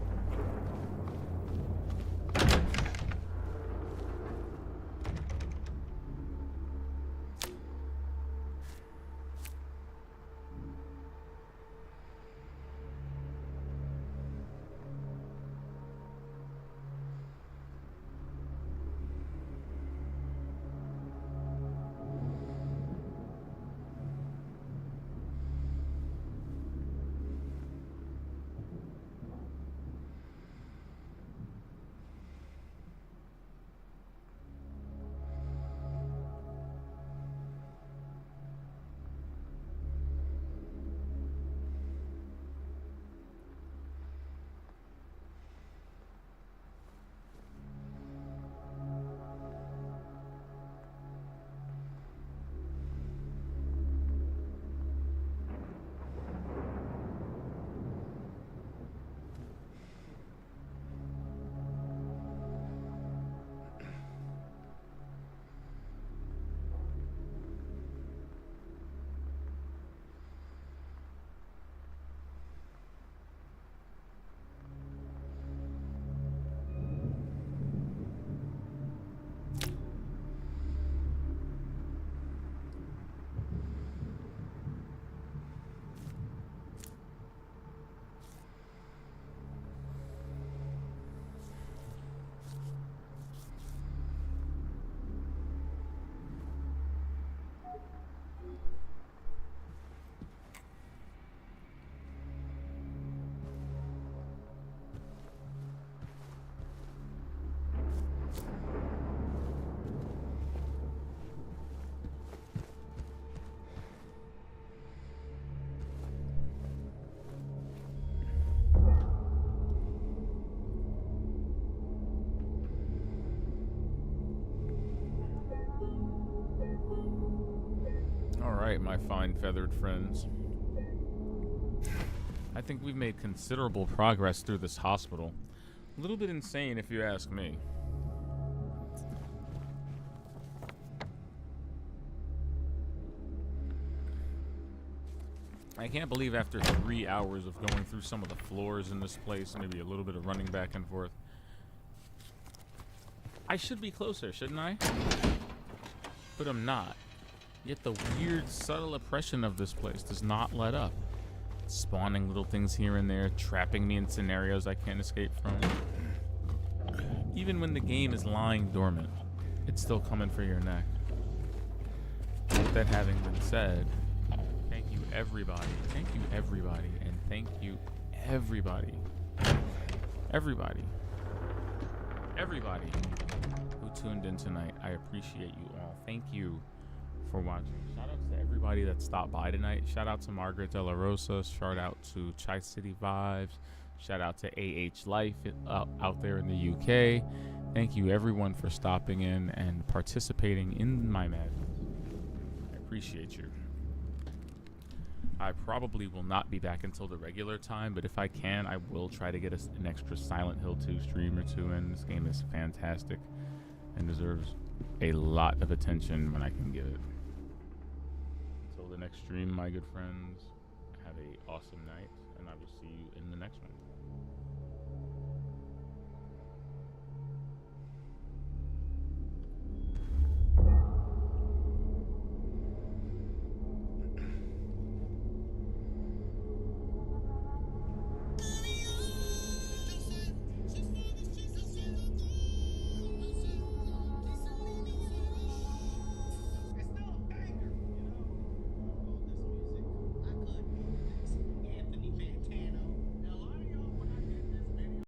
Alright, my fine feathered friends. I think we've made considerable progress through this hospital. A little bit insane if you ask me. I can't believe after 3 hours of going through some of the floors in this place, maybe a little bit of running back and forth. I should be closer, shouldn't I? But I'm not. Yet the weird, subtle oppression of this place does not let up. Spawning little things here and there, trapping me in scenarios I can't escape from. Even when the game is lying dormant, it's still coming for your neck. With that having been said, thank you everybody, and thank you everybody who tuned in tonight. I appreciate you all. Thank you for watching. Shout outs to everybody that stopped by tonight. Shout out to Margaret De La Rosa. Shout out to Chai City Vibes. Shout out to AH Life out there in the UK. Thank you everyone for stopping in and participating in my madness. I appreciate you. I probably will not be back until the regular time, but if I can, I will try to get an extra Silent Hill 2 stream or two in. This game is fantastic and deserves a lot of attention when I can give it. Until the next stream, my good friends, have a awesome night, and I will see you in the next one.